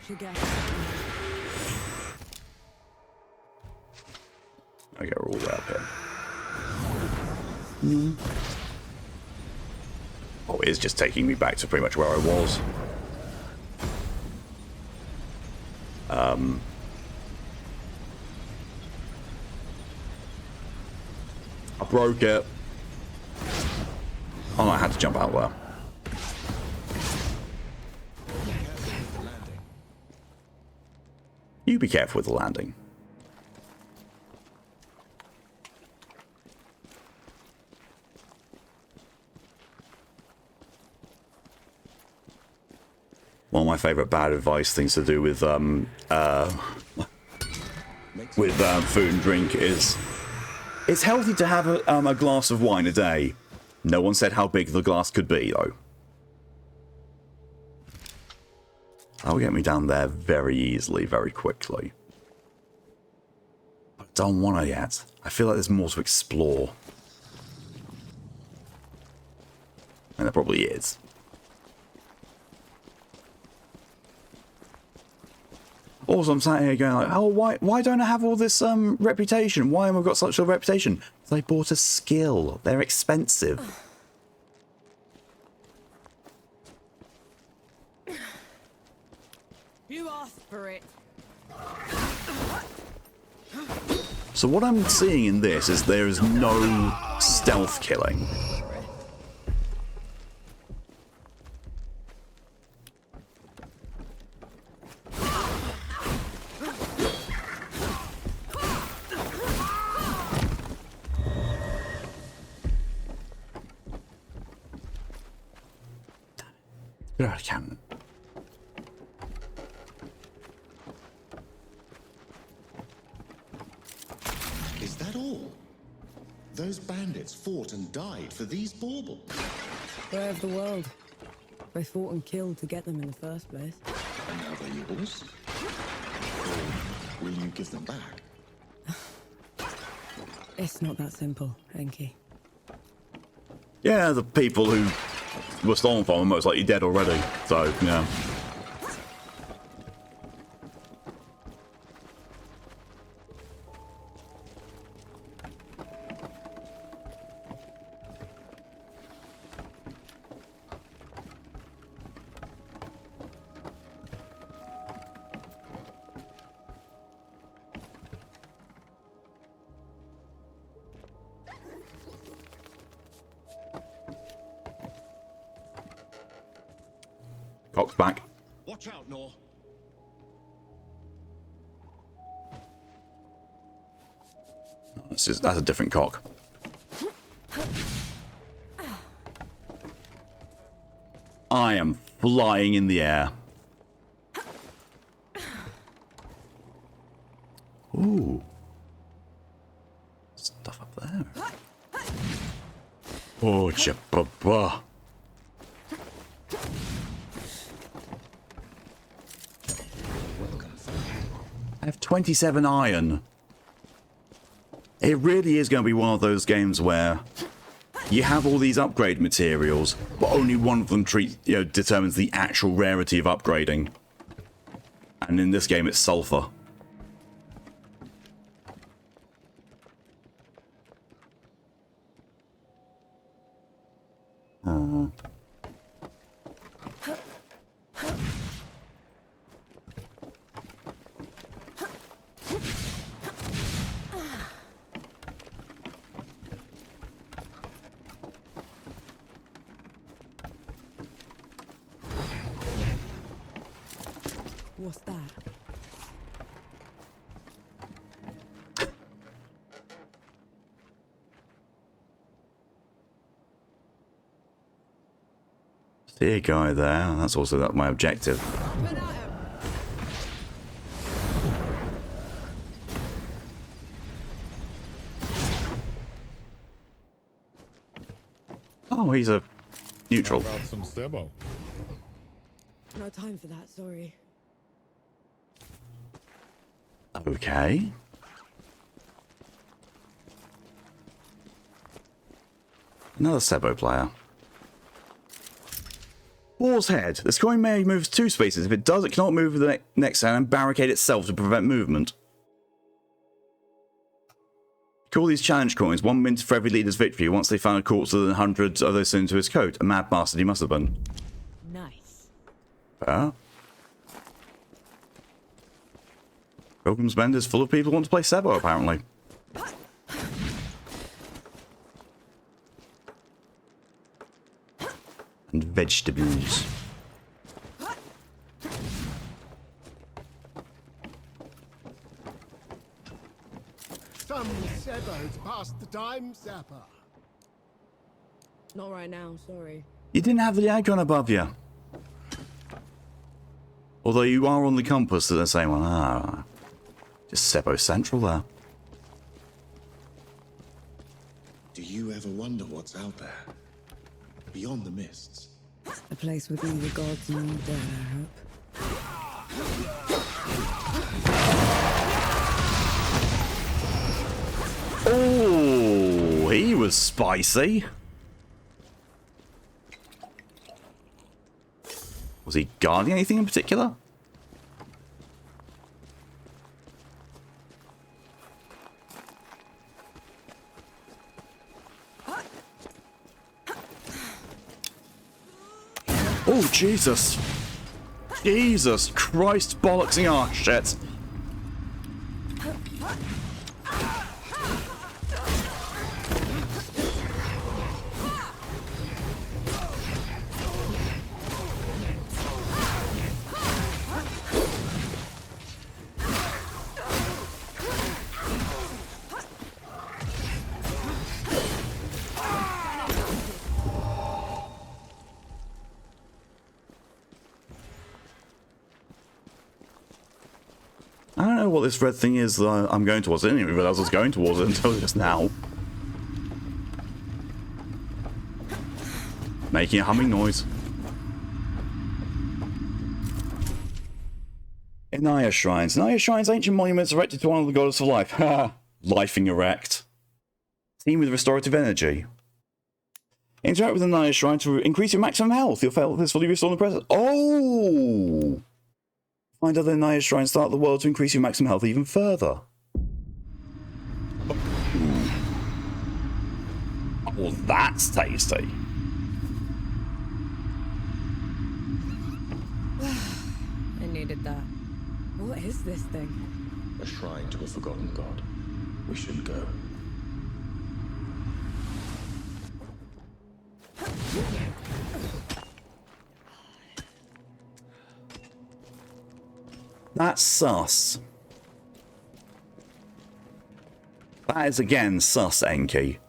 Okay, we're all the way up here. Oh, it is just taking me back to pretty much where I was. I broke it. Oh, no, I had to jump out there. You be careful with the landing. One of my favorite bad advice things to do with food and drink is it's healthy to have a glass of wine a day. No one said how big the glass could be, though. That'll get me down there very easily, very quickly. But I don't want to yet. I feel like there's more to explore. And there probably is. Also, I'm sat here going like, oh, why don't I have all this reputation? Why have I got such a reputation? Because I bought a skill. They're expensive. You asked for it. So what I'm seeing in this is there is no stealth killing. I can. Is that all? Those bandits fought and died for these baubles. Way of the world. They fought and killed to get them in the first place. And now they're yours? Or will you give them back? It's not that simple, Enki. Yeah, the people who were stolen from are most likely dead already, so, yeah. Cock's back. Watch out, Nor. That's a different cock. I am flying in the air. Ooh. Stuff up there. Oh, chapapa. I have 27 iron. It really is going to be one of those games where you have all these upgrade materials, but only one of them determines the actual rarity of upgrading. And in this game, it's sulfur. What's that? See a guy there. That's also my objective. Oh, he's a neutral. How about some Sebo? No time for that, sorry. Okay. Another Sebo player. Boar's head. This coin may move 2 spaces. If it does, it cannot move the next turn and barricade itself to prevent movement. Call these challenge coins. 1 minute for every leader's victory. Once they found a corpse with hundreds of those into his coat. A mad bastard he must have been. Nice. Fair. Pilgrim's Bend is full of people who want to play Sebo, apparently. And vegetables. Some Sebos past the time, Zapper. Not right now, sorry. You didn't have the icon above you. Although you are on the compass at the same one. Ah, just Sebo Central there. Do you ever wonder what's out there? Beyond the mists? A place with neither gods nor dead, I hope. Oh, he was spicy. Was he guarding anything in particular? Oh, Jesus. Jesus Christ, bollocksing our shit. I don't know what this red thing is that I'm going towards. I didn't even realize I was going towards it until just now. Making a humming noise. Inaya Shrines. Inaya Shrines, ancient monuments erected to one of the goddess of life. Ha! Lifing erect. Theme with restorative energy. Interact with the Inaya Shrine to increase your maximum health. Your health is fully restored in the present. Oh! Find other Inaya Shrines throughout the world to increase your maximum health even further. Oh, that's tasty. I needed that. What is this thing? A shrine to a forgotten god. We should go. That's sus. That is again sus, Enki.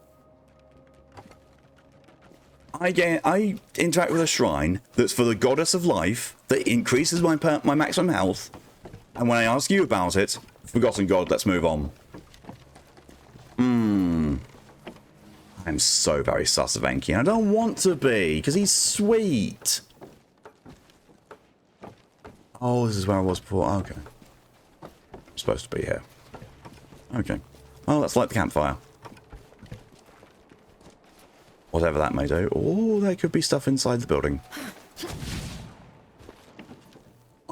I interact with a shrine that's for the goddess of life that increases my maximum health, and when I ask you about it, forgotten god, let's move on. I'm so very sus of Enki, and I don't want to be, because he's sweet. Oh, this is where I was before. Okay. I'm supposed to be here. Okay. Well, let's light the campfire. Whatever that may do. Oh, there could be stuff inside the building.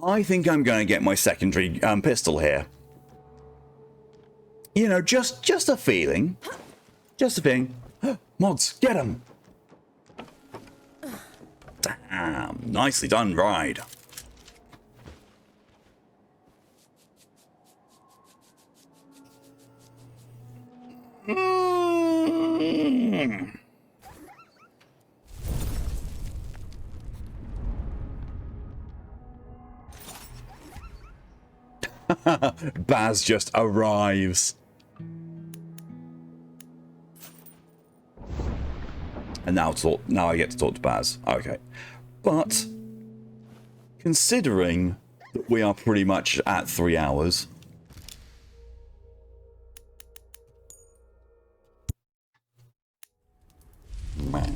I think I'm going to get my secondary pistol here. You know, just a feeling. Just a feeling. Mods, get him! Damn, nicely done, Ride. Baz just arrives. And now I get to talk to Baz. Okay. But considering that we are pretty much at 3 hours, man.